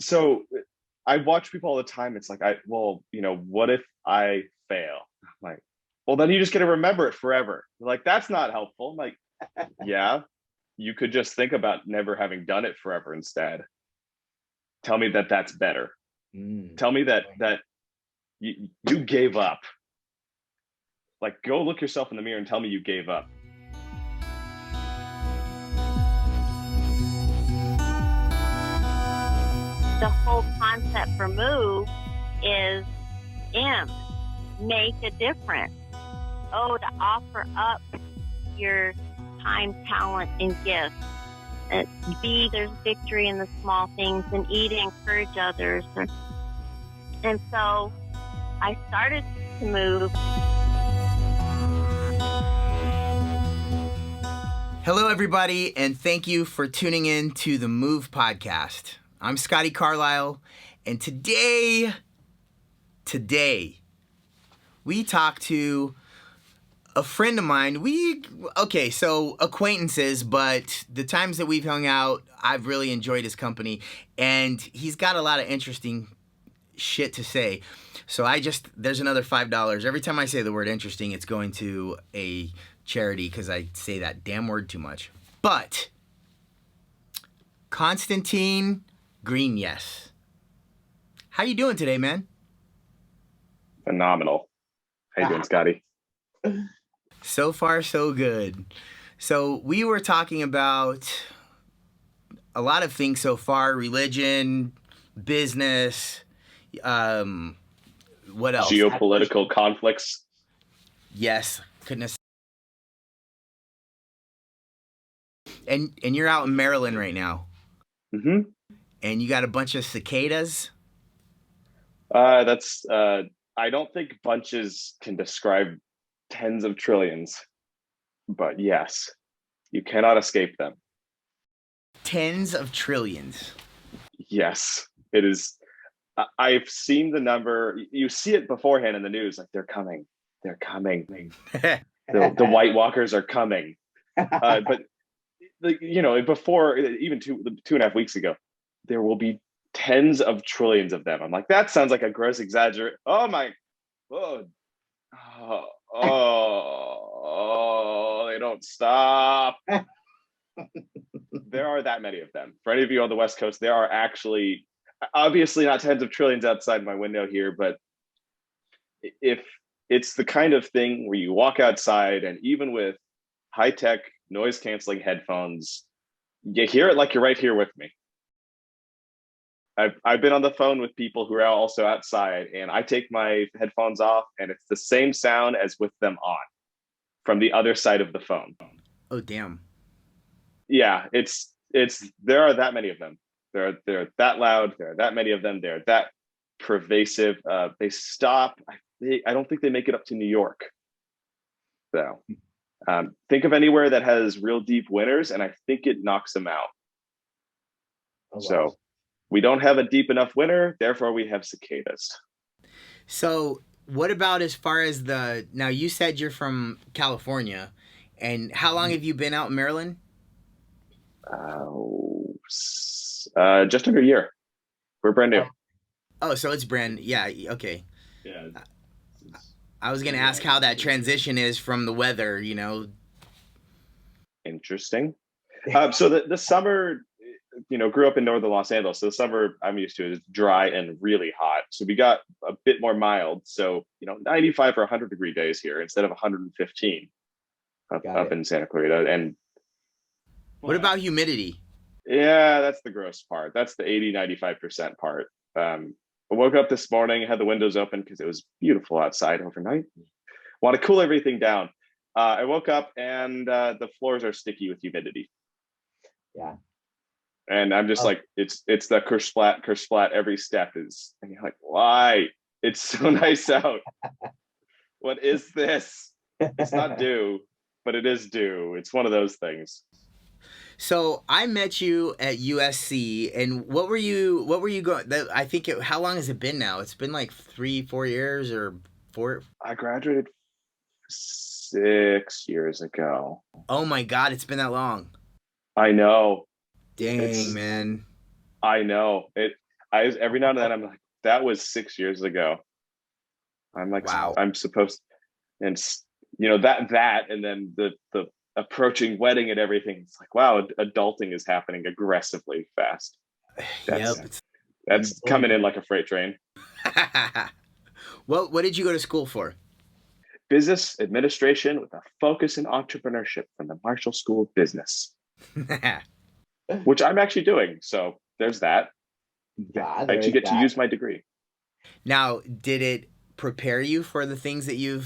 So I watch people all the time. It's like, what if I fail? I'm like, well, then you just get to remember it forever. Like, that's not helpful. I'm like, yeah, you could just think about never having done it forever instead. Tell me that that's better. Mm. Tell me that you gave up. Like, go look yourself in the mirror and tell me you gave up. The whole concept for move is M, make a difference. O, to offer up your time, talent, and gifts. B, there's victory in the small things, and E, to encourage others. And so I started to move. Hello, everybody, and thank you for tuning in to the Move podcast. I'm Scotty Carlisle, and today, we talk to a friend of mine. So acquaintances, but the times that we've hung out, I've really enjoyed his company, and he's got a lot of interesting shit to say. So there's another $5. Every time I say the word interesting, it's going to a charity because I say that damn word too much. But Constantine Grenias, how you doing today, man? Phenomenal. How you doing, Scotty? So far, so good. So we were talking about a lot of things so far: religion, business, what else? Geopolitical conflicts. Yes, goodness. And you're out in Maryland right now. Mm-hmm. And you got a bunch of cicadas. I don't think bunches can describe tens of trillions, but yes, you cannot escape them. Tens of trillions. Yes, it is. I've seen the number. You see it beforehand in the news, like they're coming. The White Walkers are coming. But before even 2.5 weeks ago, there will be tens of trillions of them. I'm like, that sounds like a gross exaggeration. Oh my, oh, they don't stop. There are that many of them. For any of you on the West Coast, there are actually, obviously not tens of trillions outside my window here, but if it's the kind of thing where you walk outside and even with high-tech noise canceling headphones, you hear it like you're right here with me. I've been on the phone with people who are also outside, and I take my headphones off, and it's the same sound as with them on from the other side of the phone. Oh, damn. Yeah, it's there are that many of them. They're that loud. There are that many of them. They're that pervasive. They stop. I don't think they make it up to New York. So think of anywhere that has real deep winters, and I think it knocks them out. Oh, wow. So we don't have a deep enough winter, therefore we have cicadas. So what about as far as now you said you're from California, and how long have you been out in Maryland? Just under a year. We're brand new. Oh, so it's yeah, okay. Yeah. I was going to ask how that transition is from the weather, Interesting. So the summer, grew up in northern Los Angeles. So the summer I'm used to is dry and really hot. So we got a bit more mild. So, 95 or 100-degree days here instead of 115 up in Santa Clarita. And what about humidity? Yeah, that's the gross part. That's the 80-95% part. I woke up this morning, had the windows open because it was beautiful outside overnight. Want to cool everything down. I woke up and the floors are sticky with humidity. Yeah. And I'm just like, it's the kersplat every step is, and you're like, why? It's so nice out. What is this? It's not due, but it is due. It's one of those things. So I met you at USC, and what were you going? I think how long has it been now? It's been like 3-4 years or 4. I graduated 6 years ago. Oh my God, it's been that long. I know. Dang, man. I know it. Every now and then I'm like, that was 6 years ago. I'm like, Wow. I'm supposed, and that, and then the approaching wedding and everything. It's like, wow, adulting is happening aggressively fast. Yep. That's coming in like a freight train. What did you go to school for? Business administration with a focus in entrepreneurship from the Marshall School of Business, which I'm actually doing. So there's that. I actually get to use my degree. Now, did it prepare you for the things that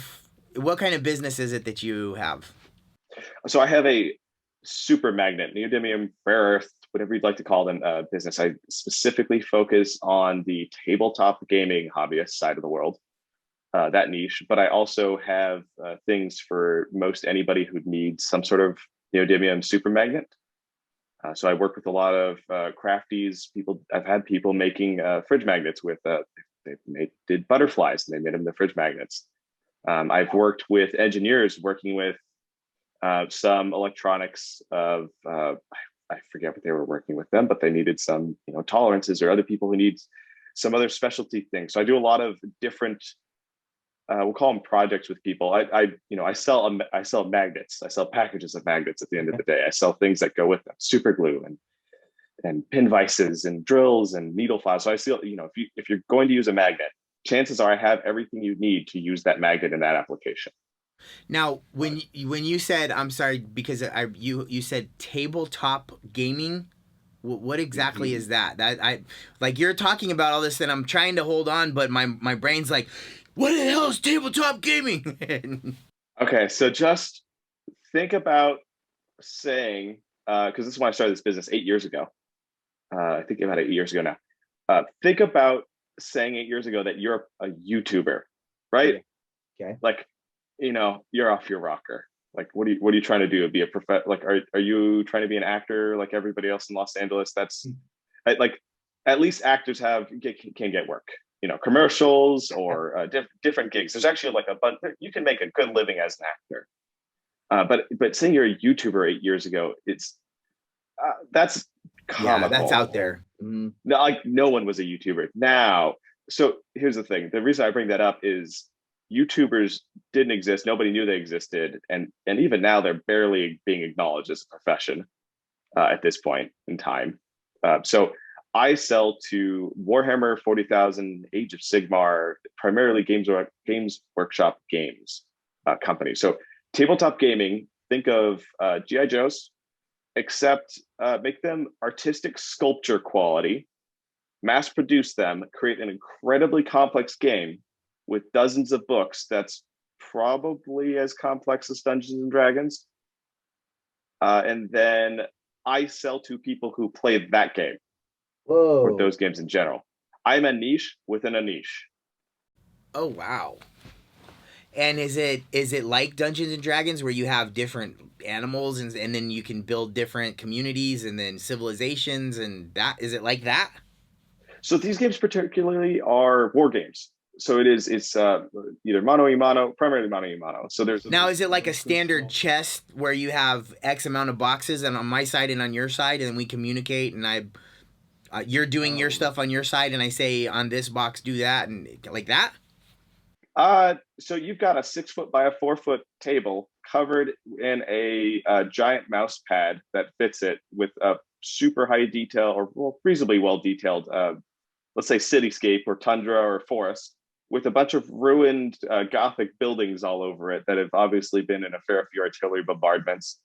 what kind of business is it that you have? So I have a super magnet, neodymium, rare earth, whatever you'd like to call them, business. I specifically focus on the tabletop gaming hobbyist side of the world, that niche. But I also have things for most anybody who needs some sort of neodymium super magnet. So I work with a lot of crafties. I've had people making fridge magnets with. Did butterflies and they made them the fridge magnets. I've worked with engineers working with some electronics of I forget what they were working with them, but they needed some tolerances, or other people who need some other specialty things. So I do a lot of different we'll call them projects with people. I sell magnets. I sell packages of magnets at the end of the day. I sell things that go with them, super glue and pin vices and drills and needle files. So I see, if you're going to use a magnet, chances are I have everything you need to use that magnet in that application. Now, when you said, I'm sorry, because you said tabletop gaming, what exactly is that? That like you're talking about all this and I'm trying to hold on, but my brain's like, what the hell is tabletop gaming? Okay, so just think about saying, because this is when I started this business 8 years ago. I think about 8 years ago now. Think about saying 8 years ago that you're a YouTuber, right? Okay. Like, you're off your rocker. Like, what are you trying to do? Be a like, are you trying to be an actor like everybody else in Los Angeles? That's like, at least actors can get work. Commercials or different gigs. There's actually like a bunch. You can make a good living as an actor. But saying you're a YouTuber 8 years ago, that's comical. Yeah, that's out there. No, like no one was a YouTuber now. So here's the thing. The reason I bring that up is YouTubers didn't exist. Nobody knew they existed. And even now they're barely being acknowledged as a profession at this point in time. So I sell to Warhammer 40,000, Age of Sigmar, primarily Games Workshop games company. So tabletop gaming, think of G.I. Joes, except make them artistic sculpture quality, mass produce them, create an incredibly complex game with dozens of books that's probably as complex as Dungeons and Dragons. And then I sell to people who play that game. Whoa. Or those games in general. I'm a niche within a niche. Oh, wow. And is it like Dungeons and Dragons where you have different animals and then you can build different communities and then civilizations and that? Is it like that? So these games particularly are war games. So it's either mano a mano, primarily mano a mano. So now, is it like a standard chess where you have X amount of boxes and on my side and on your side and then we communicate and you're doing your stuff on your side and I say on this box do that and like that? So you've got a 6 foot by a 4 foot table covered in a giant mouse pad that fits it with a super high detail or reasonably well detailed, let's say cityscape or tundra or forest with a bunch of ruined Gothic buildings all over it that have obviously been in a fair few artillery bombardments.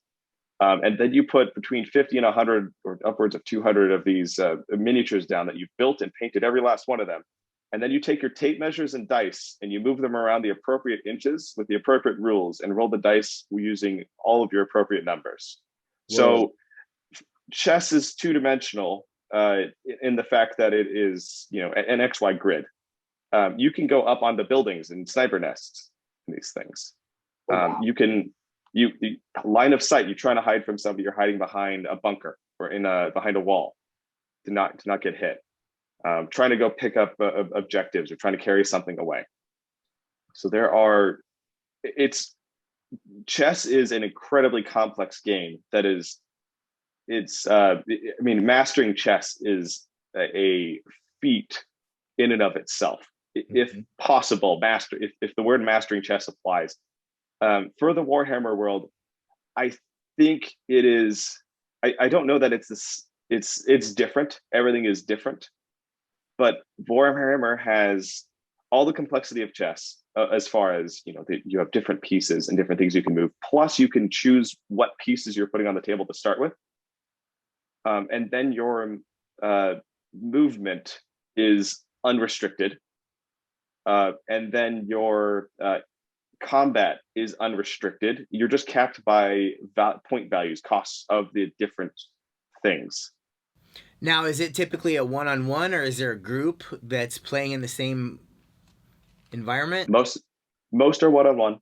And then you put between 50 and 100 or upwards of 200 of these miniatures down that you've built and painted every last one of them. And then you take your tape measures and dice and you move them around the appropriate inches with the appropriate rules and roll the dice using all of your appropriate numbers. Whoa. So chess is two-dimensional in the fact that it is, an XY grid. You can go up onto buildings and sniper nests in these things. Wow. You line of sight, you're trying to hide from somebody, you're hiding behind a bunker or behind a wall to not get hit. Trying to go pick up objectives or trying to carry something away. So chess is an incredibly complex game mastering chess is a feat in and of itself. If possible, if the word mastering chess applies. For the Warhammer world, I think it is. I don't know that it's this. It's different. Everything is different, but Warhammer has all the complexity of chess, as far as you have different pieces and different things you can move. Plus, you can choose what pieces you're putting on the table to start with, and then your movement is unrestricted, and then your combat is unrestricted. You're just capped by point values, costs of the different things. Now, is it typically a one-on-one, or is there a group that's playing in the same environment? Most are one-on-one.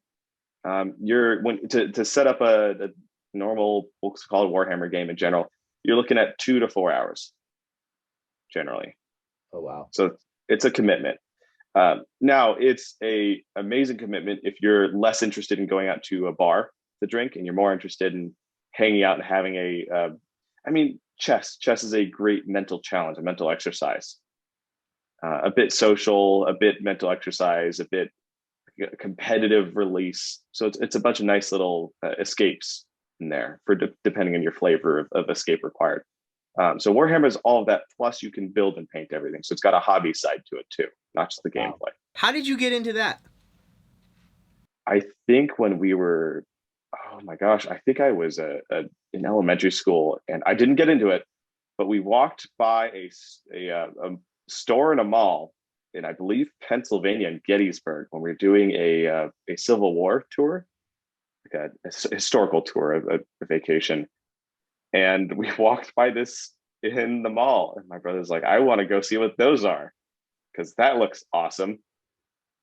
To set up a normal, we'll call it Warhammer game in general, you're looking at 2 to 4 hours generally. Oh wow! So it's a commitment. Now it's a amazing commitment if you're less interested in going out to a bar to drink and you're more interested in hanging out and having chess is a great mental challenge, a mental exercise, a bit social, a bit mental exercise, a bit competitive release. So it's a bunch of nice little escapes in there for depending on your flavor of escape required. So Warhammer is all of that, plus you can build and paint everything. So it's got a hobby side to it too, not just the gameplay. How did you get into that? I think when we were, oh my gosh, I think I was in elementary school, and I didn't get into it, but we walked by a store in a mall in, I believe, Pennsylvania, in Gettysburg, when we were doing a Civil War tour, like a historical tour, a vacation. And we walked by this in the mall, and my brother's like, I want to go see what those are, because that looks awesome.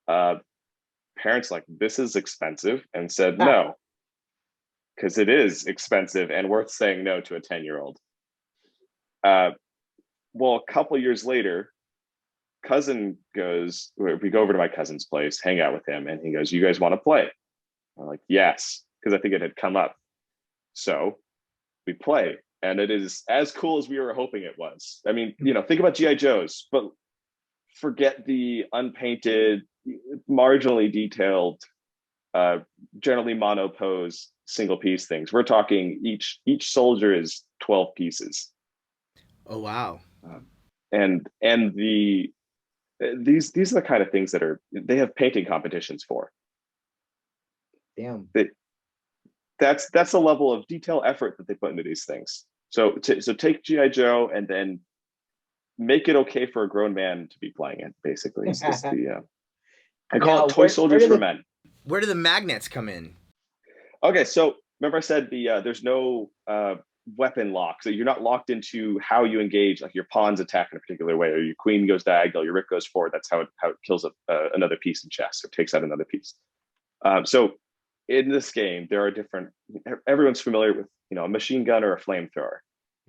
Parents like, this is expensive, and said no, because it is expensive and worth saying no to a 10-year-old. Well, a couple years later, we go over to my cousin's place, hang out with him, and he goes, you guys want to play? I'm like, yes, because I think it had come up. So we play, and it is as cool as we were hoping it was. I mean, think about G.I. Joes, but forget the unpainted, marginally detailed, generally monopose single piece things. We're talking each soldier is 12 pieces. Oh wow! And these are the kind of things that they have painting competitions for. Damn. That's the level of detail effort that they put into these things. So take G.I. Joe and then make it okay for a grown man to be playing it. Basically, it's just I call it toy soldiers for men. Where do the magnets come in? Okay, so remember I said there's no weapon lock, so you're not locked into how you engage. Like your pawns attack in a particular way, or your queen goes diagonal, your rook goes forward. That's how it kills another piece in chess, or takes out another piece. So in this game, there are different. Everyone's familiar with a machine gun or a flamethrower.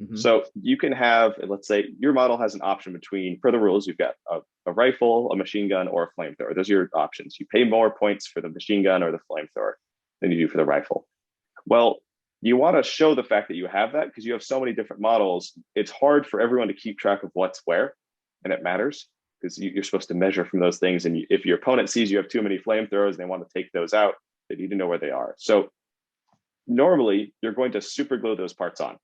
Mm-hmm. So you can have, let's say, your model has an option between, per the rules, you've got a rifle, a machine gun, or a flamethrower. Those are your options. You pay more points for the machine gun or the flamethrower than you do for the rifle. Well, you want to show the fact that you have that, because you have so many different models. It's hard for everyone to keep track of what's where, and it matters because you're supposed to measure from those things. And if your opponent sees you have too many flamethrowers and they want to take those out, they need to know where they are. So normally you're going to super glue those parts on.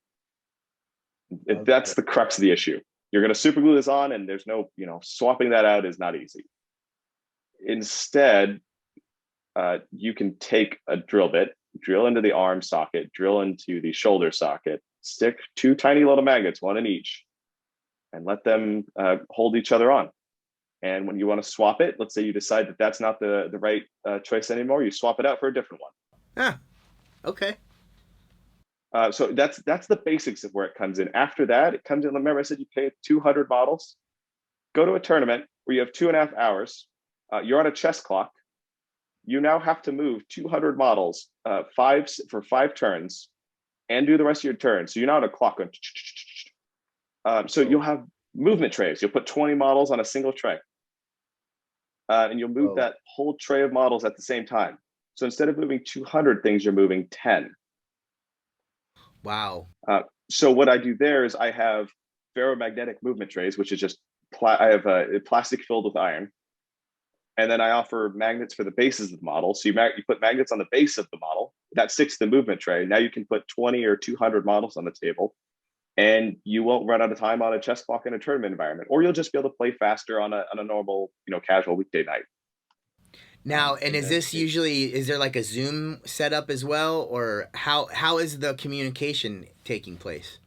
Okay. That's the crux of the issue. You're going to super glue this on, and there's no, swapping that out is not easy. Instead, you can take a drill bit, drill into the arm socket, drill into the shoulder socket, stick 2 tiny little magnets, one in each, and let them hold each other on. And when you want to swap it, let's say you decide that that's not the right choice anymore, you swap it out for a different one. Ah, okay. So that's the basics of where it comes in. After that, it comes in. Remember, I said you pay 200 models. Go to a tournament where you have 2.5 hours. You're on a chess clock. You now have to move 200 models, 5 turns, and do the rest of your turn. So you're not on a clock going. So you'll have movement trays. You'll put 20 models on a single tray, and you'll move that whole tray of models at the same time. So instead of moving 200 things, you're moving 10. Wow. So what I do there is I have ferromagnetic movement trays, which is just I have a plastic filled with iron, and then I offer magnets for the bases of the model. So you put magnets on the base of the model that sticks to the movement tray. Now you can put 20 or 200 models on the table, and you won't run out of time on a chess block in a tournament environment, or you'll just be able to play faster on a normal, casual weekday night. Now, and is this usually, is there like a Zoom setup as well, or how is the communication taking place?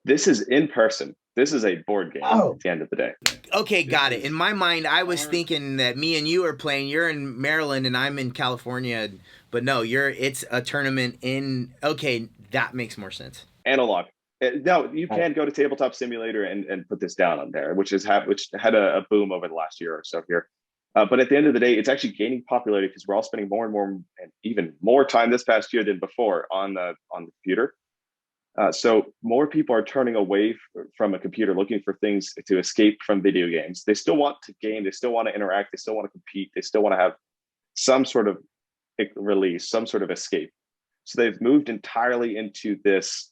This is in person. This is a board game at the end of the day. Okay, got it. In my mind, I was thinking that me and you are playing. You're in Maryland and I'm in California, but no, it's a tournament in. Okay, that makes more sense. Analog. No, you can go to Tabletop Simulator and put this down on there, which had a boom over the last year or so here. But at the end of the day, it's actually gaining popularity because we're all spending more and more, and even more time this past year than before on the computer. So more people are turning away from a computer, looking for things to escape from video games. They still want to game, they still want to interact, they still want to compete, they still want to have some sort of release, some sort of escape. So they've moved entirely into this.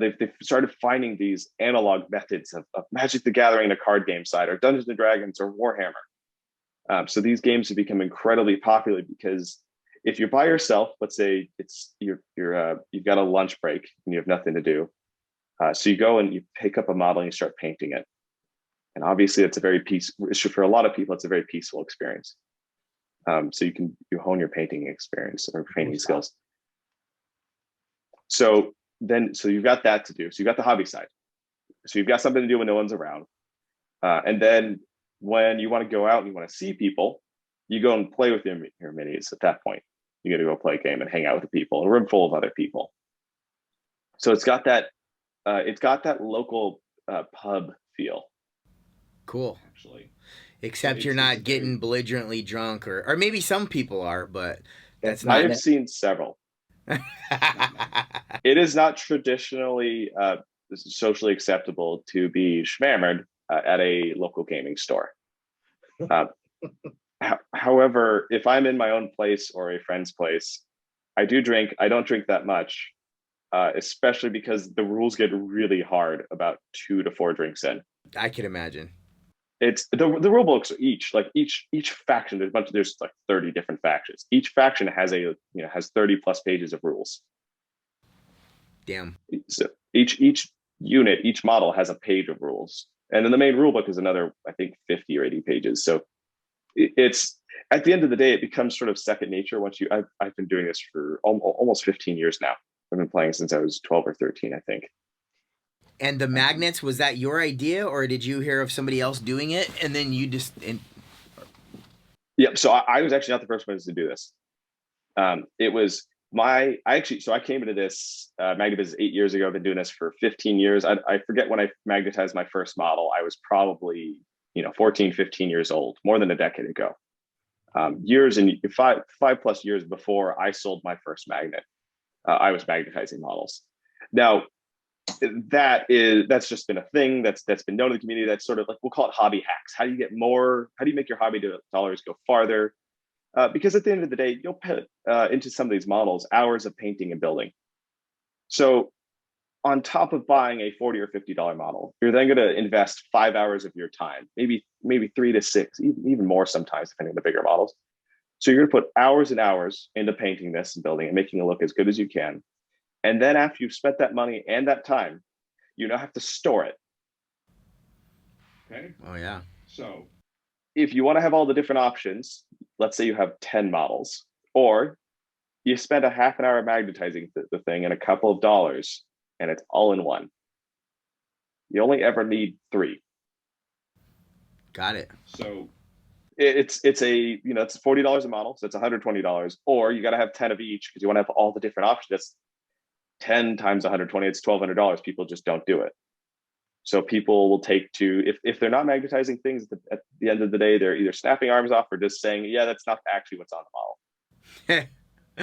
They've started finding these analog methods of Magic the Gathering in a card game side, or Dungeons and Dragons, or Warhammer. So these games have become incredibly popular because if you're by yourself, let's say you've got a lunch break and you have nothing to do, so you go and you pick up a model and you start painting it, and obviously it's a very for a lot of people it's a very peaceful experience. So you hone your painting experience or painting skills. So you've got that to do. So you've got the hobby side. So you've got something to do when no one's around, and then when you want to go out and you want to see people, you go and play with your minis. At that point, you got to go play a game and hang out with the people, a room full of other people. So it's got that local pub feel. Cool. Actually, except you're not getting belligerently drunk, or maybe some people are, but that's not. I have seen several. It is not traditionally socially acceptable to be schmammered at a local gaming store. However, if I'm in my own place or a friend's place, I do drink. I don't drink that much, especially because the rules get really hard about 2 to 4 drinks in. I can imagine. It's the rule books are each faction. There's like 30 different factions. Each faction has has 30 plus pages of rules. Damn. So each unit, each model has a page of rules, and then the main rule book is another, I think, 50 or 80 pages. So it's at the end of the day, it becomes sort of second nature. I've been doing this for almost 15 years now. I've been playing since I was 12 or 13, I think. And the magnets, was that your idea, or did you hear of somebody else doing it and then you just? Yeah, so I was actually not the first one to do this. It was I came into this magnet business 8 years ago. I've been doing this for 15 years. I forget when I magnetized my first model. I was probably 14, 15 years old, more than a decade ago. Years and 5+ years before I sold my first magnet, I was magnetizing models. Now, that's just been a thing that's been known in the community. That's sort of like, we'll call it hobby hacks. How do you make your hobby dollars go farther? Because at the end of the day, you'll put into some of these models hours of painting and building. So on top of buying a $40 or $50 model, you're then going to invest 5 hours of your time, maybe 3 to 6, even more sometimes, depending on the bigger models. So you're going to put hours and hours into painting this and building and making it look as good as you can. And then after you've spent that money and that time, you now have to store it. Okay. Oh, yeah. So if you want to have all the different options, let's say you have 10 models, or you spend a half an hour magnetizing the thing and a couple of dollars, and it's all in one. You only ever need 3. Got it. So it's $40 a model, so it's $120, or you got to have 10 of each because you want to have all the different options. That's 10 times 120, it's $1,200. People just don't do it. So people will take if they're not magnetizing things at the end of the day, they're either snapping arms off or just saying, yeah, that's not actually what's on the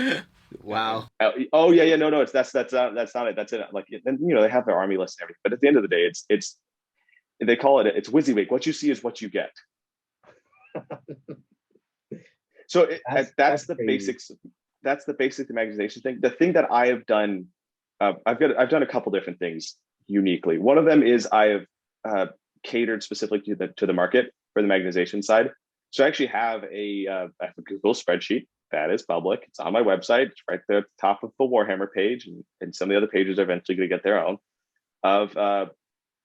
model. Wow. Oh yeah, no, that's not it. That's it. Like, and they have their army list and everything, but at the end of the day, it's they call it's WYSIWYG. What you see is what you get. So that's the basics. That's the basic magnetization thing. The thing that I have done, I've done a couple different things uniquely. One of them is I have catered specifically to the market for the magnetization side. So I actually have a Google spreadsheet that is public. It's on my website. It's right there at the top of the Warhammer page, and some of the other pages are eventually going to get their own.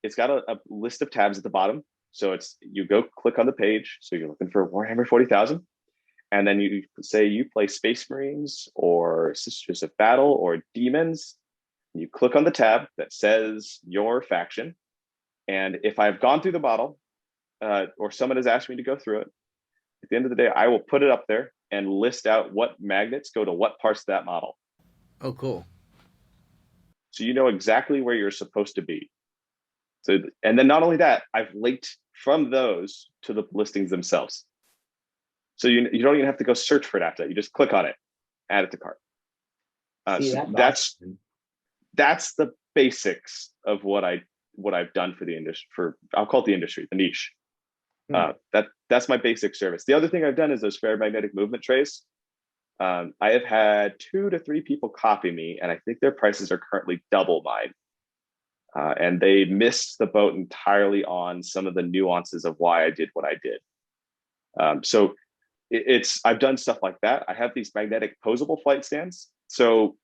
It's got a list of tabs at the bottom. So you go click on the page. So you're looking for Warhammer 40,000. And then you say you play Space Marines or Sisters of Battle or Demons. You click on the tab that says your faction. And if I've gone through the model or someone has asked me to go through it, at the end of the day, I will put it up there and list out what magnets go to what parts of that model. Oh, cool. So you know exactly where you're supposed to be. So, and then not only that, I've linked from those to the listings themselves. So you don't even have to go search for it after that. You just click on it, add it to cart. That's the basics of what I've done for the industry. I'll call it the industry, the niche. That's my basic service. The other thing I've done is those ferromagnetic movement trays. I have had 2 to 3 people copy me, and I think their prices are currently double mine. And they missed the boat entirely on some of the nuances of why I did what I did. So I've done stuff like that. I have these magnetic posable flight stands. So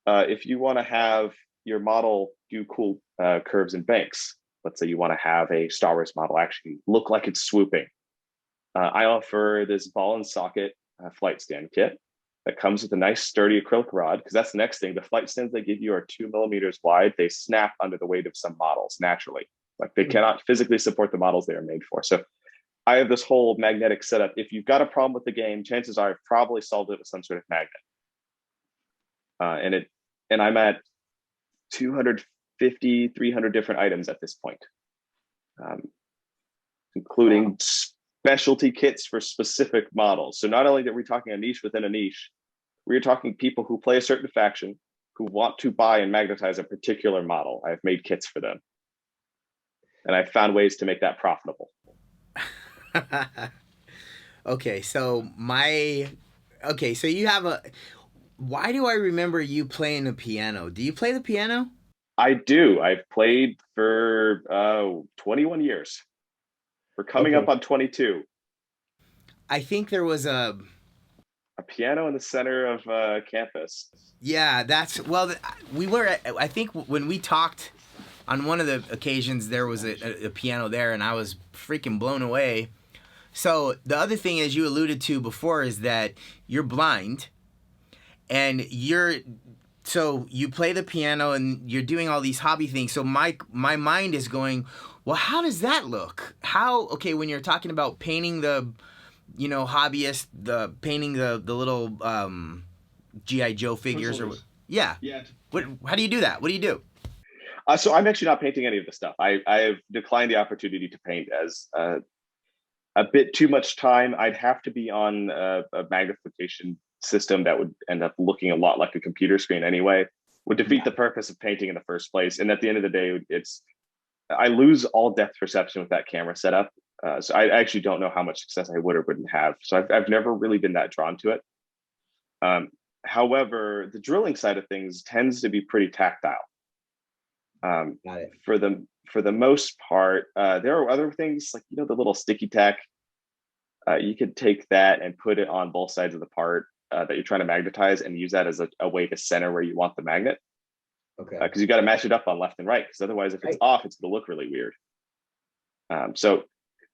if you want to have your model do cool curves and banks, let's say you want to have a Star Wars model actually look like it's swooping. I offer this ball and socket flight stand kit that comes with a nice sturdy acrylic rod, because that's the next thing. The flight stands they give you are 2 millimeters wide. They snap under the weight of some models naturally. Like they cannot physically support the models they are made for. So I have this whole magnetic setup. If you've got a problem with the game, chances are I've probably solved it with some sort of magnet. And I'm at 250, 300 different items at this point, including specialty kits for specific models. So not only that we're talking a niche within a niche, we're talking people who play a certain faction who want to buy and magnetize a particular model. I've made kits for them. And I've found ways to make that profitable. Okay, so you have why do I remember you playing the piano? Do you play the piano? I do. I've played for 21 years. We're coming up on 22. I think there was a piano in the center of campus. Yeah, I think when we talked on one of the occasions, there was a piano there, and I was freaking blown away. So the other thing, as you alluded to before, is that you're blind, and so you play the piano and you're doing all these hobby things. So my mind is going, well, how does that look? When you're talking about painting the, hobbyist, painting the little G.I. Joe figures yeah. How do you do that? What do you do? So I'm actually not painting any of the stuff. I have declined the opportunity to paint as a bit too much time. I'd have to be on a magnification system that would end up looking a lot like a computer screen anyway, would defeat the purpose of painting in the first place. And at the end of the day, I lose all depth perception with that camera setup. So I actually don't know how much success I would or wouldn't have. So I've never really been that drawn to it. However, the drilling side of things tends to be pretty tactile. Got it. For the most part, there are other things like, the little sticky tack. You could take that and put it on both sides of the part that you're trying to magnetize and use that as a way to center where you want the magnet. Okay. Because you got to match it up on left and right, because otherwise, if it's off, it's going to look really weird. So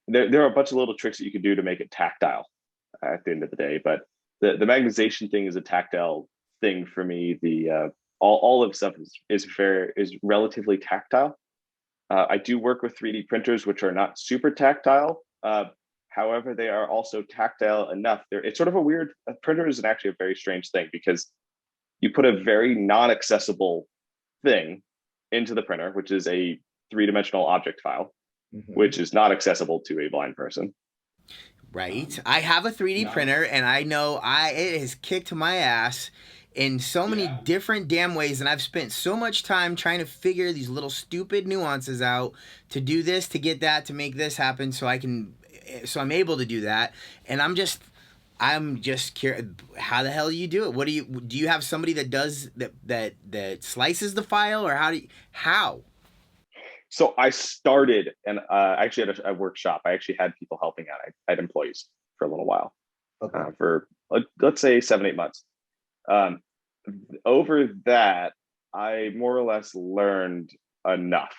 there are a bunch of little tricks that you could do to make it tactile at the end of the day. But the magnetization thing is a tactile thing for me. The all of stuff is relatively tactile. I do work with 3D printers, which are not super tactile. However, they are also tactile enough. It's sort of a weird. A printer is actually a very strange thing, because you put a very non-accessible thing into the printer, which is a 3-dimensional object file, which is not accessible to a blind person. Right. I have a 3D printer, and I know it has kicked my ass in so many different damn ways, and I've spent so much time trying to figure these little stupid nuances out to do this, to get that, to make this happen, so I'm able to do that. And I'm just curious, how the hell do you do it? Do you have somebody that does that slices the file, or how? So I started, and actually at a workshop, I actually had people helping out. I had employees for a little while, Okay. for let's say 7-8 months. Um, Over that, I more or less learned enough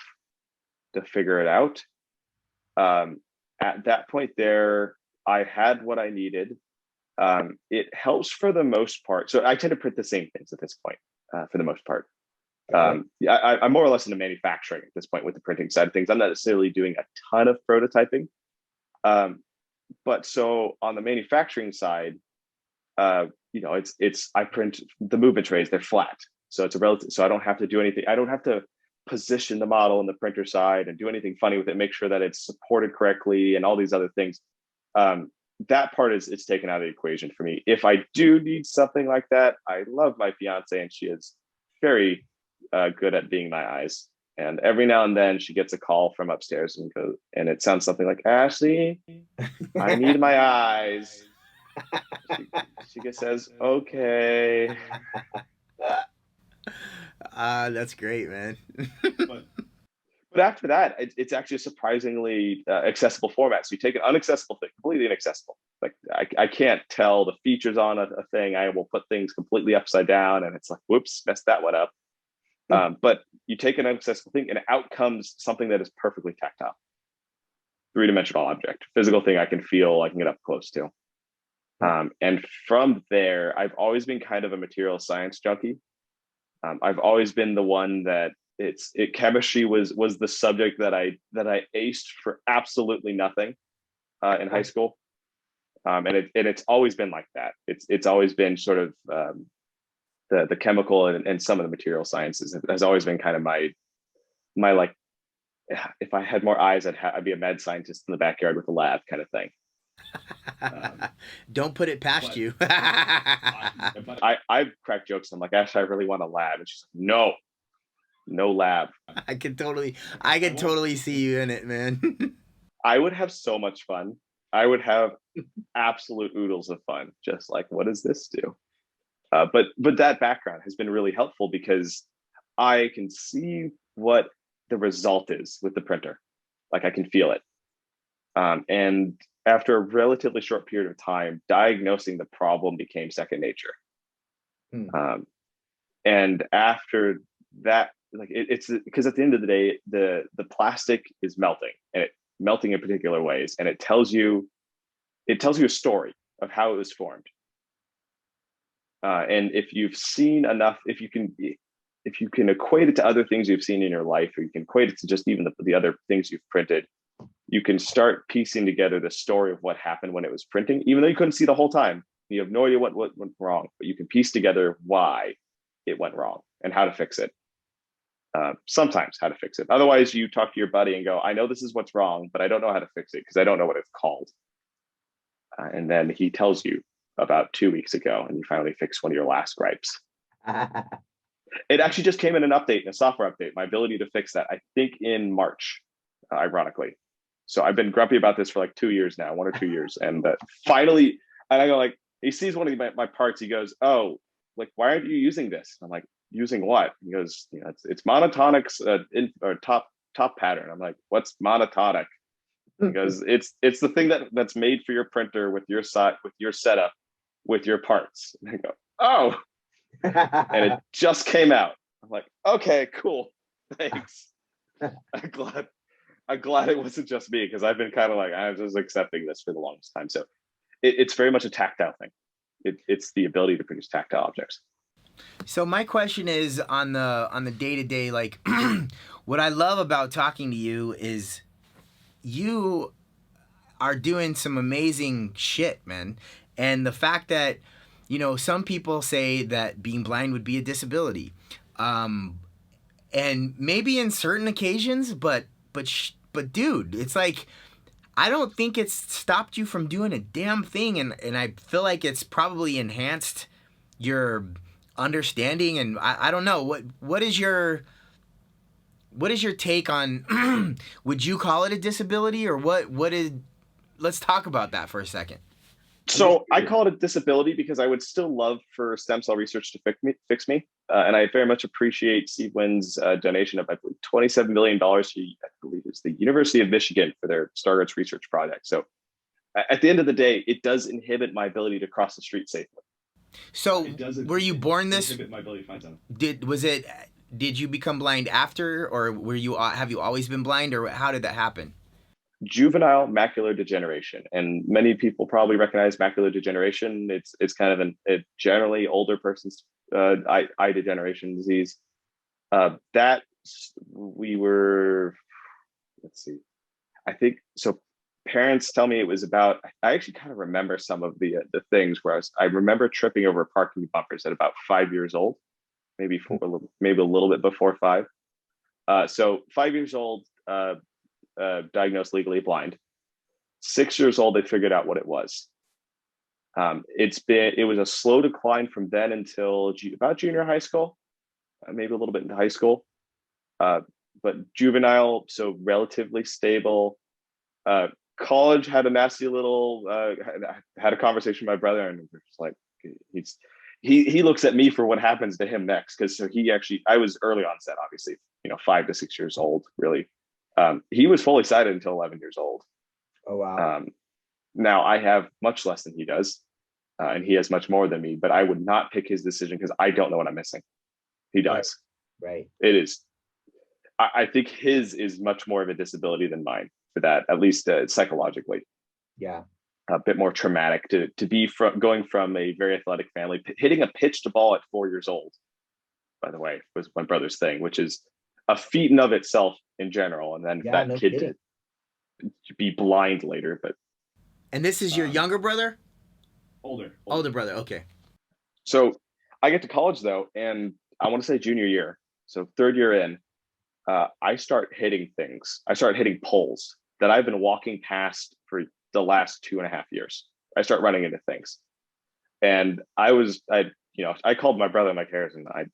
to figure it out. At that point there, I had what I needed. It helps for the most part. So I tend to print the same things at this point, for the most part. Yeah, I'm more or less into manufacturing at this point with the printing side of things. I'm not necessarily doing a ton of prototyping. But so on the manufacturing side, I print the movement trays, they're flat. So it's a relative, so I don't have to do anything. I don't have to position the model on the printer side and do anything funny with it, make sure that it's supported correctly and all these other things. That part it's taken out of the equation for me. If I do need something like that, I love my fiance, and she is very good at being my eyes. And every now and then she gets a call from upstairs and it sounds something like, Ashley, I need my eyes. She just says, okay. That's great, man. But after that, it's actually a surprisingly accessible format. So you take an unaccessible thing, completely inaccessible. Like I can't tell the features on a thing. I will put things completely upside down, and it's like, whoops, messed that one up. But you take an inaccessible thing, and out comes something that is perfectly tactile, 3-dimensional object, physical thing I can feel, I can get up close to. And from there, I've always been kind of a material science junkie. I've always been the one that chemistry was the subject that I aced for absolutely nothing in high school. And it's always been like that. It's always been sort of the chemical and some of the material sciences has always been kind of my like, if I had more eyes, I'd be a mad scientist in the backyard with a lab kind of thing. Don't put it past you. I've cracked jokes. I'm like, Ash, I really want a lab. And she's like, no lab. I could totally see you in it, man. I would have so much fun. I would have absolute oodles of fun. Just like, what does this do? But that background has been really helpful because I can see what the result is with the printer. Like I can feel it. And after a relatively short period of time, diagnosing the problem became second nature. And after that, like it's because at the end of the day, the plastic is melting, and it melting in particular ways, and it tells you a story of how it was formed. And if you've seen enough, if you can equate it to other things you've seen in your life, or you can equate it to just even the other things you've printed, you can start piecing together the story of what happened when it was printing, even though you couldn't see the whole time. You have no idea what went wrong, but you can piece together why it went wrong and how to fix it. Sometimes how to fix it. Otherwise, you talk to your buddy and go, I know this is what's wrong, but I don't know how to fix it because I don't know what it's called. And then he tells you about 2 weeks ago, and you finally fix one of your last gripes. It actually just came in an update, in a software update, my ability to fix that, I think in March, ironically. So I've been grumpy about this for like 2 years now, 1 or 2 years. And finally, and I go like, he sees one of my parts. He goes, oh, like, why aren't you using this? I'm like, using what? He goes, it's monotonics or top pattern. I'm like, what's monotonic? Because it's the thing that's made for your printer with your setup, with your parts. And I go, oh, and it just came out. I'm like, okay, cool, thanks. I'm glad it wasn't just me, because I've been kind of like, I was just accepting this for the longest time. So it's very much a tactile thing. It's the ability to produce tactile objects. So my question is on the day-to-day, like what I love about talking to you is you are doing some amazing shit, man. And the fact that, some people say that being blind would be a disability. And maybe in certain occasions, but dude, it's like, I don't think it's stopped you from doing a damn thing. And I feel like it's probably enhanced your understanding. And I don't know, what is your take on, would you call it a disability, or what is, let's talk about that for a second. So I call it a disability because I would still love for stem cell research to fix me. and I very much appreciate Steve Wynn's donation of, I believe, $27 million to, I believe it's the University of Michigan for their Stargates research project. So at the end of the day, it does inhibit my ability to cross the street safely. So were you born this? Inhibit my ability to find something. Did you become blind after, or have you always been blind, or how did that happen? Juvenile macular degeneration, and many people probably recognize macular degeneration. It's kind of a generally older person's eye degeneration disease. That we were, let's see, I think so. Parents tell me it was about. I actually kind of remember some of the things where I remember tripping over parking bumpers at about 5 years old, maybe maybe a little bit before 5. So 5 years old. Diagnosed legally blind. 6 years old, they figured out what it was. It was a slow decline from then until about junior high school, maybe a little bit into high school. But juvenile, so relatively stable. College had a nasty little. Had a conversation with my brother, and was like, he looks at me for what happens to him next, because so I was early onset, obviously, 5 to 6 years old, really. He was fully sighted until 11 years old. Oh, wow. Now I have much less than he does, and he has much more than me, but I would not pick his decision because I don't know what I'm missing. He does. Right. It is. I think his is much more of a disability than mine for that, at least psychologically. Yeah. A bit more traumatic to be going from a very athletic family, hitting a pitched ball at 4 years old, by the way, was my brother's thing, which is a feat in of itself in general, and then that kid to be blind later. But and this is your younger brother? Older brother. Okay. So I get to college though, and I want to say junior year, so third year in, I start hitting things. I start hitting poles that I've been walking past for the last 2.5 years. I start running into things, and I called my brother, Mike Harrison. I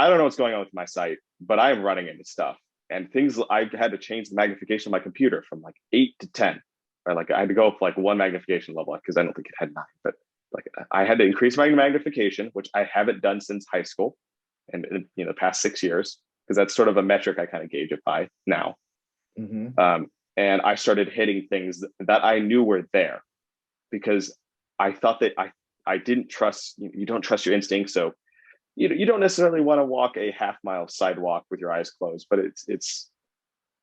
don't know what's going on with my sight, but I am running into stuff and things. I had to change the magnification of my computer from like 8 to 10, or like I had to go up like one magnification level because I don't think it had 9, but like I had to increase my magnification, which I haven't done since high school and the past 6 years, because that's sort of a metric I kind of gauge it by now. Mm-hmm. And I started hitting things that I knew were there because I thought that I didn't trust. You don't trust your instincts, so. You don't necessarily want to walk a half-mile sidewalk with your eyes closed, but it's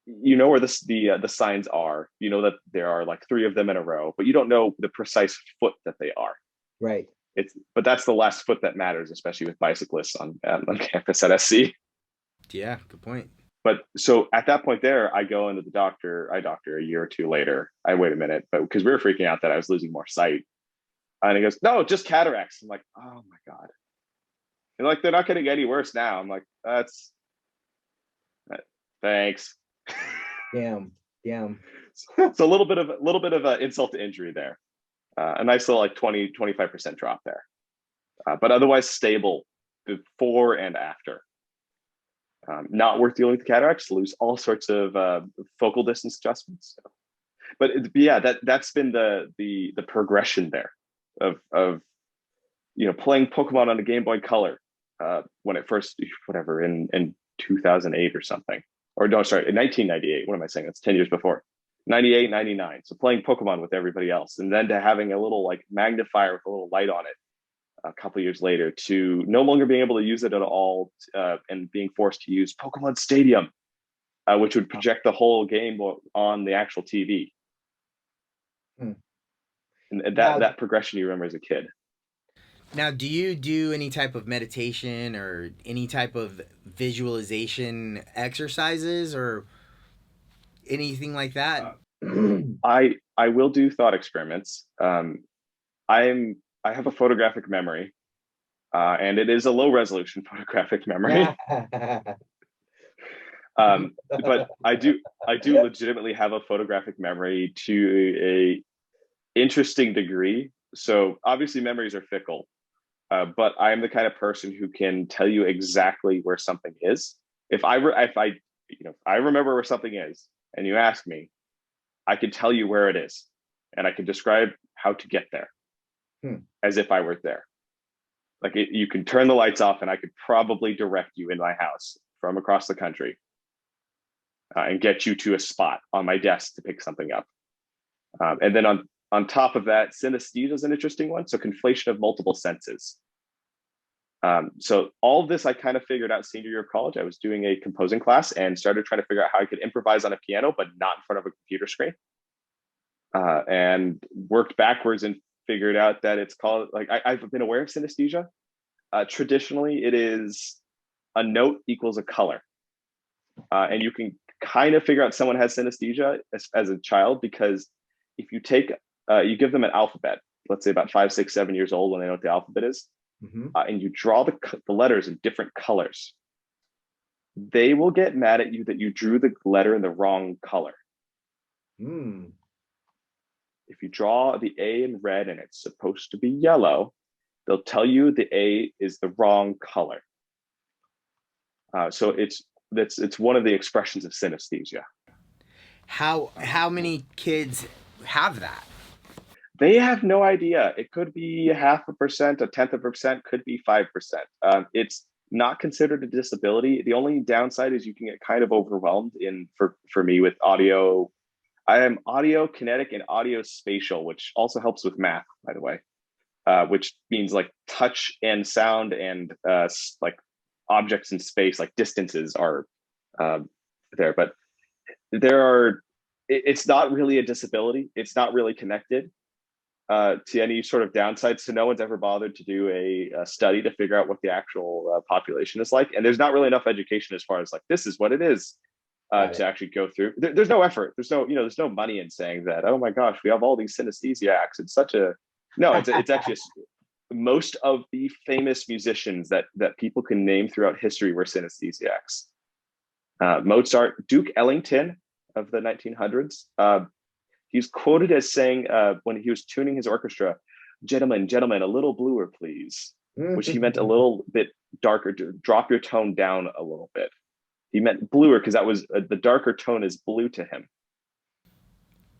where the signs are. You know that there are like 3 of them in a row, but you don't know the precise foot that they are. Right. But that's the last foot that matters, especially with bicyclists on campus at SC. Yeah, good point. But so at that point there, I go into the doctor. I doctor a year or 2 later. I wait a minute, but because we were freaking out that I was losing more sight, and he goes, "No, just cataracts." I'm like, "Oh my God." And like, they're not getting any worse now. I'm like, thanks. Damn. It's a little bit of an insult to injury there. A nice little like 25% drop there. But otherwise stable before and after. Not worth dealing with the cataracts, lose all sorts of focal distance adjustments. So. But that's been the progression there of playing Pokemon on a Game Boy Color when it first, in 2008 or something. Or no, sorry, in 1998. What am I saying? That's 10 years before. 98, 99. So playing Pokemon with everybody else. And then to having a little like magnifier with a little light on it a couple of years later, to no longer being able to use it at all and being forced to use Pokemon Stadium, which would project the whole game on the actual TV. And that progression you remember as a kid. Now, do you do any type of meditation or any type of visualization exercises or anything like that? I will do thought experiments. I have a photographic memory, and it is a low resolution photographic memory. But I do legitimately have a photographic memory to a interesting degree. So obviously memories are fickle, but I am the kind of person who can tell you exactly where something is. If I remember where something is, and you ask me, I can tell you where it is, and I can describe how to get there, as if I were there. Like you can turn the lights off and I could probably direct you in my house from across the country and get you to a spot on my desk to pick something up. And then on top of that, synesthesia is an interesting one. So conflation of multiple senses. So all of this I kind of figured out senior year of college. I was doing a composing class and started trying to figure out how I could improvise on a piano, but not in front of a computer screen. And worked backwards and figured out that it's called, like, I've been aware of synesthesia. Traditionally, it is a note equals a color. And you can kind of figure out someone has synesthesia as a child, because if you take, you give them an alphabet, let's say about 5, 6, 7 years old when they know what the alphabet is, and you draw the letters in different colors, they will get mad at you that you drew the letter in the wrong color. If you draw the A in red and it's supposed to be yellow, they'll tell you the A is the wrong color. So it's one of the expressions of synesthesia. How many kids have that? They have no idea. It could be 0.5%, 0.1%, could be 5%. It's not considered a disability. The only downside is you can get kind of overwhelmed for me with audio. I am audio kinetic and audio spatial, which also helps with math, by the way, which means like touch and sound and like objects in space, like distances are there. But it's not really a disability. It's not really connected to any sort of downsides. So no one's ever bothered to do a study to figure out what the actual population is like. And there's not really enough education as far as like, this is what it is to actually go through. There's no effort. There's no money in saying that, oh my gosh, we have all these synesthesiacs. It's such a, no, it's actually most of the famous musicians that people can name throughout history were synesthesiacs. Mozart, Duke Ellington of the 1900s, he's quoted as saying when he was tuning his orchestra, gentlemen, a little bluer, please, which he meant a little bit darker, to drop your tone down a little bit. He meant bluer because that was the darker tone is blue to him.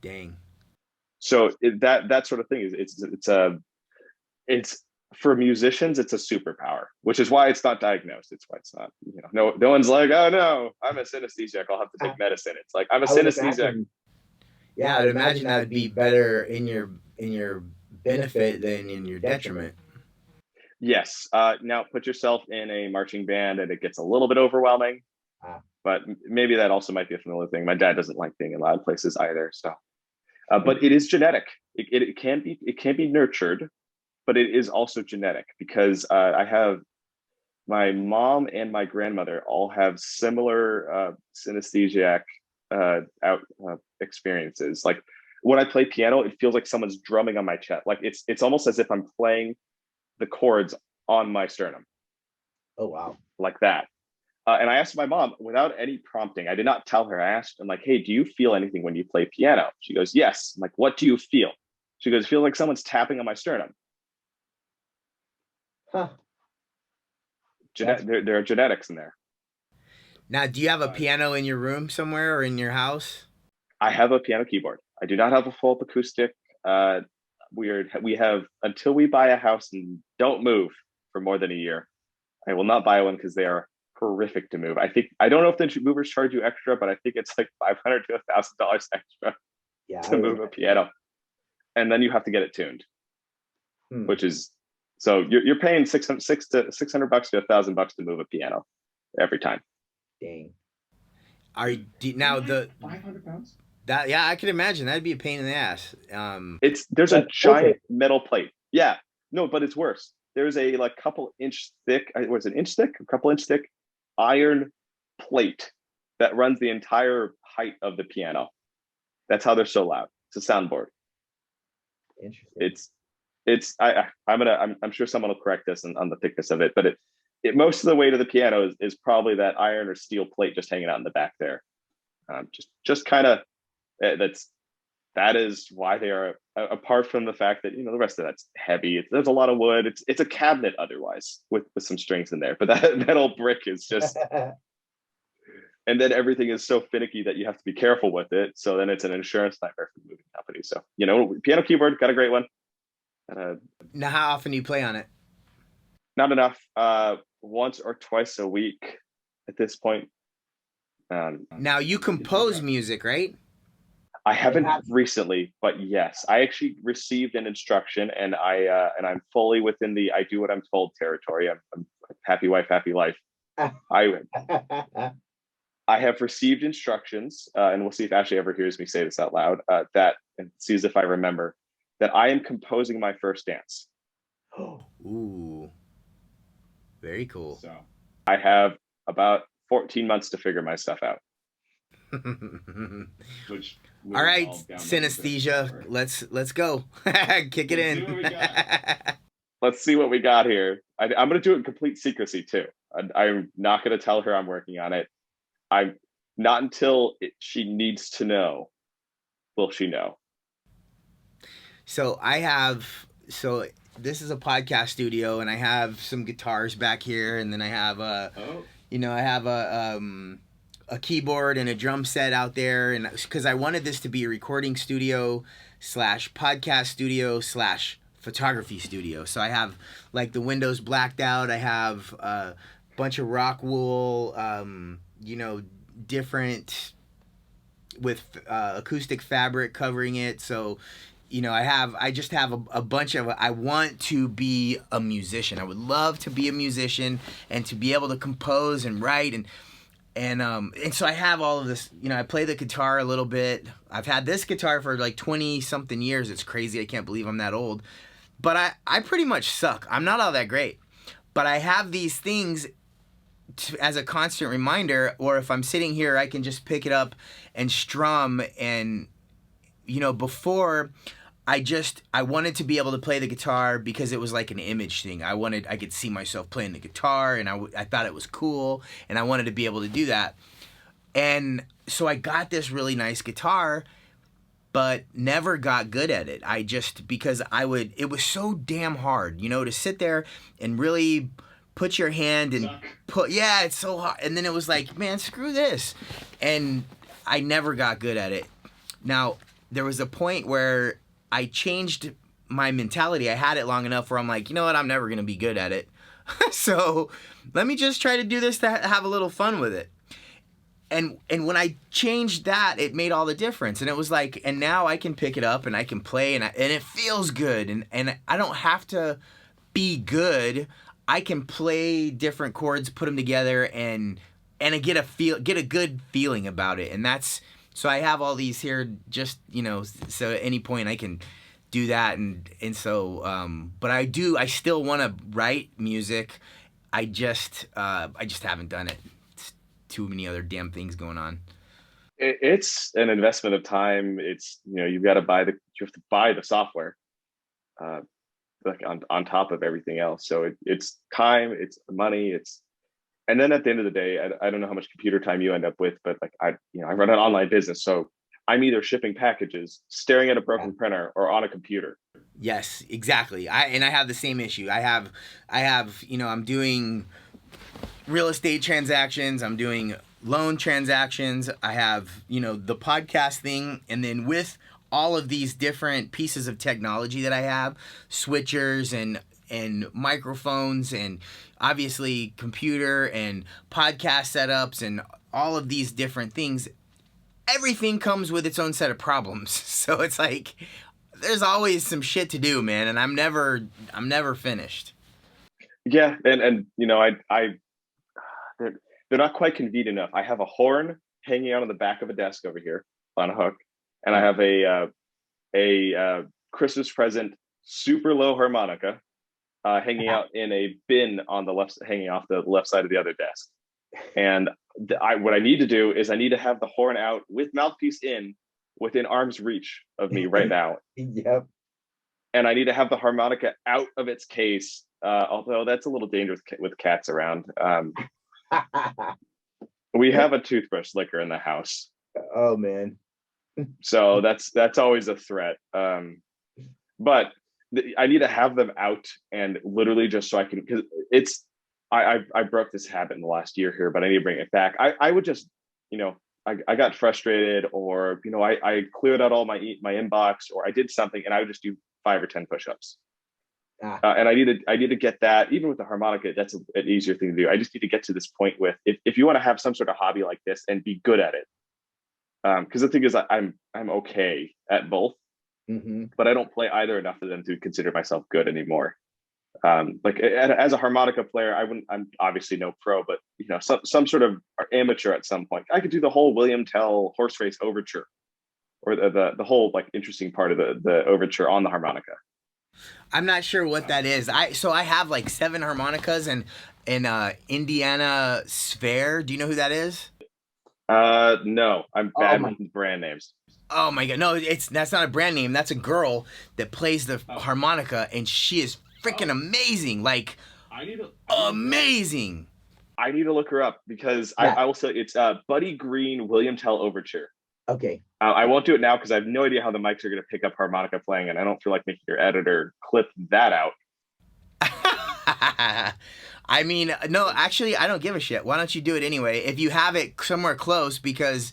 Dang. So that sort of thing is it's for musicians, it's a superpower, which is why it's not diagnosed. It's why it's not, no one's like, oh no, I'm a synesthesiac, I'll have to take medicine. It's like, I'm a synesthesiac. Yeah, I'd imagine that would be better in your benefit than in your detriment. Yes. Now put yourself in a marching band and it gets a little bit overwhelming, but maybe that also might be a familiar thing. My dad doesn't like being in loud places either. So, but it is genetic. It can be nurtured, but it is also genetic because I have my mom and my grandmother all have similar synesthesiac experiences. Like when I play piano, it feels like someone's drumming on my chest. Like it's almost as if I'm playing the chords on my sternum. Oh wow! Like that. And I asked my mom without any prompting. I did not tell her. I asked, I'm like, hey, do you feel anything when you play piano? She goes, yes. I'm like, what do you feel? She goes, feel like someone's tapping on my sternum. Huh. There are genetics in there. Now, do you have a piano in your room somewhere or in your house? I have a piano keyboard. I do not have a full acoustic. We have until we buy a house and don't move for more than a year. I will not buy one because they are horrific to move. I don't know if the movers charge you extra, but I think it's like $500 to $1,000 extra to move a piano, and then you have to get it tuned, which is so you're paying $600 to $1,000 to move a piano every time. Dang. Now the 500 pounds? That I could imagine that'd be a pain in the ass. There's a giant metal plate. Yeah, no, but it's worse. There's a couple inch thick, was it inch thick? A couple inch thick iron plate that runs the entire height of the piano. That's how they're so loud. It's a soundboard. Interesting. I'm sure someone will correct us on the thickness of it, but it most of the weight of the piano is probably that iron or steel plate just hanging out in the back there. Just kind of that is why they are, apart from the fact that the rest of that's heavy. There's a lot of wood. It's a cabinet otherwise with some strings in there, but that metal brick is just and then everything is so finicky that you have to be careful with it. So then it's an insurance nightmare for the moving company. So piano keyboard, got a great one. Now, how often do you play on it? Not enough. Once or twice a week at this point. Now you compose music, right? I haven't recently, but yes, I actually received an instruction, and I'm fully within the I do what I'm told territory. I'm happy wife, happy life. I I have received instructions, and we'll see if Ashley ever hears me say this out loud. That and sees if I remember that I am composing my first dance. Ooh, very cool. So I have about 14 months to figure my stuff out. Which all right, Synesthesia, let's go. Kick it in. Let's see what we got here. I'm going to do it in complete secrecy too. I'm not going to tell her I'm working on it. I'm not until she needs to know will she know. So this is a podcast studio, and I have some guitars back here, and then I have a keyboard and a drum set out there, and because I wanted this to be a recording studio / podcast studio / photography studio. So I have like the windows blacked out. I have a bunch of rock wool, different with acoustic fabric covering it. So, I just have a bunch of, I want to be a musician. I would love to be a musician and to be able to compose and write and so I have all of this, I play the guitar a little bit. I've had this guitar for like 20 something years. It's crazy. I can't believe I'm that old, but I pretty much suck. I'm not all that great, but I have these things as a constant reminder, or if I'm sitting here, I can just pick it up and strum. And, before I wanted to be able to play the guitar because it was like an image thing. I could see myself playing the guitar, and I thought it was cool, and I wanted to be able to do that. And so I got this really nice guitar, but never got good at it. Because it was so damn hard, to sit there and really put your hand and it's so hard. And then it was like, man, screw this. And I never got good at it. Now, there was a point where I changed my mentality. I had it long enough where I'm like, you know what? I'm never going to be good at it. So let me just try to do this to have a little fun with it. And when I changed that, it made all the difference. And it was like, and now I can pick it up and I can play and it feels good. And I don't have to be good. I can play different chords, put them together, and I get a good feeling about it. And so I have all these here, just so at any point I can do that. And so, but I still want to write music. I just haven't done it. It's too many other damn things going on. It's an investment of time. It's you have to buy the software. Like on top of everything else. So it's time, it's money, and then at the end of the day, I don't know how much computer time you end up with, but like I run an online business. So I'm either shipping packages, staring at a broken printer, or on a computer. Yes, exactly. I have the same issue. I have, I'm doing real estate transactions. I'm doing loan transactions. I have, the podcast thing. And then with all of these different pieces of technology that I have, switchers and microphones and obviously computer and podcast setups and all of these different things, everything comes with its own set of problems. So it's like there's always some shit to do, man, and I'm never finished. Yeah, and they're not quite convenient enough. I have a horn hanging out on the back of a desk over here on a hook. And I have a Christmas present, super low harmonica, hanging out in a bin on the left, hanging off the left side of the other desk. And what I need to do is I need to have the horn out with mouthpiece in, within arm's reach of me right now. Yep. And I need to have the harmonica out of its case, although that's a little dangerous with cats around. We have a toothbrush licker in the house. Oh man. So that's always a threat. But I need to have them out, and literally just so I can, because I broke this habit in the last year here, but I need to bring it back. I would just, I got frustrated, or, I cleared out all my inbox, or I did something, and I would just do 5 or 10 push-ups. And I need to get that. Even with the harmonica, that's an easier thing to do. I just need to get to this point with if you want to have some sort of hobby like this and be good at it. Because the thing is, I'm okay at both, but I don't play either enough of them to consider myself good anymore. Like as a harmonica player, I'm obviously no pro, but some sort of amateur at some point. I could do the whole William Tell horse race overture, or the whole like interesting part of the overture on the harmonica. I'm not sure what that is. I have like 7 harmonicas and an Indiana Sphere. Do you know who that is? No, I'm bad with brand names. Oh my god, no, that's not a brand name. That's a girl that plays the harmonica, and she is freaking amazing. Like, amazing. I need to look her up because I will say it's Buddy Green William Tell Overture. Okay. I won't do it now because I have no idea how the mics are going to pick up harmonica playing, and I don't feel like making your editor clip that out. I mean, no, actually, I don't give a shit. Why don't you do it anyway? If you have it somewhere close, because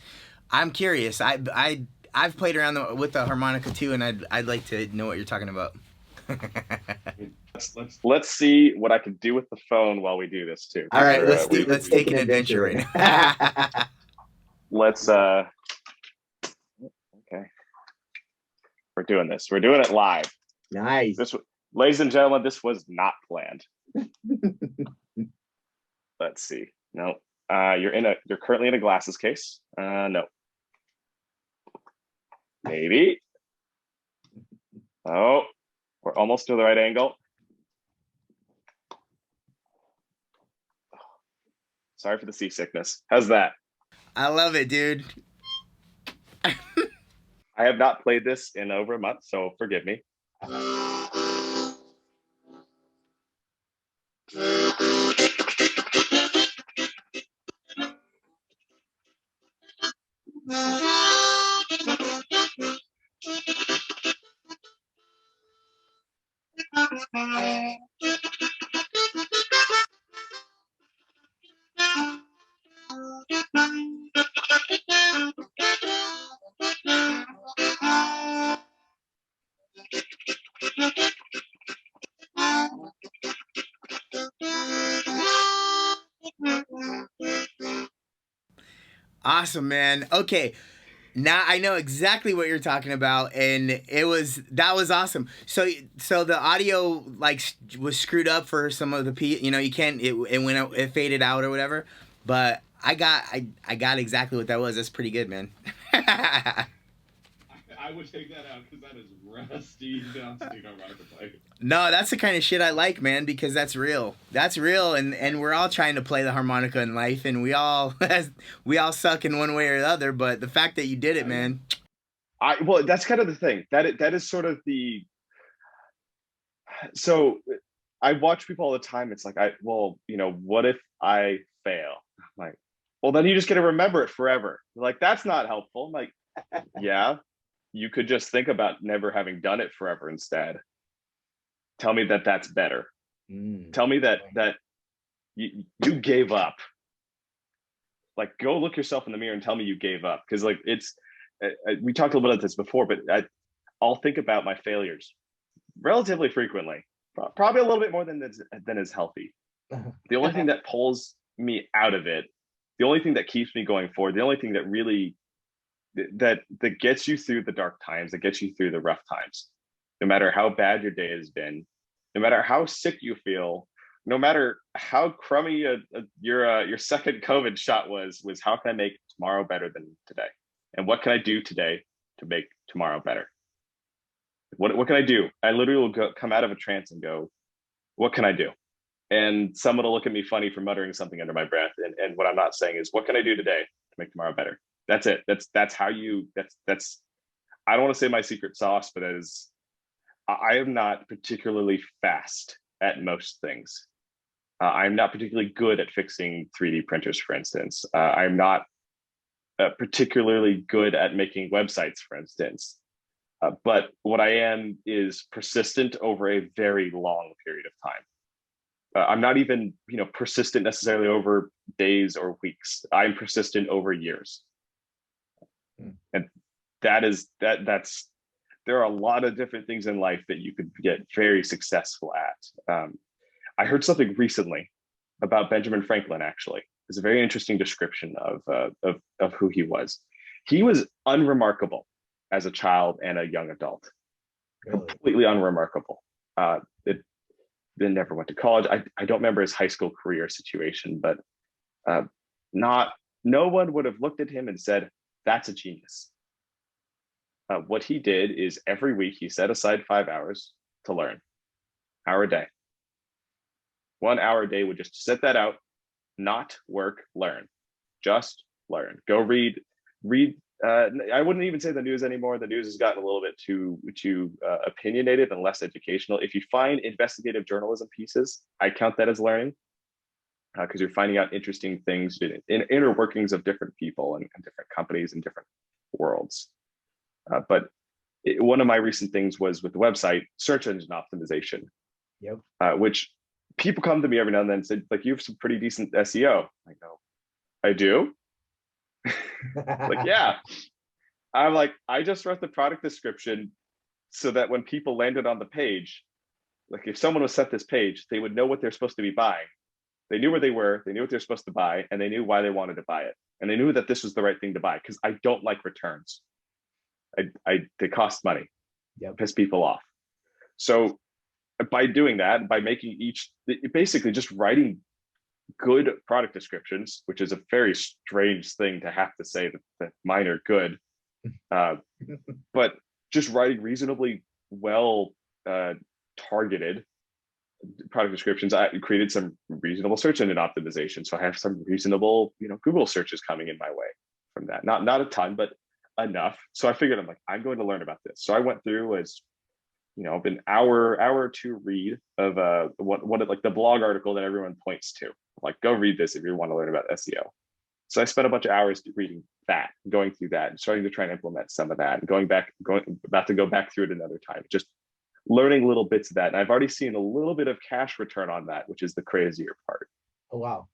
I'm curious. I've played around with the harmonica too, and I'd like to know what you're talking about. Let's see what I can do with the phone while we do this too. All right, let's take an adventure right now. Let's okay. We're doing this. We're doing it live. Nice. Ladies and gentlemen, this was not planned. Let's see. No. You're currently in a glasses case. No. Maybe. Oh, we're almost to the right angle. Sorry for the seasickness. How's that? I love it, dude. I have not played this in over a month, so forgive me. Awesome, man. Okay. Now I know exactly what you're talking about, and that was awesome. So the audio like was screwed up for some of the you can't it faded out or whatever. But I got exactly what that was. That's pretty good, man. I would take that out because that is rusty dusty harmonica play. No, that's the kind of shit I like, man, because that's real. That's real, and we're all trying to play the harmonica in life, and we all suck in one way or the other. But the fact that you did it, man. Well, that's kind of the thing. That is sort of the. So, I watch people all the time. It's like, what if I fail? I'm like, well, then you just get to remember it forever. Like, that's not helpful. I'm like, yeah, you could just think about never having done it forever instead. Tell me that that's better. Tell me that you gave up. Like, go look yourself in the mirror and tell me you gave up. Because like we talked a little bit about this before, but I'll think about my failures relatively frequently, probably a little bit more than is healthy. The only thing that pulls me out of it, the only thing that keeps me going forward, the only thing that really that gets you through the dark times, that gets you through the rough times, no matter how bad your day has been, no matter how sick you feel, no matter how crummy your second COVID shot was how can I make tomorrow better than today? And what can I do today to make tomorrow better? What can I do? I literally will come out of a trance and go, what can I do? And someone will look at me funny for muttering something under my breath. And what I'm not saying is, what can I do today to make tomorrow better? That's it. That's how you, that's, I don't want to say my secret sauce, but I am not particularly fast at most things. I'm not particularly good at fixing 3D printers, for instance. I'm not particularly good at making websites, for instance. But what I am is persistent over a very long period of time. I'm not even, persistent necessarily over days or weeks. I'm persistent over years. And that's there are a lot of different things in life that you could get very successful at. I heard something recently about Benjamin Franklin. Actually, it's a very interesting description of who he was. He was unremarkable as a child and a young adult, Really? completely unremarkable. It then never went to college. I don't remember his high school career situation, but no one would have looked at him and said, that's a genius. What he did is every week he set aside 5 hours to learn, hour a day. 1 hour a day would just set that out, not work, learn, just learn. Go read. I wouldn't even say the news anymore. The news has gotten a little bit too opinionated and less educational. If you find investigative journalism pieces, I count that as learning, because you're finding out interesting things in inner workings of different people and different companies and different worlds. But one of my recent things was with the website, search engine optimization. Yep. Which people come to me every now and then and say, like, you have some pretty decent SEO. I go, I do? Like, yeah. I'm like, I just wrote the product description so that when people landed on the page, like if someone was set this page, they would know what they're supposed to be buying. They knew where they were, they knew what they're supposed to buy, and they knew why they wanted to buy it. And they knew that this was the right thing to buy, because I don't like returns. They cost money. Yep. Piss people off. So by doing that, by making basically just writing good product descriptions, which is a very strange thing to have to say that mine are good, but just writing reasonably well targeted product descriptions, I created some reasonable search engine optimization. So I have some reasonable, Google searches coming in my way from that. Not a ton, but enough. So I figured I'm going to learn about this. So I went through an hour or two read of what like the blog article that everyone points to. Like, go read this if you want to learn about SEO. So I spent a bunch of hours reading that, going through that, and starting to try and implement some of that, and about to go back through it another time, just learning little bits of that. And I've already seen a little bit of cash return on that, which is the crazier part. Oh, wow.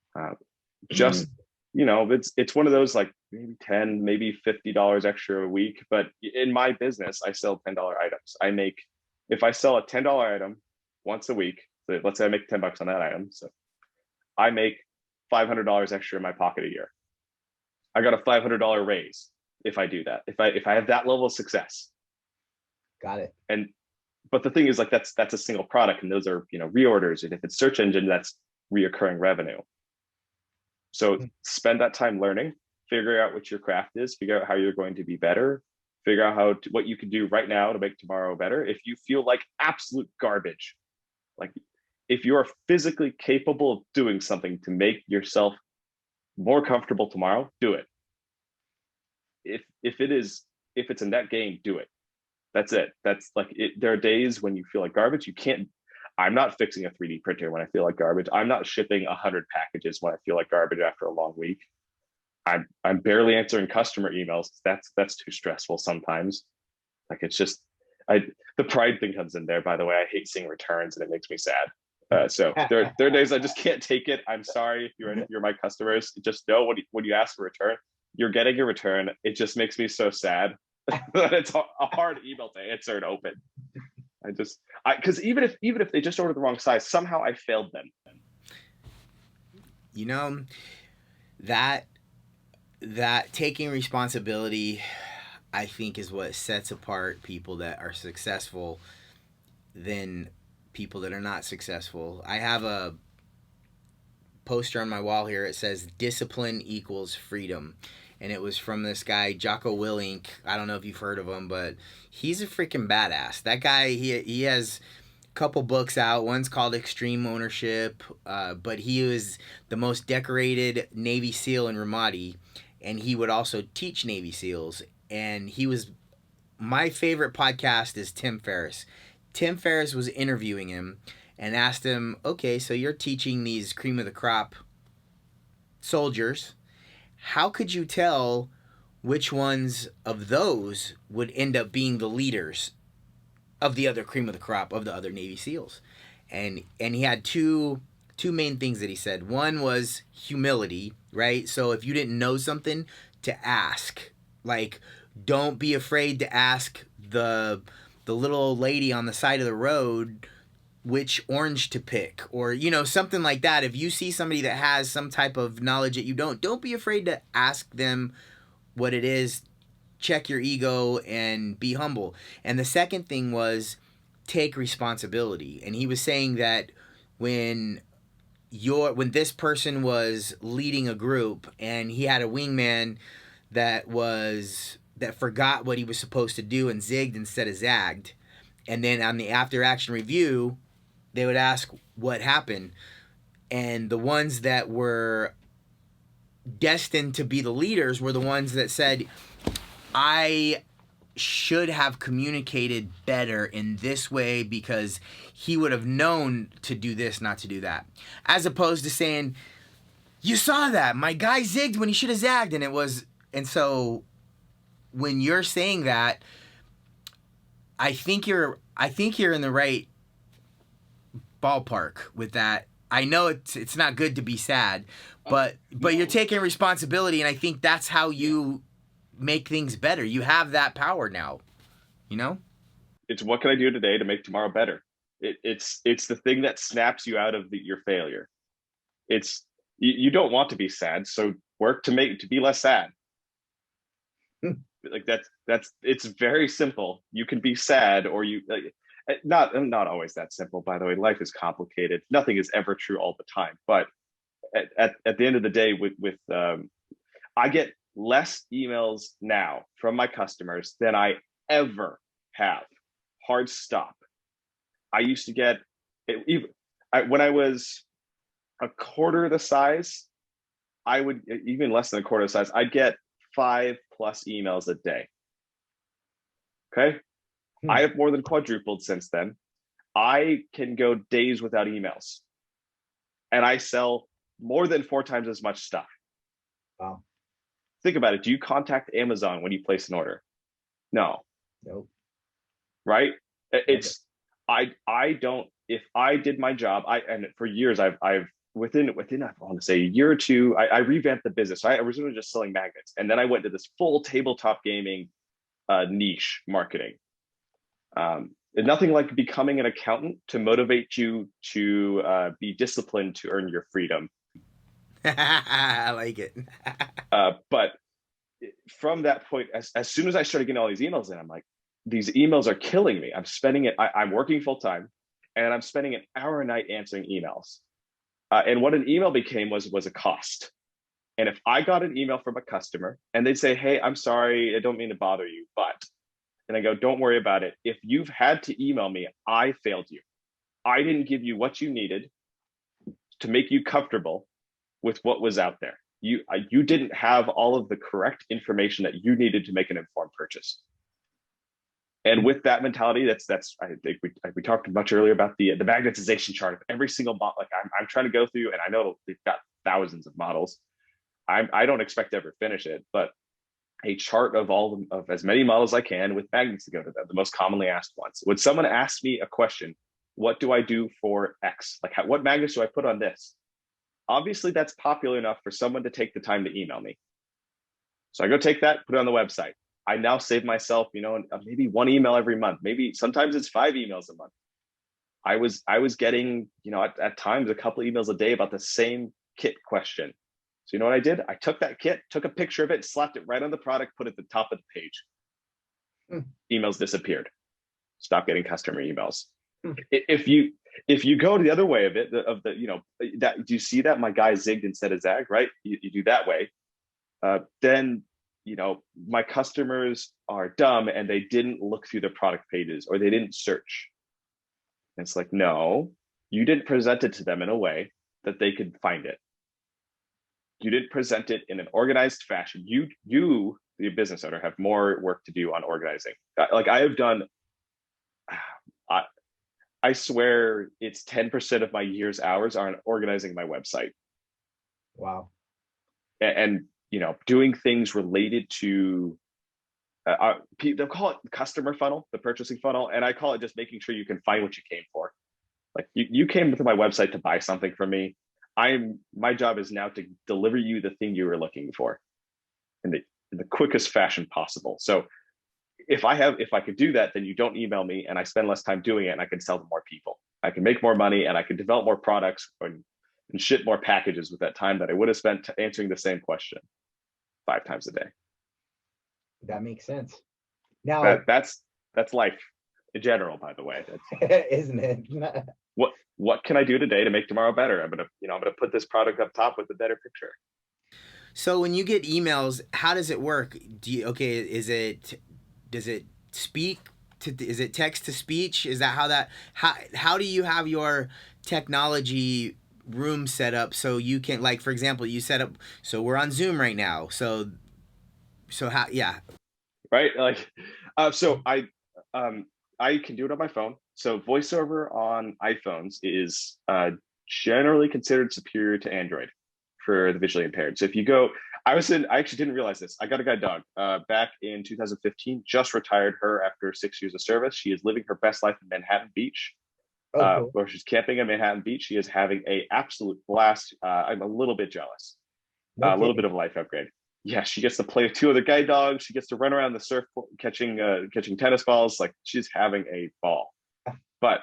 It's one of those, like, maybe $10, maybe $50 extra a week. But in my business, I sell $10 items. If I sell a $10 item once a week, so let's say I make $10 on that item, so I make $500 extra in my pocket a year. I got a $500 raise if I do that. If I have that level of success. Got it. But the thing is, like, that's a single product, and those are reorders, and if it's search engine, that's reoccurring revenue. So spend that time learning, figure out what your craft is, figure out how you're going to be better, figure out what you can do right now to make tomorrow better. If you feel like absolute garbage, like if you are physically capable of doing something to make yourself more comfortable tomorrow, do it. If it's a net gain, do it. That's it. That's like it. There are days when you feel like garbage. I'm not fixing a 3D printer when I feel like garbage. I'm not shipping 100 packages when I feel like garbage after a long week. I'm barely answering customer emails. That's too stressful sometimes. Like, it's just, the pride thing comes in there, by the way. I hate seeing returns and it makes me sad. So there are days I just can't take it. I'm sorry if you're my customers. Just know when you ask for a return, you're getting a return. It just makes me so sad that it's a hard email to answer and open. Because even if they just ordered the wrong size, somehow I failed them. That taking responsibility, I think, is what sets apart people that are successful than people that are not successful. I have a poster on my wall here. It says discipline equals freedom. And it was from this guy, Jocko Willink. I don't know if you've heard of him, but he's a freaking badass. That guy, he has a couple books out. One's called Extreme Ownership, but he was the most decorated Navy SEAL in Ramadi, and he would also teach Navy SEALs. And my favorite podcast is Tim Ferriss. Tim Ferriss was interviewing him and asked him, okay, so you're teaching these cream of the crop soldiers. How could you tell which ones of those would end up being the leaders of the other cream of the crop, of the other Navy SEALs? And he had two main things that he said. One was humility, right? So if you didn't know something, to ask. Like, don't be afraid to ask the the little old lady on the side of the road which orange to pick, or, you know, something like that. If you see somebody that has some type of knowledge that you don't be afraid to ask them what it is. Check your ego and be humble. And the second thing was take responsibility. And he was saying that when this person was leading a group and he had a wingman that forgot what he was supposed to do and zigged instead of zagged, and then on the after action review they would ask what happened, and the ones that were destined to be the leaders were the ones that said, I should have communicated better in this way because he would have known to do this, not to do that. As opposed to saying, you saw that, my guy zigged when he should have zagged. And so when you're saying that, I think you're in the right ballpark with that. I know it's not good to be sad, but you're taking responsibility, and I think that's how you make things better. You have that power now, you know? It's what can I do today to make tomorrow better? It's the thing that snaps you out of your failure. It's you don't want to be sad, so work to be less sad. Like that's it's very simple. You can be sad, or you not always that simple, by the way. Life is complicated. Nothing is ever true all the time. But at the end of the day, with I get less emails now from my customers than I ever have. Hard stop. I used to get when I was a quarter the size, I would, even less than a quarter the size, I'd get 5+ emails a day. Okay. I have more than quadrupled since then. I can go days without emails, and I sell more than 4 times as much stuff. Wow. Think about it. Do you contact Amazon when you place an order? No. Nope. Right? It's I don't. If I did my job, and for years I've within I want to say a year or two, I revamped the business. So I originally just selling magnets, and then I went to this full tabletop gaming niche marketing. Nothing like becoming an accountant to motivate you to be disciplined to earn your freedom. I like it. But from that point, as soon as I started getting all these emails in, I'm like, these emails are killing me. I'm working full time, and I'm spending an hour a night answering emails. And what an email became was a cost. And if I got an email from a customer and they'd say, hey, I'm sorry, I don't mean to bother you, but, and I go, don't worry about it. If you've had to email me, I failed you. I didn't give you what you needed to make you comfortable with what was out there. You didn't have all of the correct information that you needed to make an informed purchase. And with that mentality, that's I think we talked much earlier about the magnetization chart of every single model. Like I'm trying to go through, and I know they've got thousands of models. I don't expect to ever finish it, but a chart of as many models I can with magnets to go to them, the most commonly asked ones. When someone asks me a question, what do I do for X? Like what magnets do I put on this? Obviously, that's popular enough for someone to take the time to email me. So I go take that, put it on the website. I now save myself, maybe 1 email every month. Maybe sometimes it's 5 emails a month. I was getting, at times a couple of emails a day about the same kit question. So you know what I did? I took that kit, took a picture of it, slapped it right on the product, put it at the top of the page. Emails disappeared. Stop getting customer emails. If you go to the other way of it, that do you see that my guy zigged instead of zagged, right? You do that way, then my customers are dumb and they didn't look through the product pages or they didn't search. And it's like, no, you didn't present it to them in a way that they could find it. You didn't present it in an organized fashion. You, the business owner, have more work to do on organizing. Like I have done, I swear it's 10% of my year's hours are on organizing my website. Wow. And doing things related to, they'll call it the customer funnel, the purchasing funnel. And I call it just making sure you can find what you came for. Like you came to my website to buy something from me. My job is now to deliver you the thing you were looking for in the quickest fashion possible. So if I could do that, then you don't email me and I spend less time doing it and I can sell to more people. I can make more money and I can develop more products and ship more packages with that time that I would have spent answering the same question 5 times a day. That makes sense. Now that's life in general, by the way. Isn't it? What can I do today to make tomorrow better? I'm gonna put this product up top with a better picture. So when you get emails, how does it work? Does it speak to, is it text to speech? Is that how do you have your technology room set up so you can, like, for example, you set up, so we're on Zoom right now. So how, yeah. Right. Like, so I can do it on my phone. So VoiceOver on iPhones is generally considered superior to Android for the visually impaired. So if you go, I actually didn't realize this. I got a guide dog back in 2015, just retired her after 6 years of service. She is living her best life in Manhattan Beach, Cool. where she's camping in Manhattan Beach. She is having a absolute blast. I'm a little bit jealous. A little bit of a life upgrade. Yeah, she gets to play with 2 other guide dogs. She gets to run around the surfboard catching tennis balls. Like, she's having a ball. But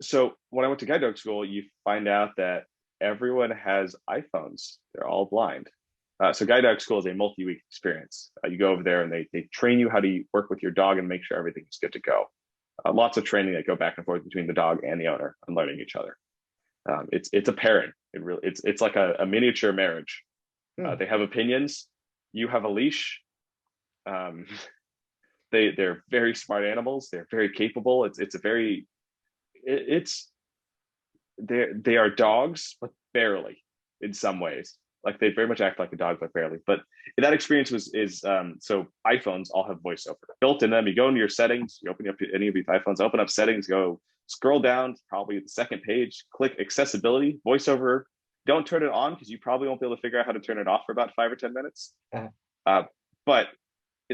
so when I went to guide dog school, you find out that everyone has iPhones. They're all blind. So guide dog school is a multi-week experience. You go over there and they train you how to work with your dog and make sure everything is good to go. Lots of training that go back and forth between the dog and the owner and learning each other. It's a pairing. It's like a miniature marriage. They have opinions. You have a leash. They're very smart animals. They're very capable. They are dogs, but barely in some ways. Like, they very much act like a dog, but barely. But that experience so iPhones all have VoiceOver built in them. You go into your settings, you open up any of these iPhones, open up settings, go scroll down to probably the second page, click accessibility, VoiceOver. Don't turn it on because you probably won't be able to figure out how to turn it off for about 5 or 10 minutes. But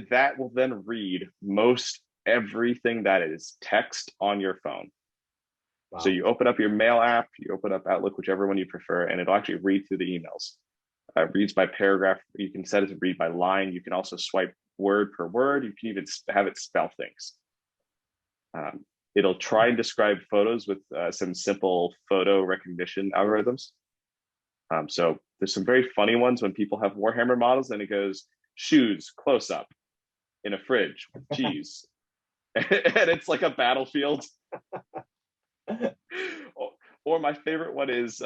that will then read most everything that is text on your phone. Wow. So you open up your mail app, you open up Outlook, whichever one you prefer, and it'll actually read through the emails. It reads by paragraph. You can set it to read by line. You can also swipe word per word. You can even have it spell things. It'll try and describe photos with some simple photo recognition algorithms. So there's some very funny ones when people have Warhammer models and it goes, shoes, close up, in a fridge with cheese. And it's like a battlefield. Or my favorite one is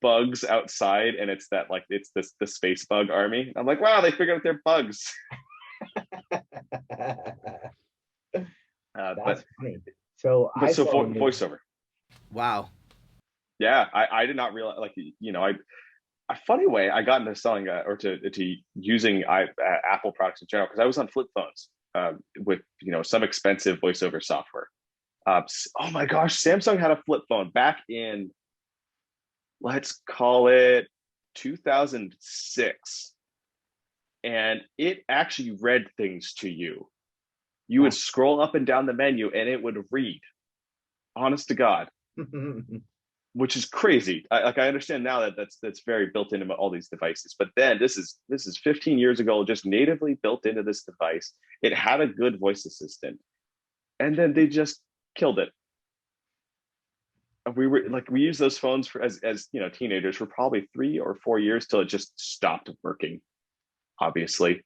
bugs outside, and it's the space bug army. I'm like, wow, they figured out they're bugs. That's funny. So VoiceOver. Wow. Yeah, I did not realize, a funny way I got into selling or to using Apple products in general, because I was on flip phones with some expensive VoiceOver software. Oh my gosh, Samsung had a flip phone back in, let's call it 2006, and it actually read things to you. You would scroll up and down the menu and it would read, honest to God. Which is crazy. I understand now that's very built into all these devices, but then this is 15 years ago, just natively built into this device. It had a good voice assistant, and then they just killed it. We used those phones for as teenagers for probably 3 or 4 years till it just stopped working, obviously,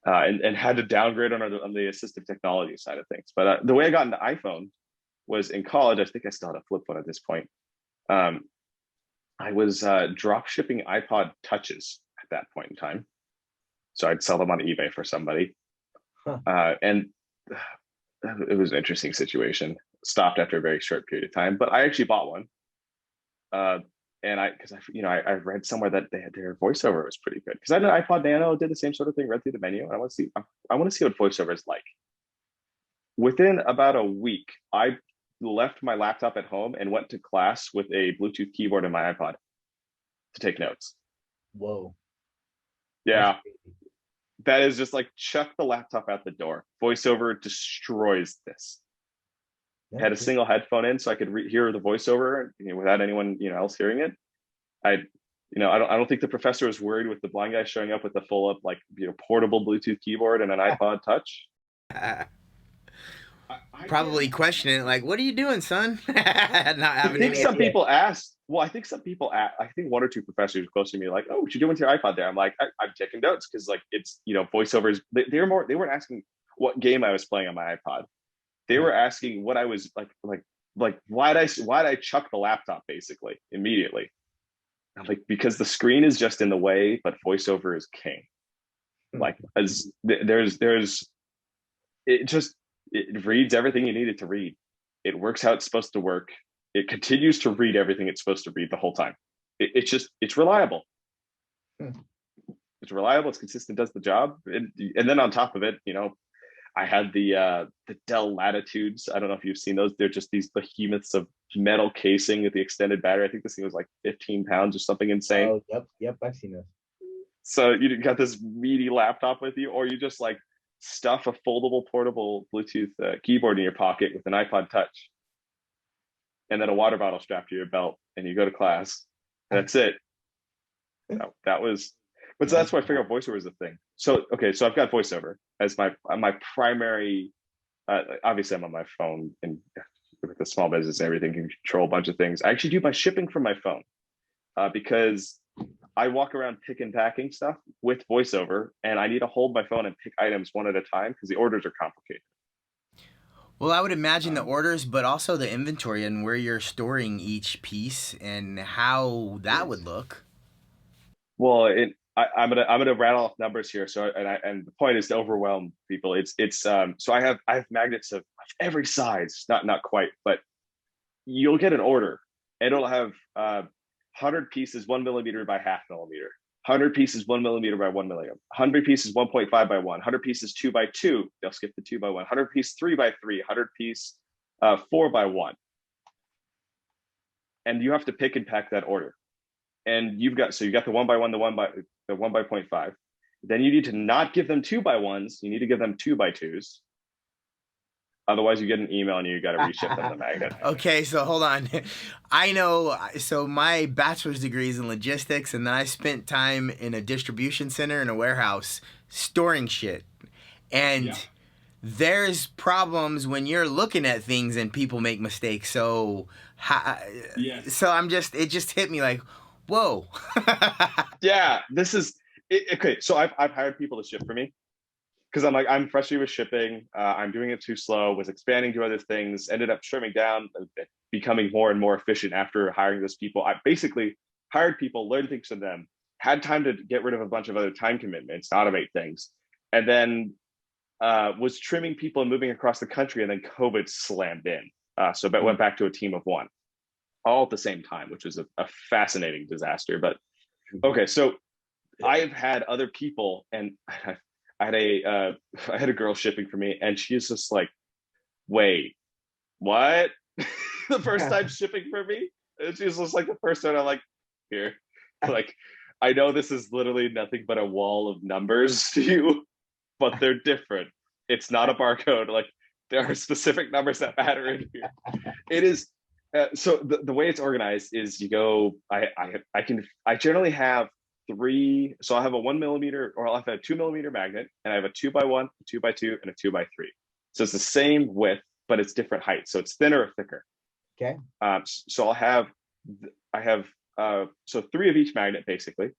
and had to downgrade on the assistive technology side of things. But the way I got into iPhone was in college. I think I still had a flip phone at this point. I was drop shipping iPod touches at that point in time. So I'd sell them on eBay for somebody. And it was an interesting situation. Stopped after a very short period of time, but I actually bought one. And I read somewhere that their VoiceOver was pretty good. Because I know iPod Nano did the same sort of thing, read through the menu. And I want to see what VoiceOver is like. Within about a week, I left my laptop at home and went to class with a Bluetooth keyboard and my iPod to take notes. Whoa. Yeah. That is just like, chuck the laptop out the door. VoiceOver destroys this. I had a single headphone in so I could hear the VoiceOver without anyone else hearing it. I don't think the professor was worried with the blind guy showing up with the full up portable Bluetooth keyboard and an iPod Touch. I Probably questioning it, like, what are you doing, son? Not I having think any. some people asked. Well, I think some people asked. I think one or two professors close to me like, "Oh, what you doing with your iPod there?" I'm like, I'm taking notes because like it's voiceovers. They weren't asking what game I was playing on my iPod. They were asking what I was like why'd I chuck the laptop basically immediately. I'm like, because the screen is just in the way, but voiceover is king. Like as there's it reads everything you need it to read. It works how it's supposed to work. It continues to read everything it's supposed to read the whole time. It's reliable. It's reliable. It's consistent. Does the job. And then on top of it, I had the Dell Latitudes. I don't know if you've seen those. They're just these behemoths of metal casing with the extended battery. I think this thing was like 15 pounds or something insane. Oh, yep, I've seen those. So you got this meaty laptop with you, or you just like stuff a foldable portable Bluetooth keyboard in your pocket with an iPod Touch, and then a water bottle strapped to your belt, and you go to class. That's it. That was, but so that's why I figured out voiceover is a thing. So okay, so I've got voiceover as my primary. Obviously, I'm on my phone and with the small business and everything, can control a bunch of things. I actually do my shipping from my phone because I walk around pick and packing stuff with voiceover, and I need to hold my phone and pick items one at a time because the orders are complicated. Well, I would imagine the orders, but also the inventory and where you're storing each piece and how that would look. Well, I'm gonna rattle off numbers here. So and the point is to overwhelm people. So I have magnets of every size, not quite, but you'll get an order and it'll have 100 pieces 1 millimeter by half millimeter, 100 pieces 1 millimeter by 1 millimeter, 100 pieces 1.5 by 1, 100 pieces 2 by 2. They'll skip the 2 by 1, 100 piece 3 by 3, 100 piece 4 by 1, and you have to pick and pack that order. And you got the 1 by 1, the 1 by 0.5. Then you need to not give them 2 by 1s. You need to give them 2 by 2s. Otherwise, you get an email and you got to reship them the magnet. Okay, so hold on. I know. So my bachelor's degree is in logistics, and then I spent time in a distribution center in a warehouse storing shit. And there's problems when you're looking at things and people make mistakes. So, so it just hit me like, whoa. Yeah, this is okay. So I've hired people to ship for me. Because I'm frustrated with shipping. I'm doing it too slow, was expanding to other things, ended up trimming down, becoming more and more efficient after hiring those people. I basically hired people, learned things from them, had time to get rid of a bunch of other time commitments, automate things, and then was trimming people and moving across the country, and then COVID slammed in. So went back to a team of one, all at the same time, which was a fascinating disaster. But okay, so I've had other people, and I had a girl shipping for me, and she's just like, "Wait, what?" The first time shipping for me, and she's just like, the first time I'm like, "Here, like, I know this is literally nothing but a wall of numbers to you, but they're different. It's not a barcode. Like, there are specific numbers that matter in here. It is." So the way it's organized is you go. I generally have 3. So I'll have a 1 millimeter, or I'll have a 2 millimeter magnet, and I have a 2 by 1, a 2 by 2, and a 2 by 3. So it's the same width, but it's different heights. So it's thinner or thicker. Okay. So I have so 3 of each magnet basically,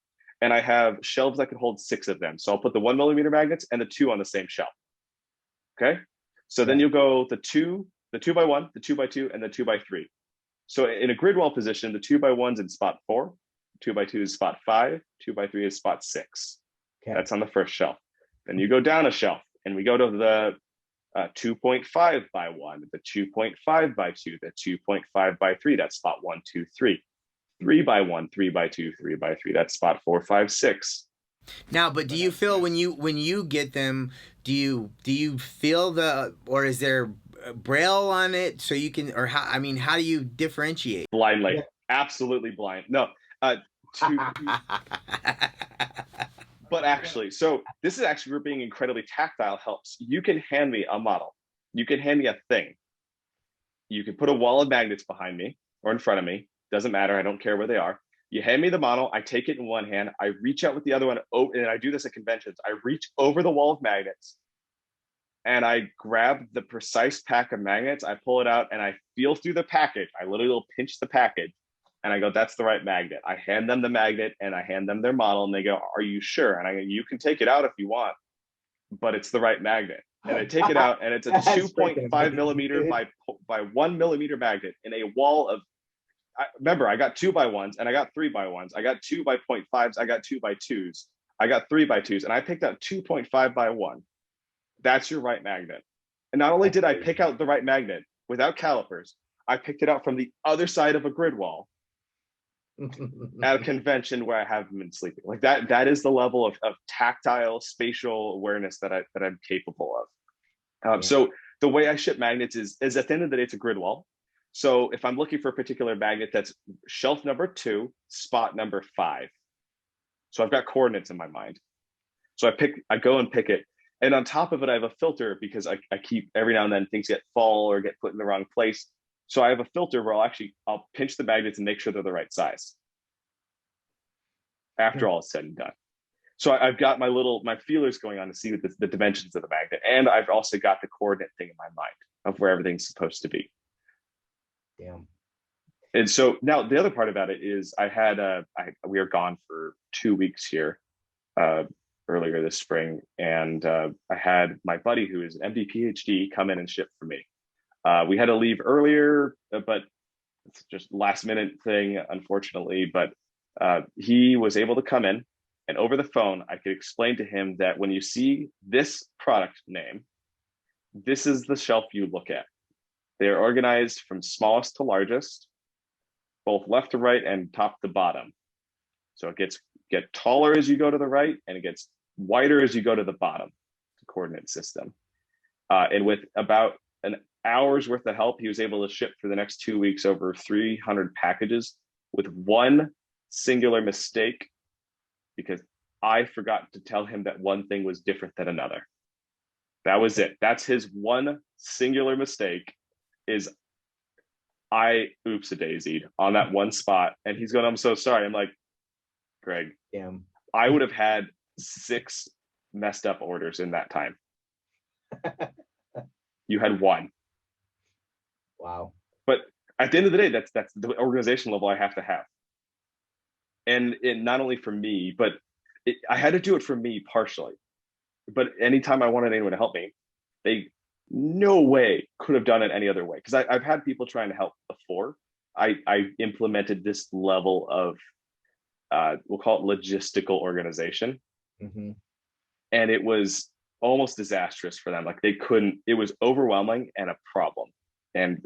and I have shelves that can hold 6 of them. So I'll put the 1 millimeter magnets and the 2 on the same shelf. Okay. So then you'll go the 2 by 1, the 2 by 2, and the 2 by 3. So in a grid wall position, the 2 by 1's in spot 4. 2 by 2 is spot 5, 2 by 3 is spot 6. Okay. That's on the first shelf. Then you go down a shelf, and we go to the 2.5 by 1, the 2.5 by 2, the 2.5 by 3. That's spot 1, 2, 3. 3 by 1, 3 by 2, 3 by 3. That's spot 4, 5, 6. Now, but do you feel when you get them, do you feel or is there braille on it so you can, or how do you differentiate? Blindly, absolutely blind. No. But actually, so this is actually where being incredibly tactile helps. You can hand me a model. You can hand me a thing. You can put a wall of magnets behind me or in front of me. Doesn't matter. I don't care where they are. You hand me the model, I take it in one hand, I reach out with the other one, and I do this at conventions. I reach over the wall of magnets and I grab the precise pack of magnets, I pull it out and I feel through the package. I literally will pinch the package and I go, that's the right magnet. I hand them the magnet and I hand them their model and they go, are you sure? And I go, you can take it out if you want, but it's the right magnet. And I take it out and it's a 2.5 millimeter by 1 millimeter magnet in a wall of, remember, I got 2x1s and I got 3x1s. I got 2 by 0.5s. I got 2x2s. I got 3x2s. And I picked out 2.5 by 1. That's your right magnet. And not only did I pick out the right magnet without calipers, I picked it out from the other side of a grid wall at a convention where I haven't been sleeping. Like that is the level of tactile spatial awareness that I'm capable of. So the way I ship magnets is at the end of the day, it's a grid wall. So if I'm looking for a particular magnet, that's shelf number 2, spot number 5. So I've got coordinates in my mind. So I go and pick it. And on top of it, I have a filter because I keep, every now and then things get fall or get put in the wrong place. So I have a filter where I'll pinch the magnets and make sure they're the right size after all is said and done. So I've got my feelers going on to see the dimensions of the magnet. And I've also got the coordinate thing in my mind of where everything's supposed to be. Damn. And so now the other part about it is we were gone for 2 weeks here earlier this spring. And I had my buddy who is an MD PhD come in and ship for me. We had to leave earlier, but it's just last minute thing, unfortunately. But he was able to come in, and over the phone, I could explain to him that when you see this product name, this is the shelf you look at. They are organized from smallest to largest, both left to right and top to bottom. So it get taller as you go to the right, and it gets wider as you go to the bottom, the coordinate system. And with about an hour's worth of help, he was able to ship for the next 2 weeks over 300 packages with one singular mistake, because I forgot to tell him that one thing was different than another. That was it. That's his one singular mistake, is I oops-a-daisied on that one spot. And he's going, I'm so sorry. I'm like, Greg, Damn. I would have had 6 messed up orders in that time. You had one. Wow. But at the end of the day, that's the organization level I have to have. And it not only for me, but I had to do it for me partially. But anytime I wanted anyone to help me, they no way could have done it any other way. Because I've had people trying to help before. I implemented this level of, we'll call it logistical organization. Mm-hmm. And it was almost disastrous for them. Like they couldn't, it was overwhelming and a problem. And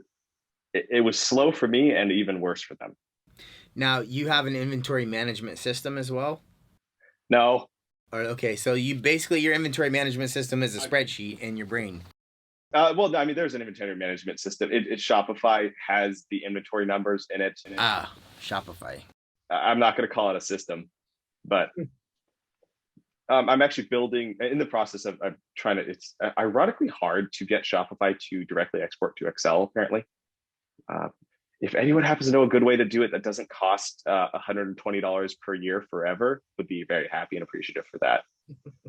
it was slow for me and even worse for them. Now, you have an inventory management system as well? No. Okay, so your inventory management system is a spreadsheet in your brain. Well, no, I mean, there's an inventory management system. Shopify has the inventory numbers in it. Shopify. I'm not going to call it a system, but I'm actually building, in the process of trying to, it's ironically hard to get Shopify to directly export to Excel, apparently. If anyone happens to know a good way to do it that doesn't cost $120 per year forever, would be very happy and appreciative for that.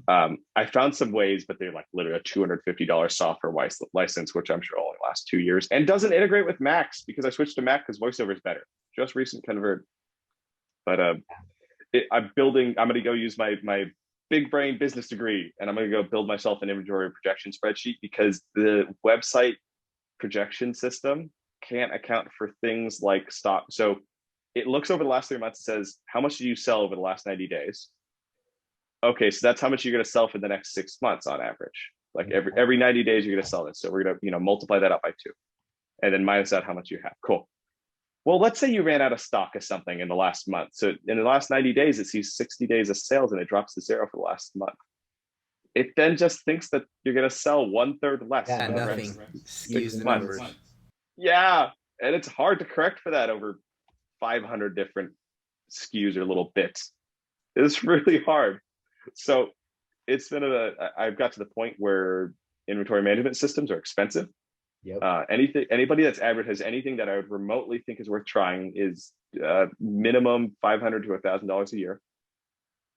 I found some ways, but they're like literally a $250 software license, which I'm sure only lasts 2 years and doesn't integrate with Macs because I switched to Mac because VoiceOver is better. Just recent convert. But I'm going to go use my big brain business degree, and I'm going to go build myself an inventory projection spreadsheet because the website projection system can't account for things like stock. So it looks over the last 3 months, it says, how much did you sell over the last 90 days? Okay, so that's how much you're going to sell for the next 6 months on average. Like every 90 days, you're going to sell this. So we're going to, multiply that out by 2 and then minus out how much you have. Cool. Well, let's say you ran out of stock of something in the last month. So in the last 90 days, it sees 60 days of sales and it drops to 0 for the last month. It then just thinks that you're going to sell 1/3 less. Yeah, nothing. Skews the numbers. Yeah, and it's hard to correct for that over 500 different SKUs or little bits. It's really hard. So it's been I've got to the point where inventory management systems are expensive. Yep. Anybody that's has anything that I would remotely think is worth trying is minimum $500 to $1,000 a year.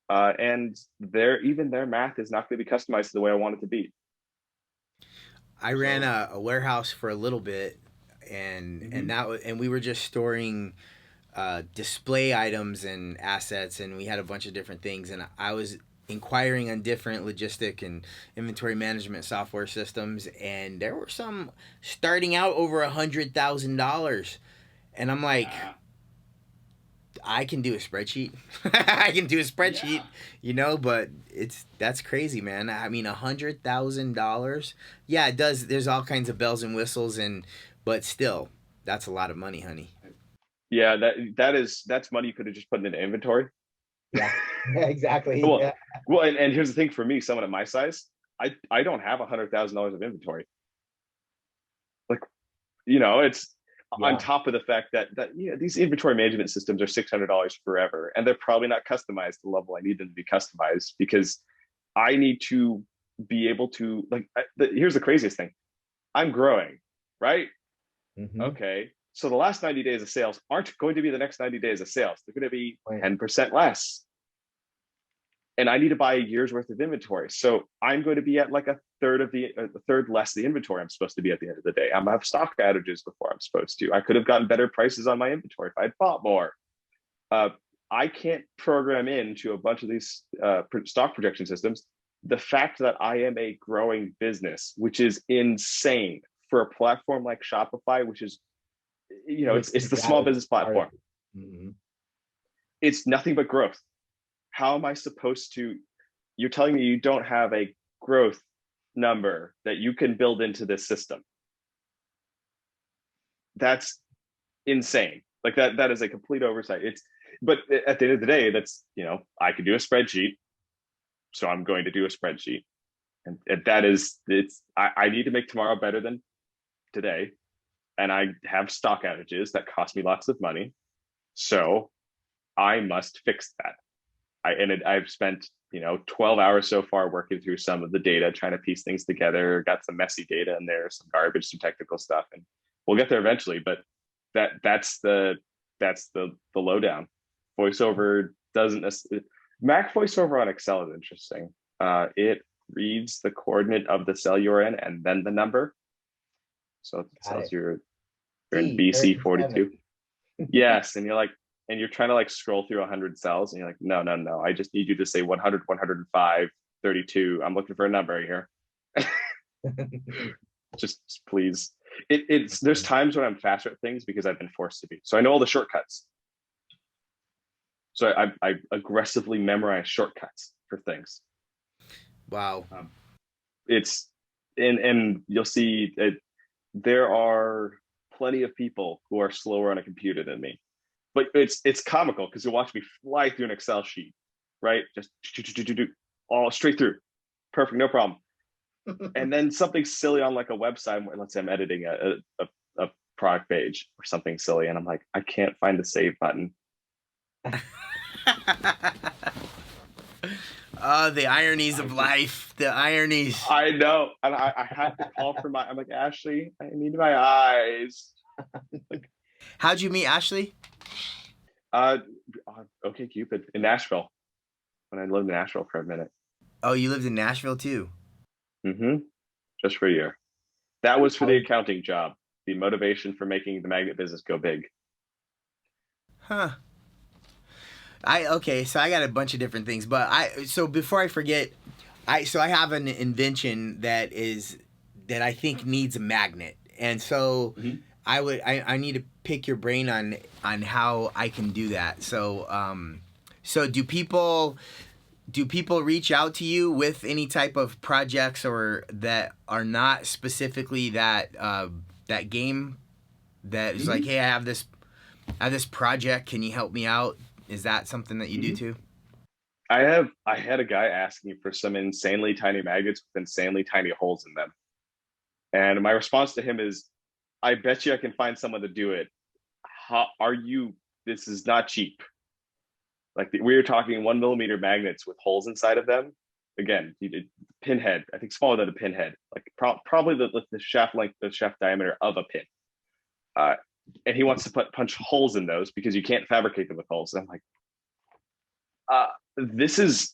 And their math is not going to be customized the way I want it to be. I ran a warehouse for a little bit, and and we were just storing display items and assets, and we had a bunch of different things, and I was inquiring on different logistic and inventory management software systems, and there were some starting out over $100,000, and I'm like, I can do a spreadsheet. I can do a spreadsheet, but that's crazy, man. I mean, $100,000. Yeah, it does. There's all kinds of bells and whistles, but still, that's a lot of money, honey. Yeah, that's money you could have just put in inventory. Yeah, exactly. Well, and here's the thing for me, someone at my size, I don't have $100,000 of inventory. Like, it's on top of the fact that these inventory management systems are $600 forever, and they're probably not customized to the level I need them to be customized, because I need to be able to, here's the craziest thing. I'm growing, right? Mm-hmm. Okay. So the last 90 days of sales aren't going to be the next 90 days of sales. They're going to be 10% less. And I need to buy a year's worth of inventory. So I'm going to be at like a third less the inventory I'm supposed to be at the end of the day. I'm going to have stock outages before I'm supposed to. I could have gotten better prices on my inventory if I'd bought more. I can't program into a bunch of these stock projection systems the fact that I am a growing business, which is insane for a platform like Shopify, which is, it's the small business platform. Mm-hmm. It's nothing but growth. How am I supposed to, you're telling me you don't have a growth number that you can build into this system? That's insane. Like that is a complete oversight. But at the end of the day, that's, I could do a spreadsheet. So I'm going to do a spreadsheet. And I need to make tomorrow better than today. And I have stock outages that cost me lots of money. So I must fix that. I've spent 12 hours so far working through some of the data, trying to piece things together. Got some messy data in there, some garbage, some technical stuff, and we'll get there eventually. But that's the lowdown. VoiceOver doesn't. Mac VoiceOver on Excel is interesting. It reads the coordinate of the cell you're in and then the number. So it tells you're in BC 42. Yes, and you're trying to scroll through 100 cells, and you're like, no, I just need you to say 100, 105, 32. I'm looking for a number here. just please. There's times when I'm faster at things because I've been forced to be. So I know all the shortcuts. So I aggressively memorize shortcuts for things. Wow. And you'll see there are plenty of people who are slower on a computer than me. But it's comical because you'll watch me fly through an Excel sheet, right? Just all straight through. Perfect, no problem. And then something silly on like a website, where let's say I'm editing a product page or something silly, and I'm like, I can't find the save button. Oh, the ironies of life. The ironies. I know. And I had to call for I'm like, Ashley, I need my eyes. How'd you meet Ashley? Okay, Cupid in Nashville. When I lived in Nashville for a minute. Oh, you lived in Nashville too? Mm-hmm. Just for a year. That was for the accounting job. The motivation for making the magnet business go big. Huh. So I got a bunch of different things, but so before I forget, I have an invention that I think needs a magnet, and so I need to pick your brain on how I can do that. So do people reach out to you with any type of projects or that are not specifically that game that is like, hey, I have this project, can you help me out? Is that something that you do too? I had a guy asking for some insanely tiny magnets with insanely tiny holes in them. And my response to him is, I bet you I can find someone to do it. This is not cheap. Like we were talking 1 millimeter magnets with holes inside of them. again, he did pinhead, I think smaller than a pinhead, like probably the shaft length, the shaft diameter of a pin. And he wants to punch holes in those because you can't fabricate them with holes. And I'm like, this is,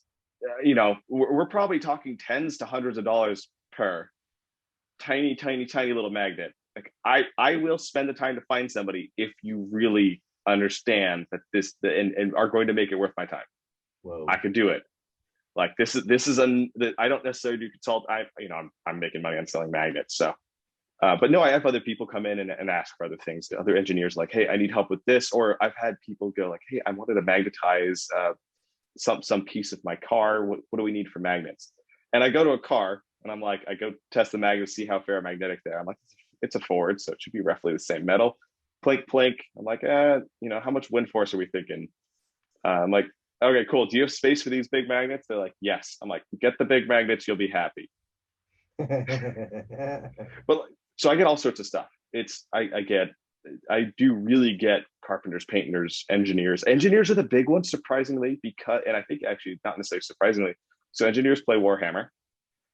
we're probably talking tens to hundreds of dollars per tiny little magnet. Like I will spend the time to find somebody if you really understand that and are going to make it worth my time. Whoa. I could do it. Like this is I don't necessarily do consult. I'm making money on selling magnets. So, but no, I have other people come in and ask for other things. The other engineers like, hey, I need help with this. Or I've had people go like, hey, I wanted to magnetize some piece of my car. What do we need for magnets? And I go to a car and I'm like, I go test the magnets, see how ferromagnetic they are. I'm like, it's a Ford, so it should be roughly the same metal. Plink. I'm like, how much wind force are we thinking? I'm like, okay, cool. Do you have space for these big magnets? They're like, yes. I'm like, get the big magnets, you'll be happy. But so I get all sorts of stuff. I do really get carpenters, painters, engineers. Engineers are the big ones, surprisingly, and I think actually not necessarily surprisingly. So engineers play Warhammer.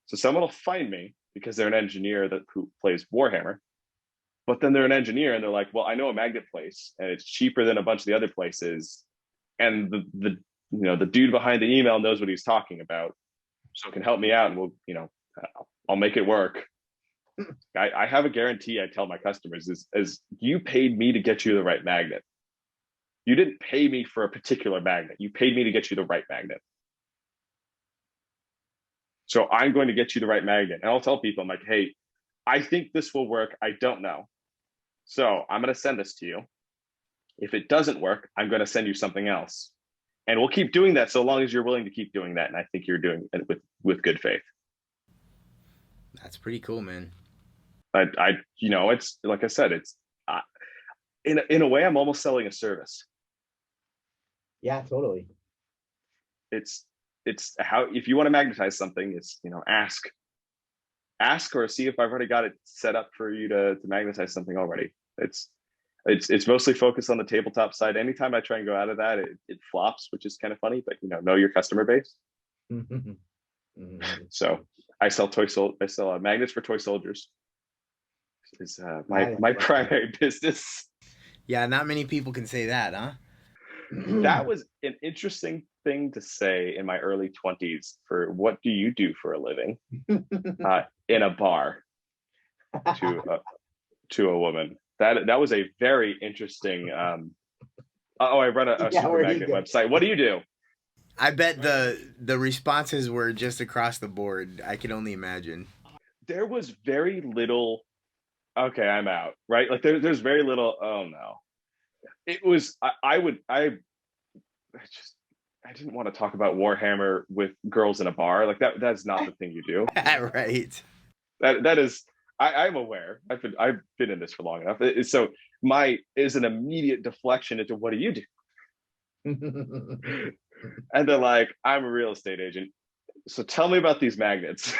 So someone will find me because they're an engineer who plays Warhammer, but then they're an engineer and they're like, well, I know a magnet place and it's cheaper than a bunch of the other places. And the dude behind the email knows what he's talking about, so can help me out, and I'll make it work. I have a guarantee I tell my customers is you paid me to get you the right magnet. You didn't pay me for a particular magnet. You paid me to get you the right magnet. So I'm going to get you the right magnet. And I'll tell people, I'm like, hey, I think this will work. I don't know. So I'm going to send this to you. If it doesn't work, I'm going to send you something else. And we'll keep doing that so long as you're willing to keep doing that. And I think you're doing it with good faith. That's pretty cool, man. It's like I said, it's in a way, I'm almost selling a service. Yeah, totally. It's how, if you want to magnetize something, it's, ask or see if I've already got it set up for you to magnetize something already. It's mostly focused on the tabletop side. Anytime I try and go out of that, it flops, which is kind of funny, but know your customer base. So I sell magnets for toy soldiers. Is my primary business. Yeah, not many people can say that, huh? That was an interesting thing to say in my early 20s for what do you do for a living in a bar to a woman. That was a very interesting I run a super magnet website. What do you do? I bet the responses were just across the board. I can only imagine. There was very little, okay, I'm out, right? Like there's very little, oh no. It was, I didn't want to talk about Warhammer with girls in a bar. Like that's not the thing you do. Right. That is, I'm aware. I've been in this for long enough. So is an immediate deflection into what do you do? And they're like, I'm a real estate agent. So tell me about these magnets.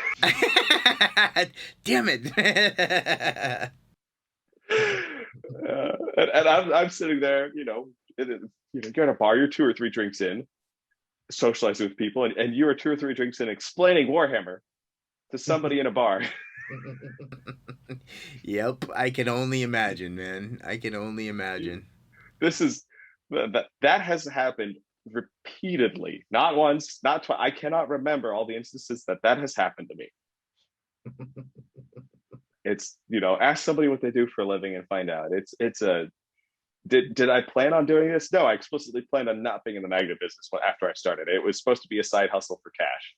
Damn it. And I'm sitting there, you're at a bar, you're 2 or 3 drinks in, socializing with people, and you are 2 or 3 drinks in explaining Warhammer to somebody in a bar. Yep, I can only imagine, man. I can only imagine. That has happened repeatedly, not once, not twice. I cannot remember all the instances that has happened to me. It's, ask somebody what they do for a living and find out. Did I plan on doing this? No, I explicitly planned on not being in the magnet business after I started. It was supposed to be a side hustle for cash.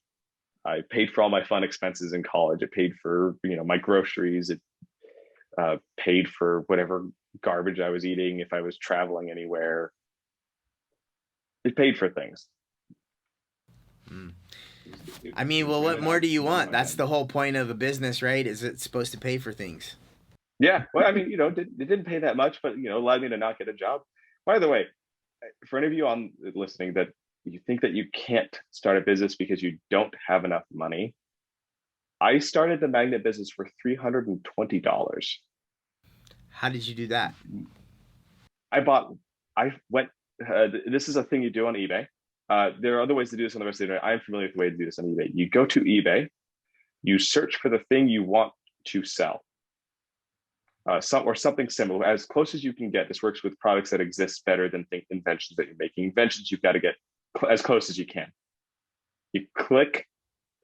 I paid for all my fun expenses in college. It paid for, my groceries. It paid for whatever garbage I was eating if I was traveling anywhere. It paid for things. I mean, well, what more do you want? That's the whole point of a business, right? Is it's supposed to pay for things. Yeah. Well, I mean, it didn't pay that much, but, allowed me to not get a job. By the way, for any of you on listening that you think that you can't start a business because you don't have enough money, I started the magnet business for $320. How did you do that? This is a thing you do on eBay. There are other ways to do this on the rest of the internet. I'm familiar with the way to do this on eBay. You go to eBay, you search for the thing you want to sell. Something similar, as close as you can get. This works with products that exist better than inventions that you're making. Inventions, you've got to get as close as you can. You click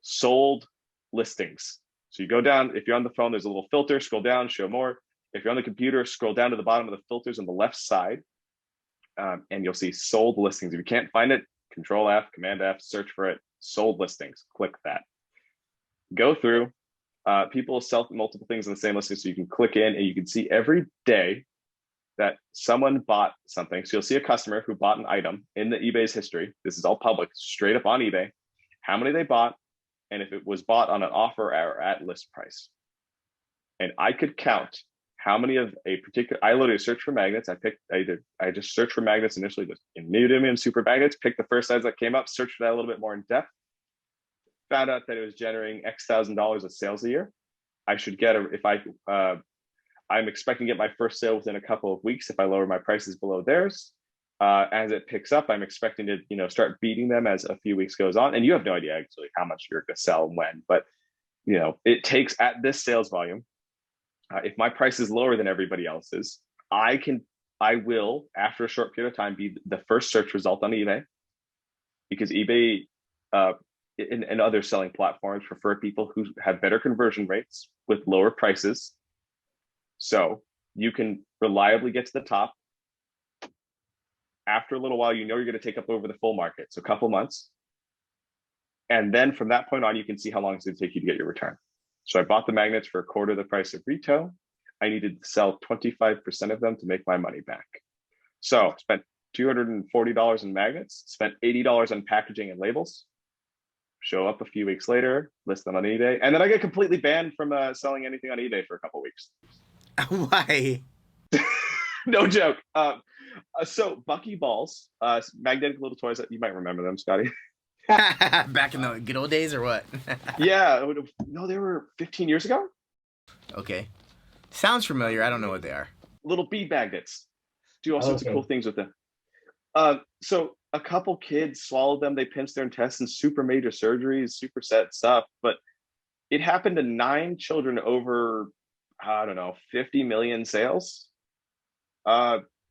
sold listings. So you go down, if you're on the phone, there's a little filter, scroll down, show more. If you're on the computer, scroll down to the bottom of the filters on the left side, and you'll see sold listings. If you can't find it, Control F, Command F, search for it, sold listings, click that. Go through. People sell multiple things in the same listing, so you can click in and you can see every day that someone bought something. So you'll see a customer who bought an item in the eBay's history. This is all public, straight up on eBay, how many they bought, and if it was bought on an offer or at list price. And I could count how many of a particular, I literally searched for magnets. I just searched for magnets initially, just in medium and super magnets, picked the first size that came up, searched for that a little bit more in depth, found out that it was generating X $1,000 of sales a year. I should get I'm expecting to get my first sale within a couple of weeks if I lower my prices below theirs. As it picks up, I'm expecting to start beating them as a few weeks goes on. And you have no idea actually how much you're going to sell and when, but it takes at this sales volume. If my price is lower than everybody else's, I will, after a short period of time, be the first search result on eBay, because eBay and other selling platforms prefer people who have better conversion rates with lower prices. So you can reliably get to the top. After a little while, you're going to take up over the full market. So a couple months. And then from that point on, you can see how long it's going to take you to get your return. So I bought the magnets for a quarter of the price of retail. I needed to sell 25% of them to make my money back. So spent $240 in magnets, spent $80 on packaging and labels, show up a few weeks later, list them on eBay, and then I get completely banned from selling anything on eBay for a couple weeks. Why? No joke. So Bucky balls, magnetic little toys, that you might remember them, Scotty. Back in the good old days, or what? Yeah, no, they were 15 years ago. Okay, sounds familiar. I don't know what they are. Little bead magnets. Do all sorts of cool things with them. So a couple kids swallowed them. They pinched their intestines, super major surgeries, super sad stuff. But it happened to 9 children over, I don't know, 50 million sales.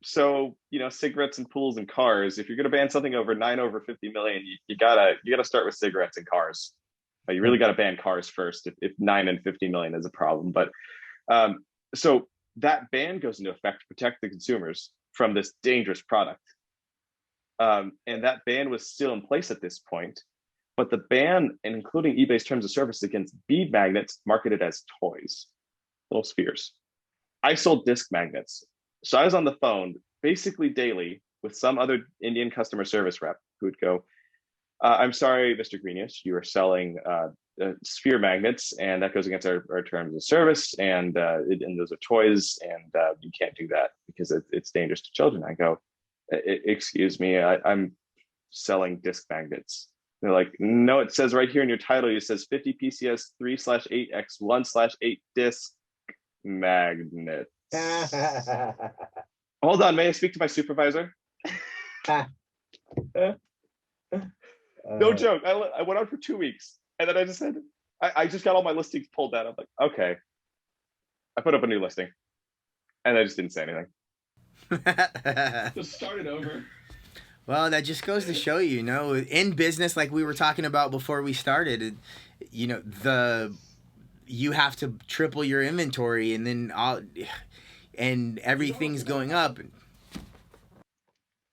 So cigarettes and pools and cars. If you're going to ban something over 9 over 50 million, you gotta start with cigarettes and cars. You really got to ban cars first if 9 and 50 million is a problem. But so that ban goes into effect to protect the consumers from this dangerous product. And that ban was still in place at this point, but the ban, and including eBay's terms of service against bead magnets, marketed as toys, little spheres. I sold disc magnets. So I was on the phone basically daily with some other Indian customer service rep who would go, I'm sorry, Mr. Grenias, you are selling sphere magnets, and that goes against our terms of service, and those are toys, and you can't do that because it's dangerous to children. I go, excuse me, I'm selling disc magnets. They're like, no, it says right here in your title, it says 50 PCS 3/8x1/8 disc magnets. Hold on, may I speak to my supervisor? No joke. I went on for 2 weeks, and then I just said, I just got all my listings pulled down. I'm like, okay. I put up a new listing, and I just didn't say anything. Just started over. Well, that just goes to show you, in business, like we were talking about before we started, you have to triple your inventory, and then and everything's going up.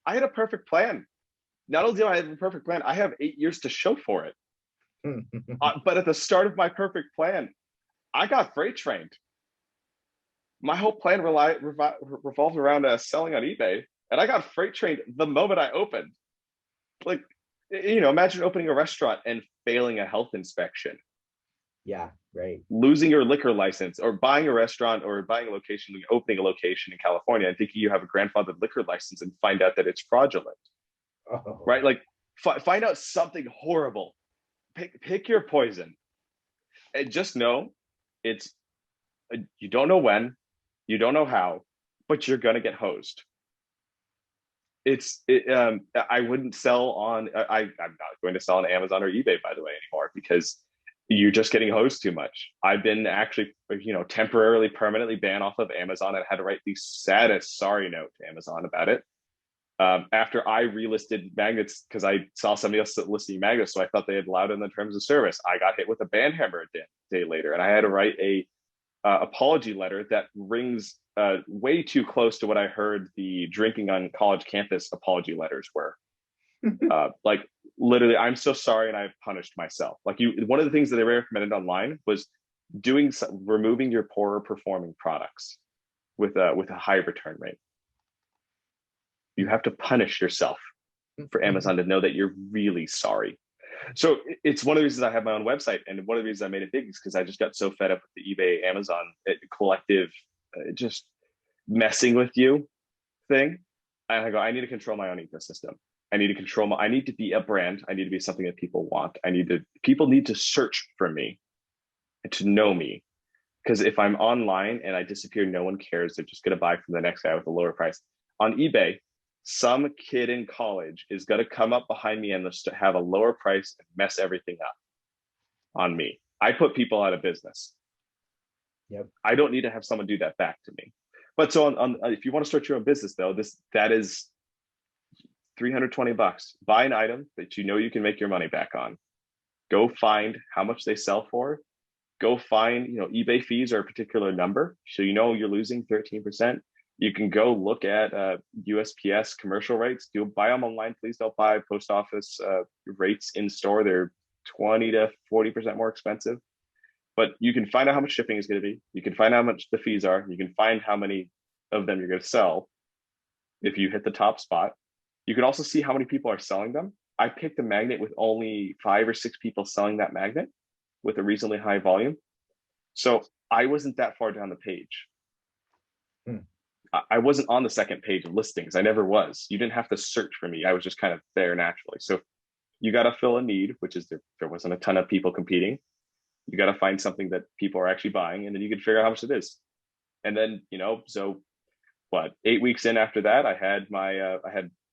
I had a perfect plan. Not only do I have a perfect plan, I have 8 years to show for it. But at the start of my perfect plan, I got freight trained. My whole plan revolved around selling on eBay, and I got freight trained the moment I opened. Like, imagine opening a restaurant and failing a health inspection. Yeah, right. Losing your liquor license, or buying a restaurant or buying a location, opening a location in California and thinking you have a grandfathered liquor license and find out that it's fraudulent. Oh. Right? Like, find out something horrible. Pick your poison. And just know you don't know when, you don't know how, but you're going to get hosed. I wouldn't sell on. I'm not going to sell on Amazon or eBay, by the way, anymore, because you're just getting hosed too much. I've been actually, temporarily, permanently banned off of Amazon, and had to write the saddest sorry note to Amazon about it. After I relisted magnets, because I saw somebody else listing magnets, so I thought they had allowed it in the terms of service. I got hit with a ban hammer a day later, and I had to write a apology letter that rings way too close to what I heard the drinking on college campus apology letters were. Like, literally, I'm so sorry, and I've punished myself. Like, one of the things that they recommended online was removing your poorer performing products with a high return rate. You have to punish yourself for Amazon to know that you're really sorry. So it's one of the reasons I have my own website, and one of the reasons I made it big is because I just got so fed up with the eBay, Amazon collective just messing with you thing. And I go, I need to control my own ecosystem. I need to be a brand. I need to be something that people want. People need to search for me and to know me. Because if I'm online and I disappear, no one cares. They're just going to buy from the next guy with a lower price. On eBay, some kid in college is going to come up behind me and just have a lower price and mess everything up on me. I put people out of business. Yep. I don't need to have someone do that back to me. But so if you want to start your own business, though, that is $320. Buy an item that you can make your money back on. Go find how much they sell for. Go find, eBay fees are a particular number, so you're losing 13%. You can go look at USPS commercial rates. Do buy them online. Please don't buy post office rates in store. They're 20 to 40% more expensive. But you can find out how much shipping is going to be. You can find out how much the fees are. You can find how many of them you're going to sell if you hit the top spot. You can also see how many people are selling them. I picked a magnet with only 5 or 6 people selling that magnet with a reasonably high volume. So I wasn't that far down the page. I wasn't on the second page of listings. I never was. You didn't have to search for me. I was just kind of there naturally. So you got to fill a need, which is there wasn't a ton of people competing. You got to find something that people are actually buying, and then you can figure out how much it is. And then, so 8 weeks in after that, I had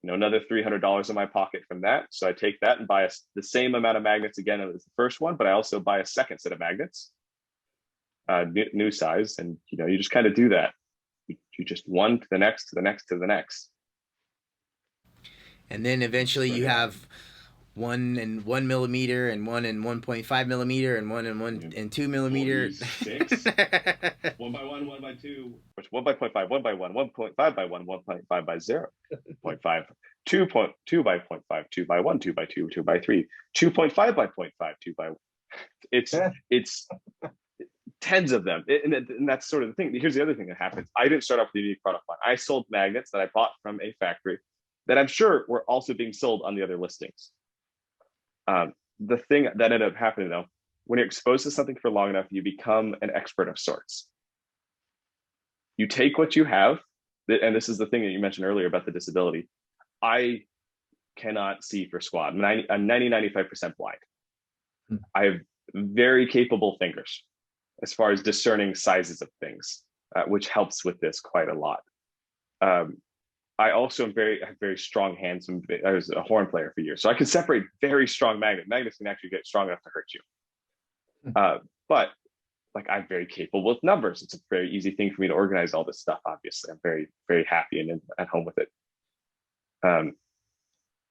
another $300 in my pocket from that. So I take that and buy the same amount of magnets again as the first one, but I also buy a second set of magnets, new size. And, you just kind of do that. You just one to the next, to the next, to the next. And then eventually you have 1 and 1 millimeter, and 1 and 1.5 millimeter, and 1 and 1 and 2 millimeter. 6. 1 by 1, 1 by 2. 1 by 0.5, 1 by 1, 1.5 by 1, 1.5 by 0. 0.5, 2 by 0.5, 2 by 1, 2 by 2, 2 by 3, 2.5 by 0.5, 2 by 1. It's tens of them. And that's sort of the thing. Here's the other thing that happens. I didn't start off with a unique product line. I sold magnets that I bought from a factory that I'm sure were also being sold on the other listings. The thing that ended up happening, though, when you're exposed to something for long enough, you become an expert of sorts. You take what you have, and this is the thing that you mentioned earlier about the disability. I cannot see for squat. I'm 95% blind. I have very capable fingers as far as discerning sizes of things, which helps with this quite a lot. I also have very strong hands. I was a horn player for years, so I can separate very strong magnets. Magnets can actually get strong enough to hurt you. But I'm very capable with numbers. It's a very easy thing for me to organize all this stuff. Obviously, I'm very, very happy and at home with it.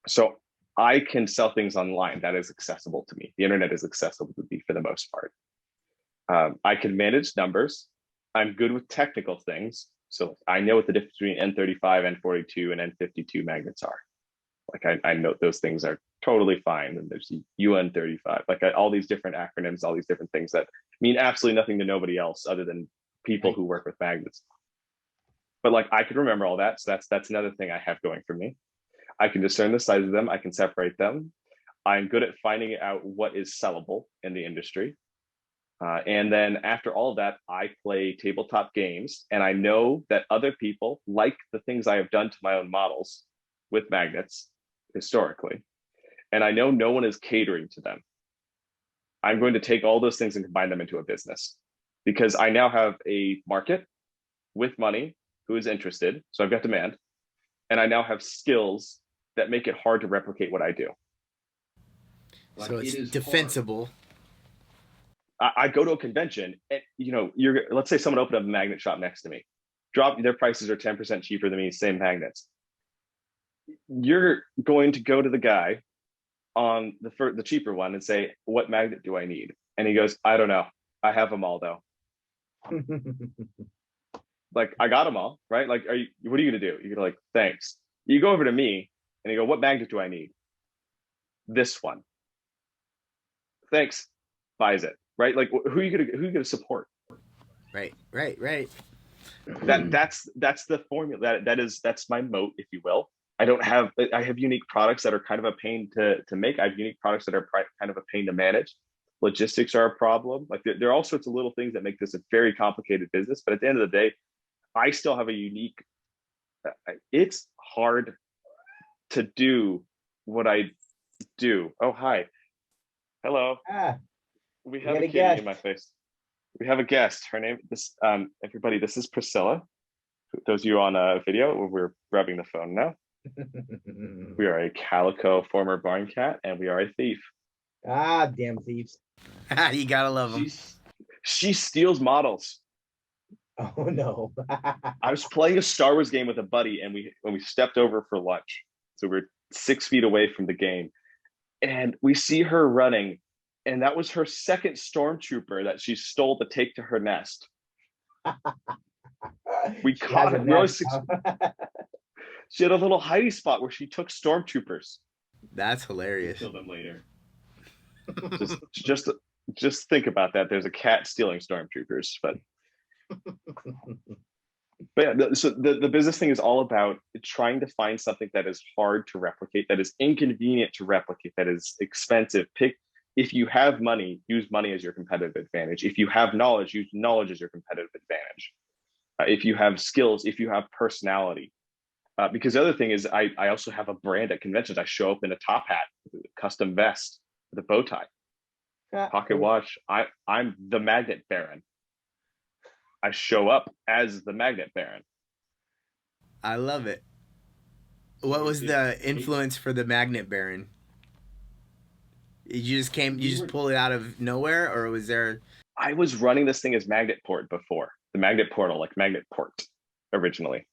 So I can sell things online that is accessible to me. The internet is accessible to me for the most part. I can manage numbers. I'm good with technical things. So I know what the difference between N35, N42, and N52 magnets are. I know those things are totally fine. And there's UN35, all these different acronyms, all these different things that mean absolutely nothing to nobody else other than people who work with magnets. But I can remember all that. So that's another thing I have going for me. I can discern the size of them. I can separate them. I'm good at finding out what is sellable in the industry. And then after all of that, I play tabletop games, and I know that other people like the things I have done to my own models with magnets historically. And I know no one is catering to them. I'm going to take all those things and combine them into a business, because I now have a market with money who is interested. So I've got demand, and I now have skills that make it hard to replicate what I do. So it's defensible. I go to a convention and, let's say someone opened up a magnet shop next to me, their prices are 10% cheaper than me, same magnets. You're going to go to the guy on the cheaper one and say, what magnet do I need? And he goes, I don't know. I have them all though. Like, I got them all, right? Like, what are you going to do? You're like, thanks. You go over to me and you go, what magnet do I need? This one. Thanks. Buys it, right? Like, who are you going to support? Right. That's the formula. That's my moat, if you will. I have unique products that are kind of a pain to make. I have unique products that are kind of a pain to manage. Logistics are a problem. Like, there are all sorts of little things that make this a very complicated business. But at the end of the day, I still have a unique. It's hard to do what I do. Oh, hi. Hello. We have a kitty in my face. We have a guest. Her name, everybody, this is Priscilla. Those of you on a video, we're grabbing the phone now. We are a calico former barn cat, and we are a thief. Damn thieves. You gotta love them. She steals models. Oh no. I was playing a Star Wars game with a buddy, and we stepped over for lunch. So we're 6 feet away from the game. And we see her running, and that was her second stormtrooper that she stole to take to her nest. We caught her. She had a little hiding spot where she took stormtroopers. That's hilarious. Kill them later. just think about that. There's a cat stealing stormtroopers, but yeah. So the business thing is all about trying to find something that is hard to replicate, that is inconvenient to replicate, that is expensive. If you have money, use money as your competitive advantage. If you have knowledge, use knowledge as your competitive advantage. If you have skills, if you have personality. Because the other thing is, I also have a brand at conventions. I show up in a top hat, custom vest, with a bow tie, pocket watch. I'm the Magnet Baron. I show up as the Magnet Baron. I love it. What was the influence for the Magnet Baron? You just pulled it out of nowhere, or was there? I was running this thing as Magnet Port before, the Magnet Portal, like Magnet Port originally.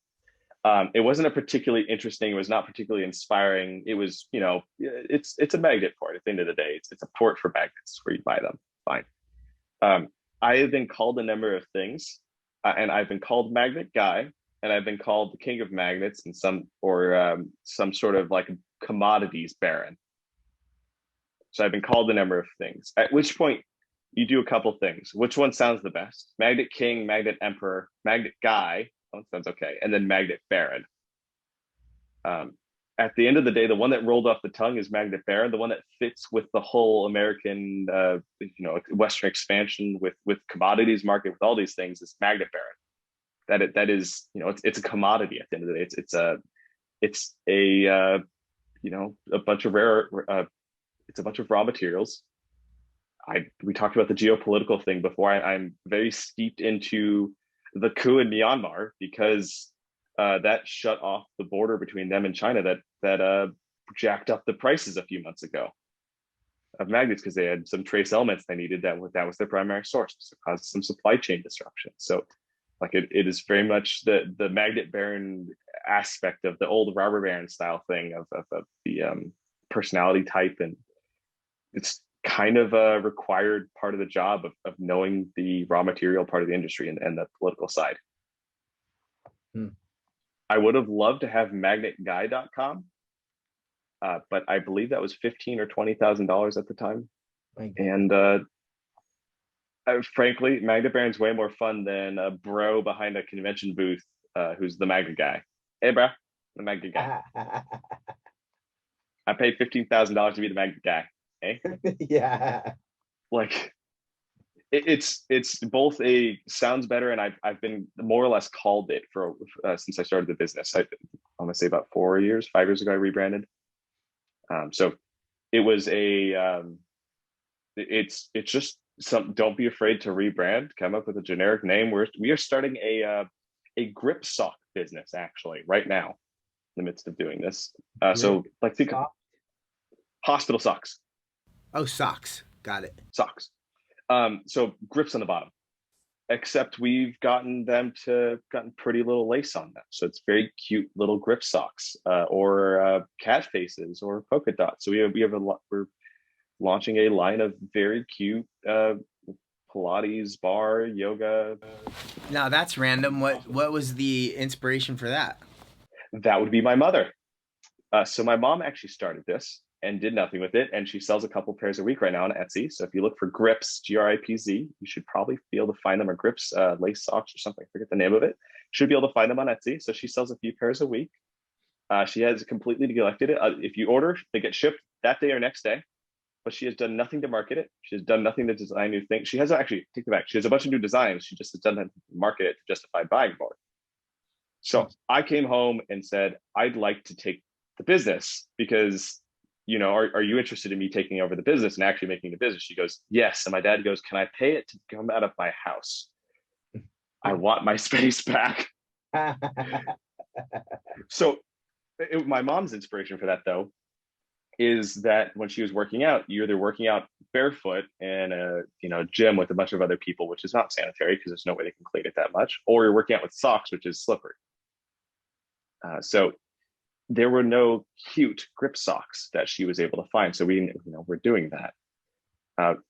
It wasn't a particularly interesting. It was not particularly inspiring. It was, it's a magnet port. At the end of the day, it's a port for magnets where you buy them. Fine. I have been called a number of things, and I've been called Magnet Guy, and I've been called the King of Magnets, and some sort of like commodities baron. So I've been called a number of things. At which point, you do a couple things. Which one sounds the best? Magnet King, Magnet Emperor, Magnet Guy. Oh, sounds okay. And then Magnet Baron. At the end of the day, the one that rolled off the tongue is Magnet Baron. The one that fits with the whole American, Western expansion with commodities market, with all these things, is Magnet Baron. That is, it's a commodity at the end of the day. It's a bunch of it's a bunch of raw materials. We talked about the geopolitical thing before. I'm very steeped into the coup in Myanmar because that shut off the border between them and China that jacked up the prices a few months ago of magnets because they had some trace elements they needed that was their primary source. So it caused some supply chain disruption. So like it is very much the Magnet Baron aspect of the old robber baron style thing of the personality type, and it's kind of a required part of the job of knowing the raw material part of the industry and the political side. I would have loved to have magnetguy.com, but I believe that was $15,000 or $20,000 at the time. And frankly, Magnet Baron's way more fun than a bro behind a convention booth who's the Magnet guy. Hey, bro, the Magnet guy. I paid $15,000 to be the Magnet guy. Eh? Yeah. Like it's both sounds better, and I've been more or less called it for since I started the business. I'm gonna say about 5 years ago I rebranded. So it was it's just don't be afraid to rebrand, come up with a generic name. We are starting a grip sock business actually right now. the midst of doing this. Grip So like think sock? hospital socks, Oh, socks. Got it. socks. So grips on the bottom, except we've gotten pretty little lace on them. So it's very cute little grip socks, or cat faces or polka dots. So we're launching a line of very cute Pilates, bar, yoga. Now that's random. What was the inspiration for that? That would be my mother. So my mom actually started this and did nothing with it, and she sells a couple pairs a week right now on Etsy. So if you look for Grips, GRIPZ, you should probably be able to find them, or Grips lace socks or something. I forget the name of it. Should be able to find them on Etsy. So she sells a few pairs a week. She has completely neglected it. If you order, they get shipped that day or next day. But she has done nothing to market it. She has done nothing to design new things. She has actually, take it back, she has a bunch of new designs. She just has done nothing to market it to justify buying more. So I came home and said, I'd like to take the business because, are you interested in me taking over the business and actually making the business? She goes, yes. And my dad goes, can I pay it to come out of my house? I want my space back. So my mom's inspiration for that, though, is that when she was working out, you're either working out barefoot in a gym with a bunch of other people, which is not sanitary because there's no way they can clean it that much, or you're working out with socks, which is slippery. So there were no cute grip socks that she was able to find. So we're doing that.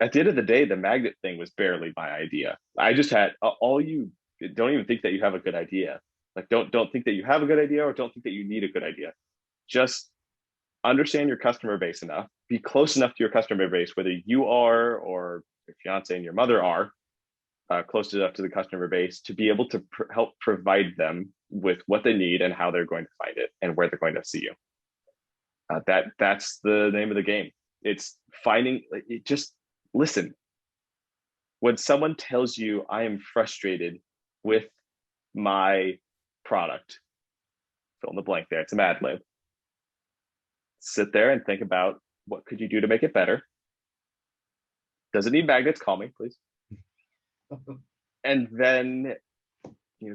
At the end of the day, the magnet thing was barely my idea. I just had don't even think that you have a good idea. Like don't think that you have a good idea, or don't think that you need a good idea. Just understand your customer base enough, be close enough to your customer base, whether you are or your fiance and your mother are close enough to the customer base to be able to help provide them with what they need and how they're going to find it and where they're going to see you. That's the name of the game. It's finding it. Just listen. When someone tells you, I am frustrated with my product, fill in the blank there, it's a Mad Lib. Sit there and think about, what could you do to make it better? Does it need magnets? Call me, please. And then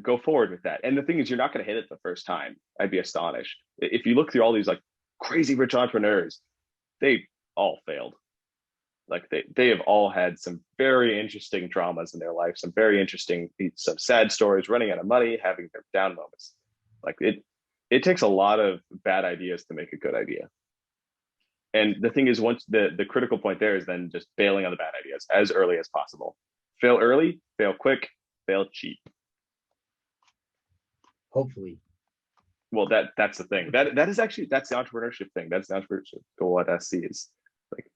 go forward with that. And the thing is, you're not going to hit it the first time. I'd be astonished. If you look through all these like crazy rich entrepreneurs, they all failed. Like they have all had some very interesting dramas in their life, some sad stories, running out of money, having their down moments. Like it takes a lot of bad ideas to make a good idea. And the thing is, once the critical point there is then just bailing on the bad ideas as early as possible. Fail early, fail quick, fail cheap. Hopefully. Well, that's the thing. That's the entrepreneurship thing. That's the entrepreneurship goal at SC is like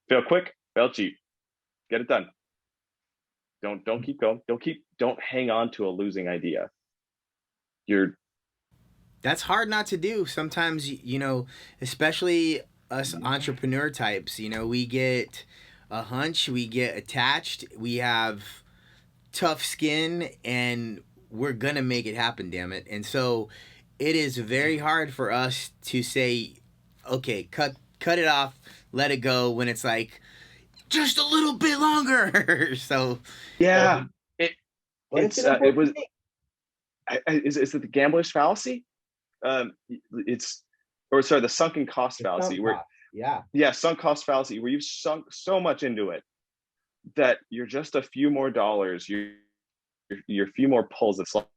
fail quick, fail cheap. Get it done. Don't keep going. Don't hang on to a losing idea. That's hard not to do. Sometimes, especially us entrepreneur types, we get a hunch, we get attached, we have tough skin, and we're going to make it happen, damn it. And so it is very hard for us to say, okay, cut it off, let it go, when it's like, just a little bit longer. So yeah, is it the gambler's fallacy? The sunken cost fallacy. Sunk cost fallacy, where you've sunk so much into it that you're just a few more dollars, you're a few more pulls of slot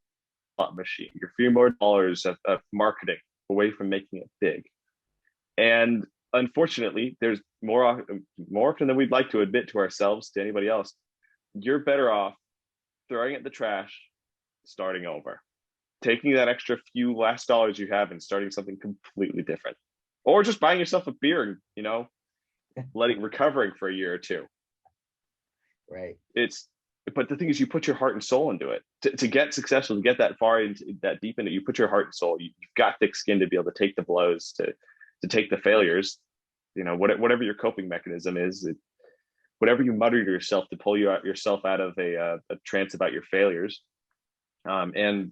machine, you're a few more dollars of marketing away from making it big. And unfortunately, there's more often than we'd like to admit to ourselves, to anybody else, you're better off throwing it in the trash, starting over, taking that extra few last dollars you have and starting something completely different, or just buying yourself a beer and recovering for a year or two. Right. But the thing is, you put your heart and soul into it to get successful, to get that far into that deep into it. You put your heart and soul. You've got thick skin to be able to take the blows, to take the failures. Whatever your coping mechanism is, whatever you mutter to yourself to pull yourself out of a trance about your failures, and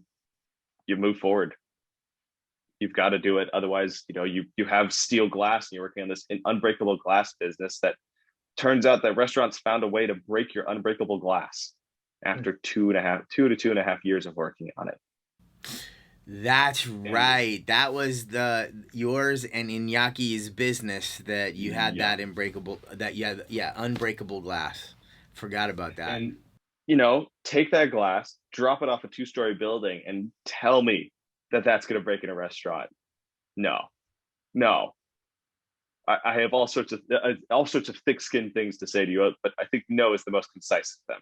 you move forward. You've got to do it. Otherwise, you have steel glass and you're working on this unbreakable glass business that turns out that restaurants found a way to break your unbreakable glass after 2 to 2.5 years of working on it. That's right. That was yours and Inyaki's business that you had that unbreakable glass. Forgot about that. And take that glass, drop it off a 2-story building, and tell me that that's going to break in a restaurant. No. I have all sorts of thick-skinned things to say to you, but I think no is the most concise of them.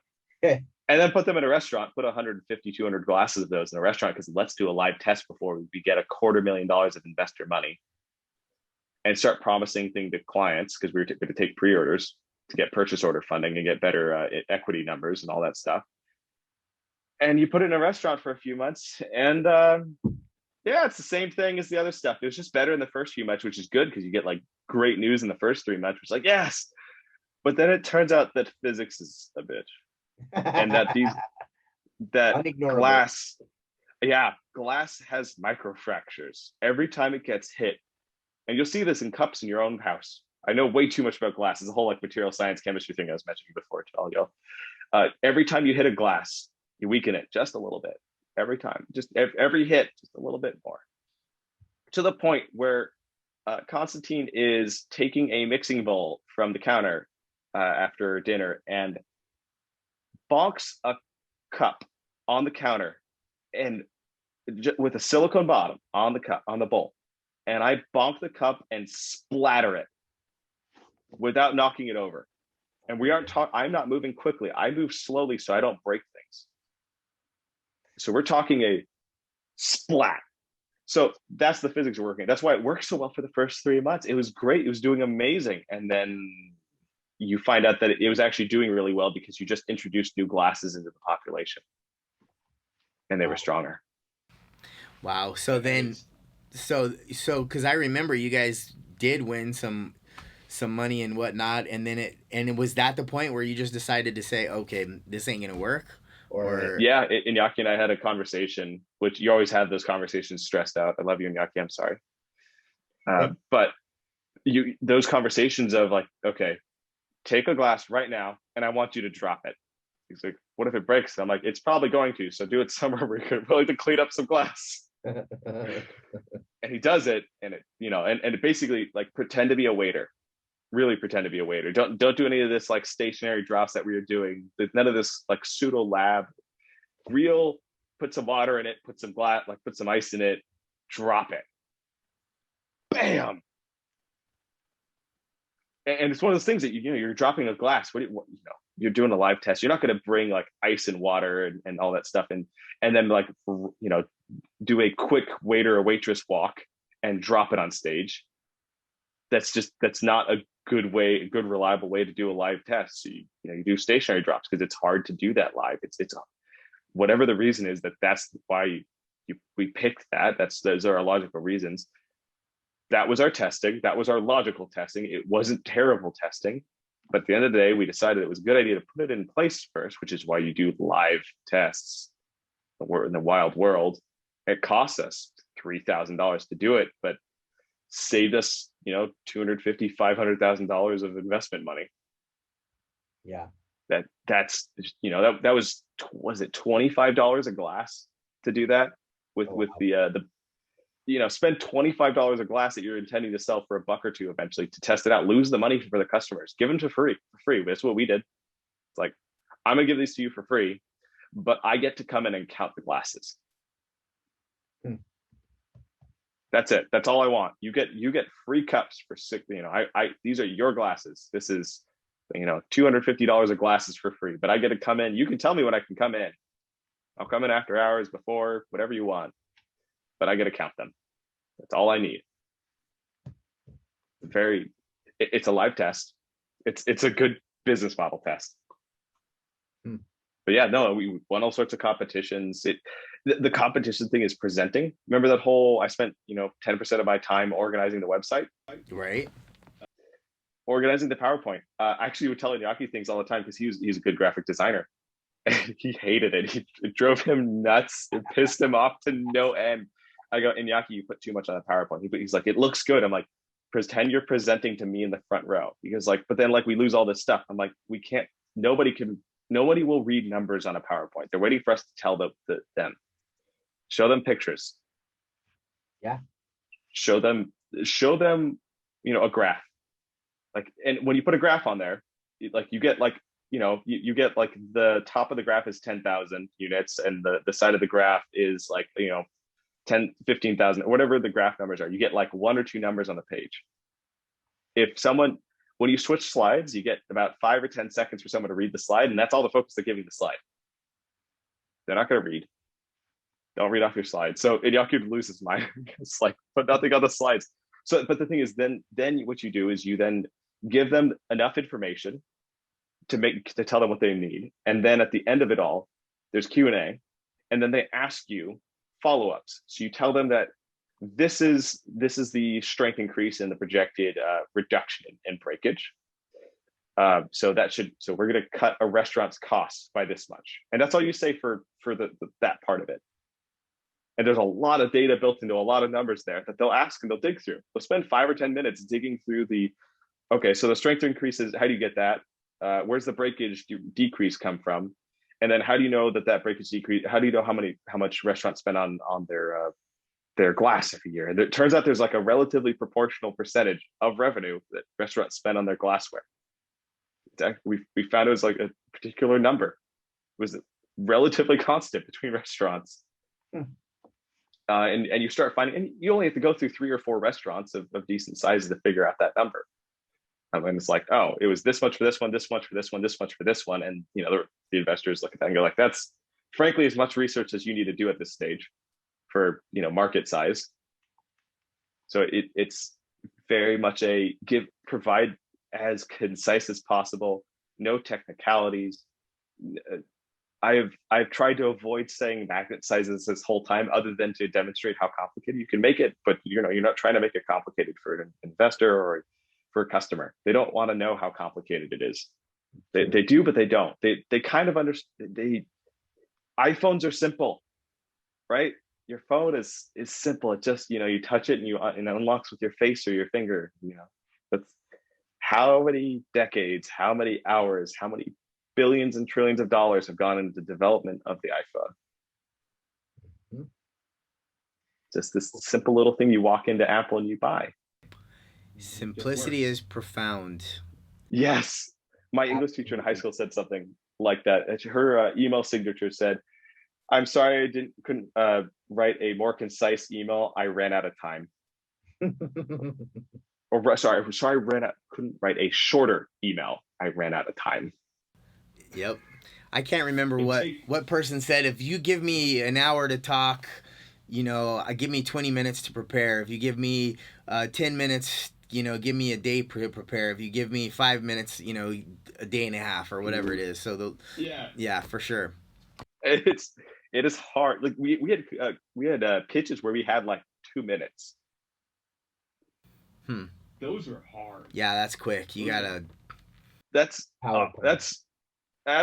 And then put them in a restaurant, put 150, 200 glasses of those in a restaurant, because let's do a live test before we get $250,000 of investor money, and start promising things to clients, because we were going to take pre-orders to get purchase order funding and get better equity numbers and all that stuff. And you put it in a restaurant for a few months, and it's the same thing as the other stuff. It was just better in the first few months, which is good because you get like great news in the first 3 months, which is like, yes. But then it turns out that physics is a bitch. And that glass has microfractures every time it gets hit. And you'll see this in cups in your own house. I know way too much about glass. It's a whole like material science chemistry thing I was mentioning before to all y'all. Every time you hit a glass, you weaken it just a little bit. Every time, just every hit, just a little bit more. To the point where Constantine is taking a mixing bowl from the counter after dinner and bonks a cup on the counter, and with a silicone bottom on the bowl, and I bonk the cup and splatter it without knocking it over. And I'm not moving quickly. I move slowly so I don't break things. So we're talking a splat. So that's the physics we're working. That's why it worked so well for the first 3 months. It was great. It was doing amazing. And then you find out that it was actually doing really well because you just introduced new glasses into the population, and they were stronger. Wow. So because I remember you guys did win some money and whatnot, and then it was that the point where you just decided to say, okay, this ain't gonna work. Iñaki and I had a conversation, which you always have those conversations stressed out. I love you, Iñaki. I'm sorry. But those conversations of like, okay, take a glass right now, and I want you to drop it. He's like, what if it breaks? I'm like, it's probably going to, so do it somewhere where you're willing to clean up some glass. And he does it, and it basically like pretend to be a waiter. Really pretend to be a waiter. Don't do any of this like stationary drops that we were doing. There's none of this like pseudo lab. Real, put some water in it, put some ice in it, drop it. Bam. And it's one of those things that you're dropping a glass. You're doing a live test. You're not going to bring like ice and water and all that stuff and then like do a quick waiter or waitress walk and drop it on stage. That's not a good reliable way to do a live test. So you do stationary drops because it's hard to do that live. It's whatever the reason is, that's why we picked that. Those are our logical reasons. That was our testing. That was our logical testing. It wasn't terrible testing. But at the end of the day, we decided it was a good idea to put it in place first, which is why you do live tests. We're in the wild world. It costs us $3,000 to do it, but saved us, $250,000, $500,000 of investment money. Yeah. That's that was it $25 a glass to do that with the spend $25 a glass that you're intending to sell for $1 or $2 eventually to test it out, lose the money for the customers, give them for free. That's what we did. It's like, I'm gonna give these to you for free, but I get to come in and count the glasses. That's it. That's all I want. You get free cups for these are your glasses. This is, $250 of glasses for free, but I get to come in. You can tell me when I can come in. I'll come in after hours, before, whatever you want, but I get to count them. That's all I need. It's a live test. It's a good business model test. But yeah, no, we won all sorts of competitions. The competition thing is presenting. Remember that whole, I spent, 10% of my time organizing the website. Right. Organizing the PowerPoint. I actually would tell Iñaki things all the time because he's a good graphic designer. And he hated it. It drove him nuts. It pissed him off to no end. I go, Iñaki, you put too much on the PowerPoint. He's like, it looks good. I'm like, pretend you're presenting to me in the front row. Because but then we lose all this stuff. I'm like, we can't, nobody will read numbers on a PowerPoint. They're waiting for us to tell them. Show them pictures. Yeah. Show them, a graph. Like, and when you put a graph on there, you get like, you get like the top of the graph is 10,000 units, and the side of the graph is like, 10, 15,000, or whatever the graph numbers are. You get like one or two numbers on the page. When you switch slides, you get about 5 or 10 seconds for someone to read the slide, and that's all the focus they're giving the slide. They're not going to read. Don't read off your slide. So Inyaki would lose his mind. It's like, put nothing on the slides. So, but the thing is, then what you do is you then give them enough information to tell them what they need, and then at the end of it all, there's Q&A, and then they ask you follow-ups. So you tell them that this is the strength increase in the projected reduction in breakage. So we're going to cut a restaurant's costs by this much, and that's all you say for that part of it. And there's a lot of data built into a lot of numbers there that they'll ask and they'll dig through. They'll spend 5 or 10 minutes digging through so the strength increases. How do you get that? Where's the breakage decrease come from? And then how do you know that breakage decrease? How do you know how much restaurants spend on their glass every year? And it turns out there's like a relatively proportional percentage of revenue that restaurants spend on their glassware. We found it was like a particular number. It was relatively constant between restaurants. And you start finding, and you only have to go through 3 or 4 restaurants of decent sizes to figure out that number. And it's like, oh, it was this much for this one, this much for this one, this much for this one. And the investors look at that and go like, that's frankly as much research as you need to do at this stage for market size. So it's very much provide as concise as possible, no technicalities. I've tried to avoid saying magnet sizes this whole time, other than to demonstrate how complicated you can make it. But you're not trying to make it complicated for an investor or for a customer. They don't want to know how complicated it is. They do, but they don't. They kind of understand. iPhones are simple, right? Your phone is simple. It just you touch it and it unlocks with your face or your finger. That's how many decades, how many hours, how many billions and trillions of dollars have gone into the development of the iPhone. Mm-hmm. Just this simple little thing you walk into Apple and you buy. Simplicity is profound. Yes. My English teacher in high school said something like that. Her email signature said, "I'm sorry I couldn't write a more concise email. I ran out of time." Or sorry, couldn't write a shorter email. I ran out of time. Yep. I can't remember what person said, if you give me an hour to talk, give me 20 minutes to prepare. If you give me 10 minutes, give me a day to prepare. If you give me 5 minutes, a day and a half or whatever it is. So yeah, for sure. It is hard. Like we had pitches where we had like 2 minutes. Those are hard. Yeah, that's quick. You gotta. That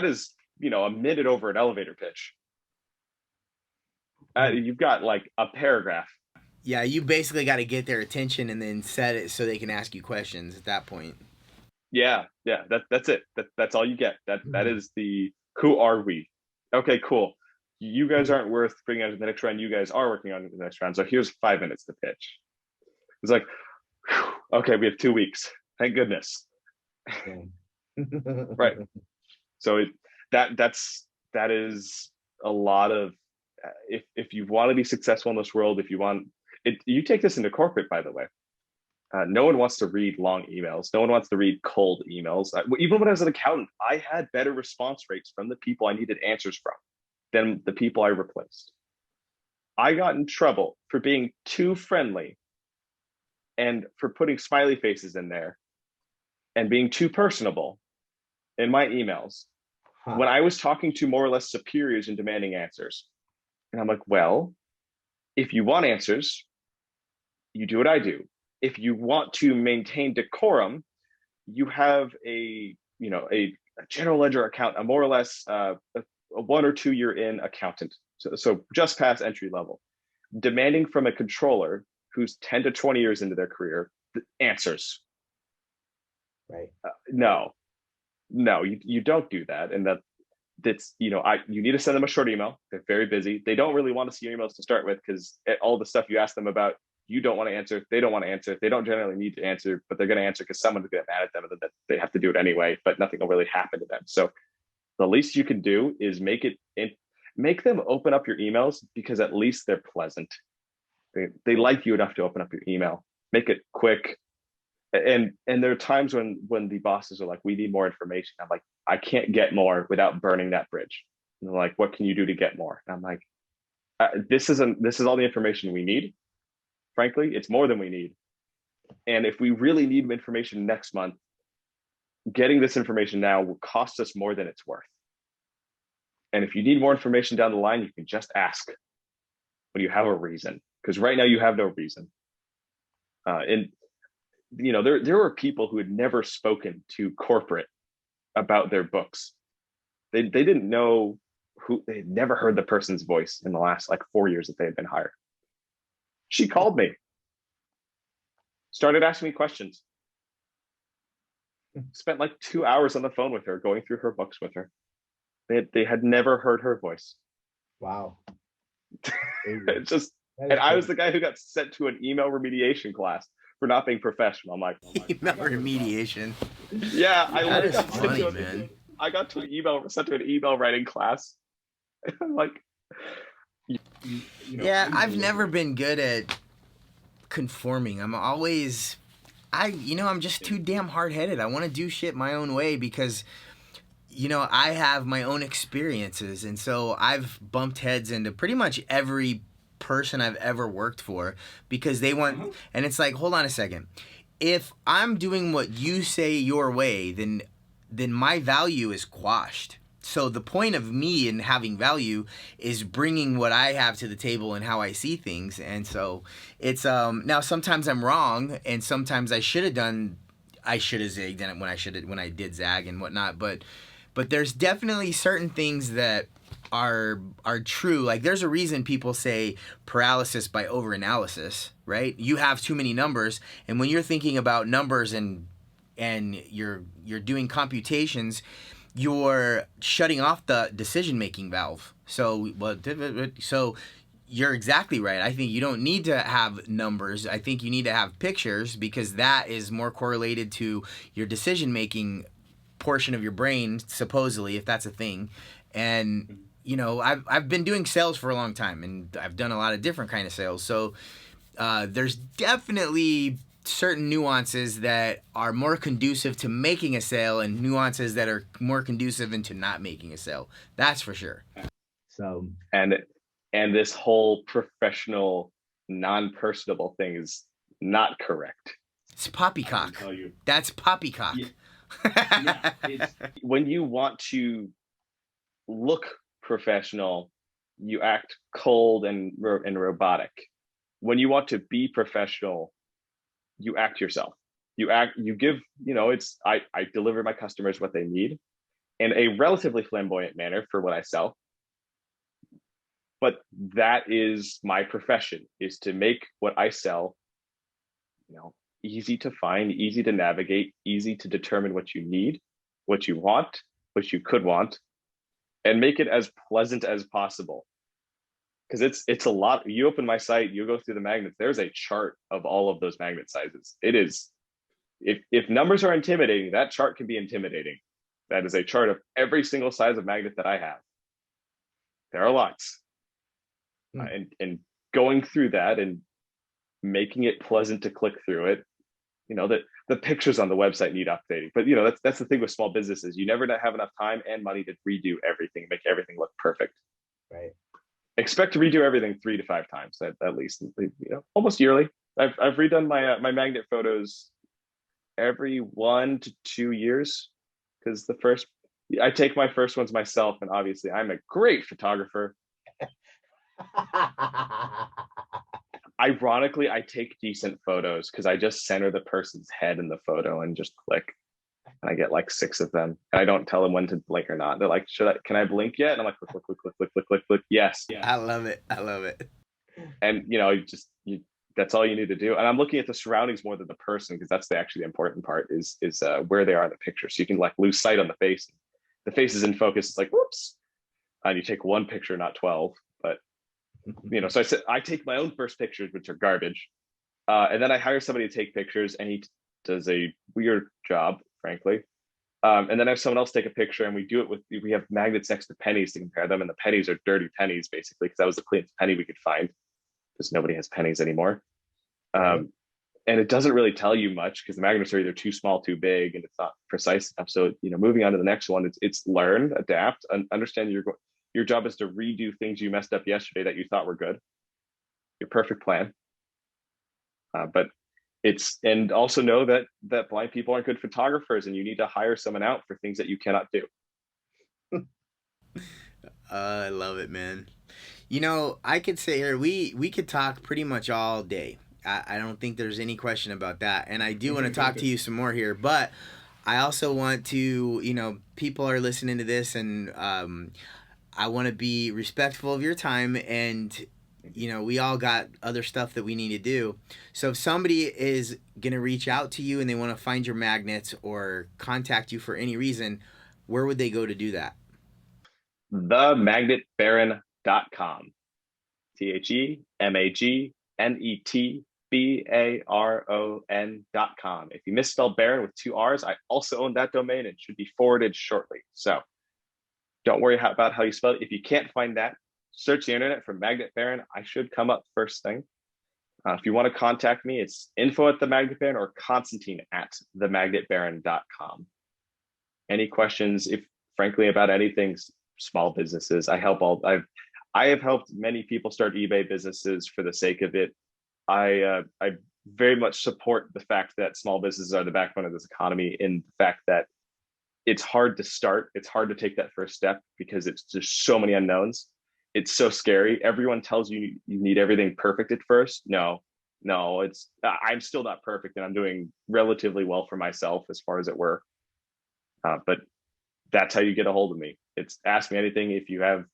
is a minute over an elevator pitch. You've got like a paragraph. Yeah, you basically got to get their attention and then set it so they can ask you questions at that point. Yeah. That's it. That's all you get. That is the who are we? Okay, cool. You guys aren't worth bringing on to the next round. You guys are working on the next round. So here's 5 minutes to pitch. It's like, okay, we have 2 weeks. Thank goodness. Right. So that is a lot of if you want to be successful in this world, if you want it, you take this into corporate, by the way. No one wants to read long emails. No one wants to read cold emails. Even when I was an accountant, I had better response rates from the people I needed answers from than the people I replaced. I got in trouble for being too friendly and for putting smiley faces in there and being too personable in my emails when I was talking to more or less superiors and demanding answers. And I'm like, well, if you want answers, you do what I do. If you want to maintain decorum, you have a general ledger account, a more or less a 1 or 2 year in accountant. So just past entry level, demanding from a controller who's 10 to 20 years into their career answers. Right. No, you don't do that. And that's, you need to send them a short email. They're very busy. They don't really want to see your emails to start with, because all the stuff you ask them about, you don't want to answer. They don't want to answer. They don't generally need to answer, but they're going to answer because someone's going to get mad at them, and then they have to do it anyway, but nothing will really happen to them. So the least you can do is make them open up your emails, because at least they're pleasant. They like you enough to open up your email. Make it quick. And there are times when the bosses are like, we need more information. I'm like, I can't get more without burning that bridge. And they're like, what can you do to get more? And I'm like, this is all the information we need. Frankly, it's more than we need. And if we really need information next month, getting this information now will cost us more than it's worth. And if you need more information down the line, you can just ask when you have a reason, because right now you have no reason. And there were people who had never spoken to corporate about their books. They didn't know they had never heard the person's voice in the last 4 years that they had been hired. She called me, started asking me questions, spent 2 hours on the phone with her, going through her books with her. They had never heard her voice. Wow. It's just, and I was the guy who got sent to an email remediation class for not being professional. I'm like, email remediation. Yeah, that is funny, man. I got sent to an email writing class. I'm like, yeah, I've never been good at conforming. I'm just too damn hard-headed. I want to do shit my own way because, I have my own experiences. And so I've bumped heads into pretty much every person I've ever worked for because they want, and it's like, hold on a second. If I'm doing what you say your way, then my value is quashed. So the point of me in having value is bringing what I have to the table and how I see things. And so it's now sometimes I'm wrong, and sometimes I should have zagged in it when I did zag and whatnot. But there's definitely certain things that are true. Like there's a reason people say paralysis by overanalysis, right? You have too many numbers, and when you're thinking about numbers and you're doing computations, you're shutting off the decision-making valve. So you're exactly right. I think you don't need to have numbers. I think you need to have pictures because that is more correlated to your decision-making portion of your brain, supposedly, if that's a thing. And, I've been doing sales for a long time, and I've done a lot of different kind of sales. So there's definitely certain nuances that are more conducive to making a sale and nuances that are more conducive into not making a sale. That's for sure. So, and this whole professional, non-personable thing is not correct. It's poppycock. That's poppycock. Yeah, when you want to look professional, you act cold and robotic. When you want to be professional, you act yourself. You give, I deliver my customers what they need in a relatively flamboyant manner for what I sell. But that is my profession, is to make what I sell, easy to find, easy to navigate, easy to determine what you need, what you want, what you could want, and make it as pleasant as possible. Because it's a lot. You open my site, you go through the magnets, there's a chart of all of those magnet sizes. It is, if numbers are intimidating, that chart can be intimidating. That is a chart of every single size of magnet that I have. There are lots. And going through that and making it pleasant to click through it, that the pictures on the website need updating. But that's the thing with small businesses. You never have enough time and money to redo everything, make everything look perfect. Right. Expect to redo everything 3 to 5 times at least, almost yearly. I've redone my magnet photos every 1 to 2 years, because I take my first ones myself, and obviously I'm a great photographer. Ironically, I take decent photos because I just center the person's head in the photo and just click. And I get 6 of them. And I don't tell them when to blink or not. They're like, can I blink yet? And I'm like, click, click, click, click, click, click, click. Yes. I love it. And that's all you need to do. And I'm looking at the surroundings more than the person, because that's actually the important part is where they are in the picture. So you can lose sight on the face the face is in focus. It's like, whoops. And you take one picture, not 12. But, so I take my own first pictures, which are garbage. And then I hire somebody to take pictures, and he does a weird job, frankly. And then I have someone else take a picture, and we have magnets next to pennies to compare them. And the pennies are dirty pennies, basically, because that was the cleanest penny we could find, because nobody has pennies anymore. And it doesn't really tell you much, because the magnets are either too small, too big, and it's not precise enough. So, moving on to the next one, it's learn, adapt, and understand your job is to redo things you messed up yesterday that you thought were good. Your perfect plan. And also know that blind people aren't good photographers, and you need to hire someone out for things that you cannot do. I love it, man. I could say here, we could talk pretty much all day. I don't think there's any question about that. And I do want to talk to you some more here, but I also want to, people are listening to this, and I want to be respectful of your time, and we all got other stuff that we need to do. So if somebody is going to reach out to you and they want to find your magnets or contact you for any reason, where would they go to do that? TheMagnetBaron.com. TheMagnetBaron.com. If you misspelled Baron with 2 R's, I also own that domain and should be forwarded shortly. So don't worry about how you spell it. If you can't find that, search the internet for Magnet Baron. I should come up first thing. If you want to contact me, it's info@theMagnetBaron or Constantine@theMagnetBaron.com. Any questions, frankly, about anything small businesses, I have helped many people start eBay businesses for the sake of it. I very much support the fact that small businesses are the backbone of this economy, in the fact that it's hard to start. It's hard to take that first step because there's so many unknowns. It's so scary. Everyone tells you you need everything perfect at first. No, I'm still not perfect, and I'm doing relatively well for myself as far as it were. But that's how you get a hold of me. It's ask me anything. If you have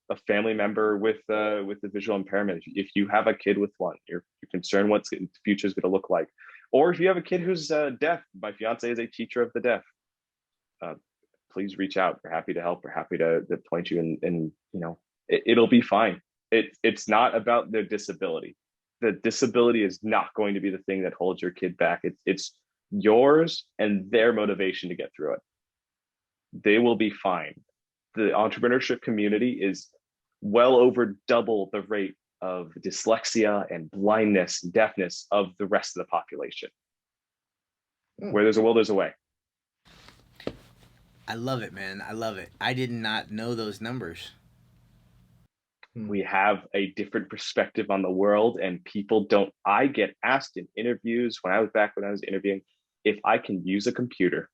a family member with a visual impairment, if you have a kid with one, you're concerned what the future is going to look like, or if you have a kid who's deaf, my fiance is a teacher of the deaf. Please reach out. We're happy to help. We're happy to point you in, it'll be fine. It's not about their disability. The disability is not going to be the thing that holds your kid back. It's yours and their motivation to get through it. They will be fine. The entrepreneurship community is well over double the rate of dyslexia and blindness, deafness of the rest of the population. Where there's a will, there's a way. I love it, man. I love it. I did not know those numbers. We have a different perspective on the world, and people don't. I get asked in interviews when I was interviewing, if I can use a computer,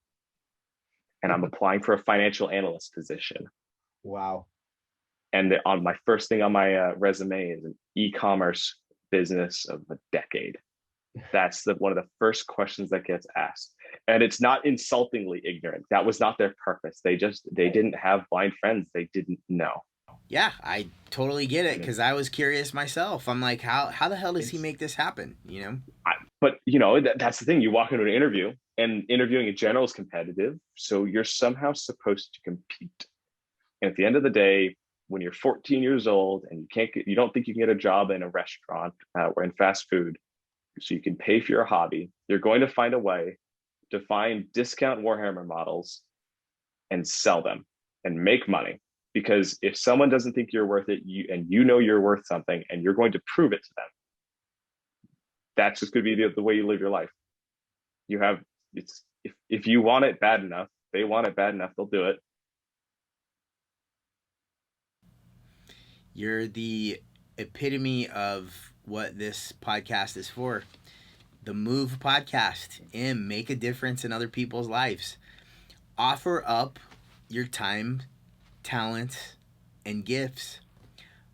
and I'm applying for a financial analyst position. Wow. And on my first thing on my resume is an e-commerce business of a decade. That's one of the first questions that gets asked. And it's not insultingly ignorant. That was not their purpose. They didn't have blind friends. They didn't know. Yeah, I totally get it, because I was curious myself. I'm like, how the hell does he make this happen? But that's the thing. You walk into an interview, and interviewing in general is competitive. So you're somehow supposed to compete. And at the end of the day, when you're 14 years old and you don't think you can get a job in a restaurant or in fast food, so you can pay for your hobby, you're going to find a way to find discount Warhammer models and sell them and make money. Because if someone doesn't think you're worth it, you're worth something, and you're going to prove it to them, that's just going to be the way you live your life. If you want it bad enough, they want it bad enough, they'll do it. You're the epitome of what this podcast is for. The Move podcast, and make a difference in other people's lives. Offer up your time, talent, and gifts.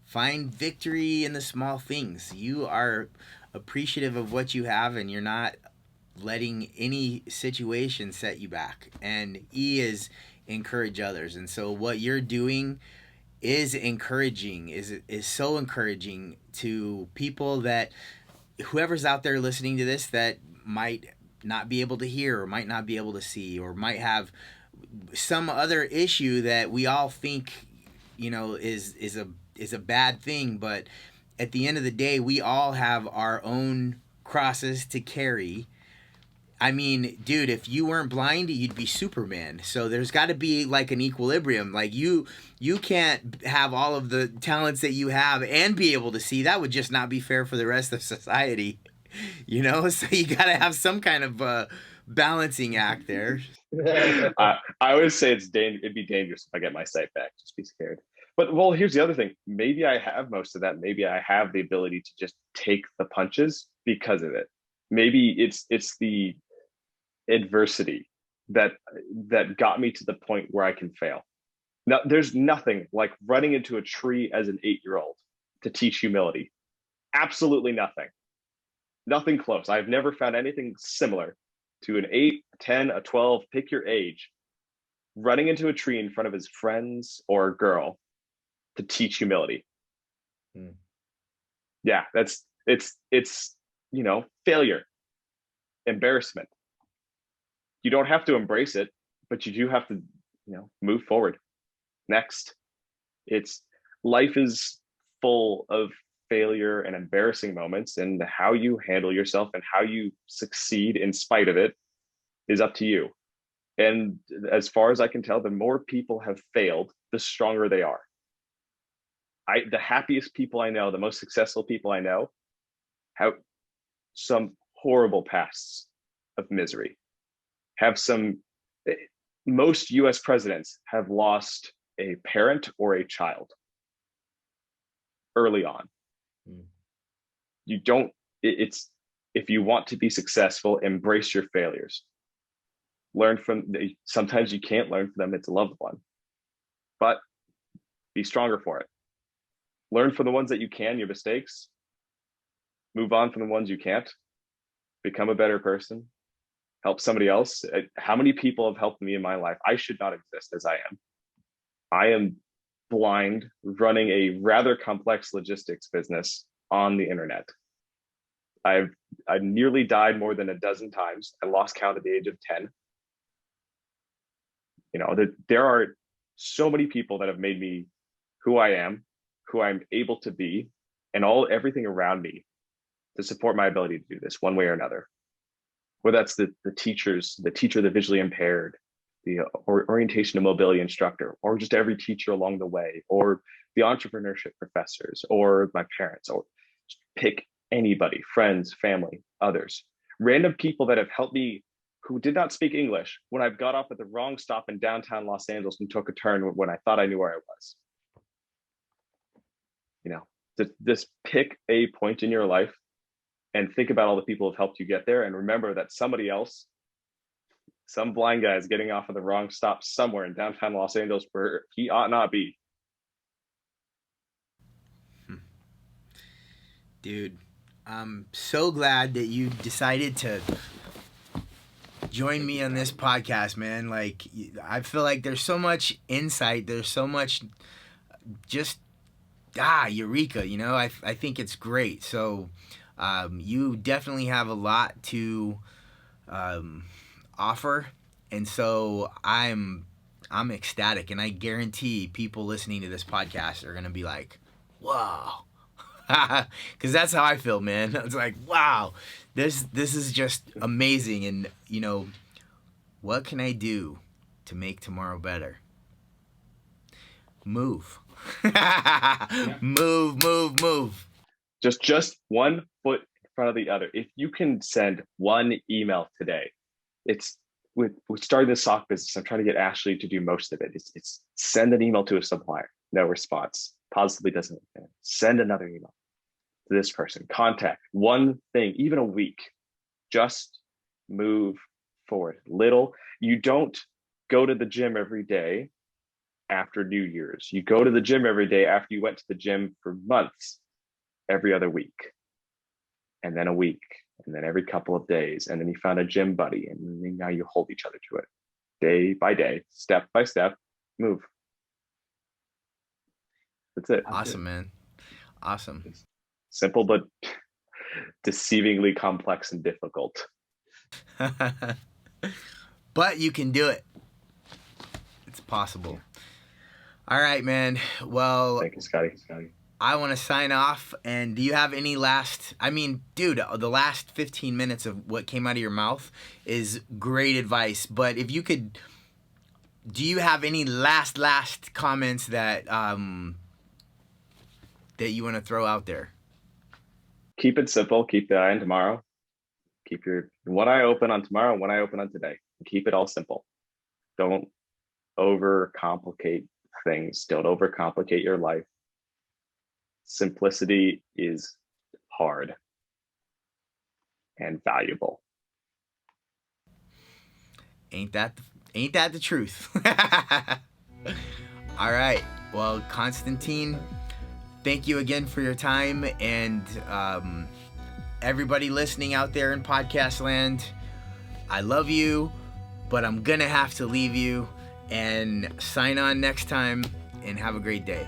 Find victory in the small things. You are appreciative of what you have, and you're not letting any situation set you back. And E is encourage others. And so what you're doing is encouraging, is so encouraging to people, that whoever's out there listening to this that might not be able to hear or might not be able to see or might have some other issue that we all think, is a bad thing, but at the end of the day, we all have our own crosses to carry. I mean, dude, if you weren't blind, you'd be Superman. So there's got to be like an equilibrium. Like you can't have all of the talents that you have and be able to see. That would just not be fair for the rest of society. So you got to have some kind of balancing act there. I always say it'd be dangerous if I get my sight back. Just be scared. But well, here's the other thing. Maybe I have most of that. Maybe I have the ability to just take the punches because of it. Maybe it's the adversity that got me to the point where I can fail. Now, there's nothing like running into a tree as an 8-year-old to teach humility. Absolutely nothing. Nothing close. I've never found anything similar to an 8, a 10, a 12, pick your age, running into a tree in front of his friends or a girl to teach humility. Yeah, it's failure, embarrassment. You don't have to embrace it, but you do have to, move forward. Next, life is full of failure and embarrassing moments, and how you handle yourself and how you succeed in spite of it is up to you. And as far as I can tell, the more people have failed, the stronger they are. The happiest people I know, the most successful people I know, have some horrible pasts of misery. Most US presidents have lost a parent or a child early on. If you want to be successful, embrace your failures. Sometimes you can't learn from them, it's a loved one, but be stronger for it. Learn from the ones that you can, your mistakes, move on from the ones you can't, become a better person, help somebody else. How many people have helped me in my life? I should not exist as I am. I am blind, running a rather complex logistics business on the internet. I've nearly died more than a dozen times. I lost count at the age of 10. There are so many people that have made me who I am, who I'm able to be, and everything around me to support my ability to do this one way or another. Whether that's the teacher, the visually impaired, the orientation and mobility instructor, or just every teacher along the way, or the entrepreneurship professors, or my parents, or just pick anybody, friends, family, others, random people that have helped me who did not speak English when I got off at the wrong stop in downtown Los Angeles and took a turn when I thought I knew where I was. Just pick a point in your life and think about all the people who have helped you get there, and remember that somebody else, some blind guy, is getting off at the wrong stop somewhere in downtown Los Angeles where he ought not be. Dude, I'm so glad that you decided to join me on this podcast, man. Like, I feel like there's so much insight, there's so much just eureka, I think it's great. So you definitely have a lot to offer, and so I'm ecstatic, and I guarantee people listening to this podcast are gonna be like, wow. Because that's how I feel, man. It's like, wow, this is just amazing. And what can I do to make tomorrow better? Move. Move. Just one foot in front of the other. If you can send one email today, we started this sock business. I'm trying to get Ashley to do most of it. It's send an email to a supplier, no response, positively doesn't. Send another email to this person, contact one thing, even a week. Just move forward. You don't go to the gym every day after New Year's. You go to the gym every day after you went to the gym for months, every other week, and then a week, and then every couple of days, and then you found a gym buddy, and now you hold each other to it, day by day, step by step, move. That's it. Awesome, man. Awesome. Simple but deceivingly complex and difficult. But you can do it. It's possible. All right, man. Well, Thank you, Scotty. I want to sign off. And do you have any last... I mean, dude, the last 15 minutes of what came out of your mouth is great advice. But if you could... Do you have any last comments that that you want to throw out there? Keep it simple. Keep the eye on tomorrow. Keep your one eye open on tomorrow, one eye open on today. Keep it all simple. Don't overcomplicate things. Don't overcomplicate your life. Simplicity is hard and valuable. Ain't that the truth? All right. Well, Constantine, thank you again for your time, and everybody listening out there in podcast land, I love you, but I'm gonna have to leave you, and sign on next time, and have a great day.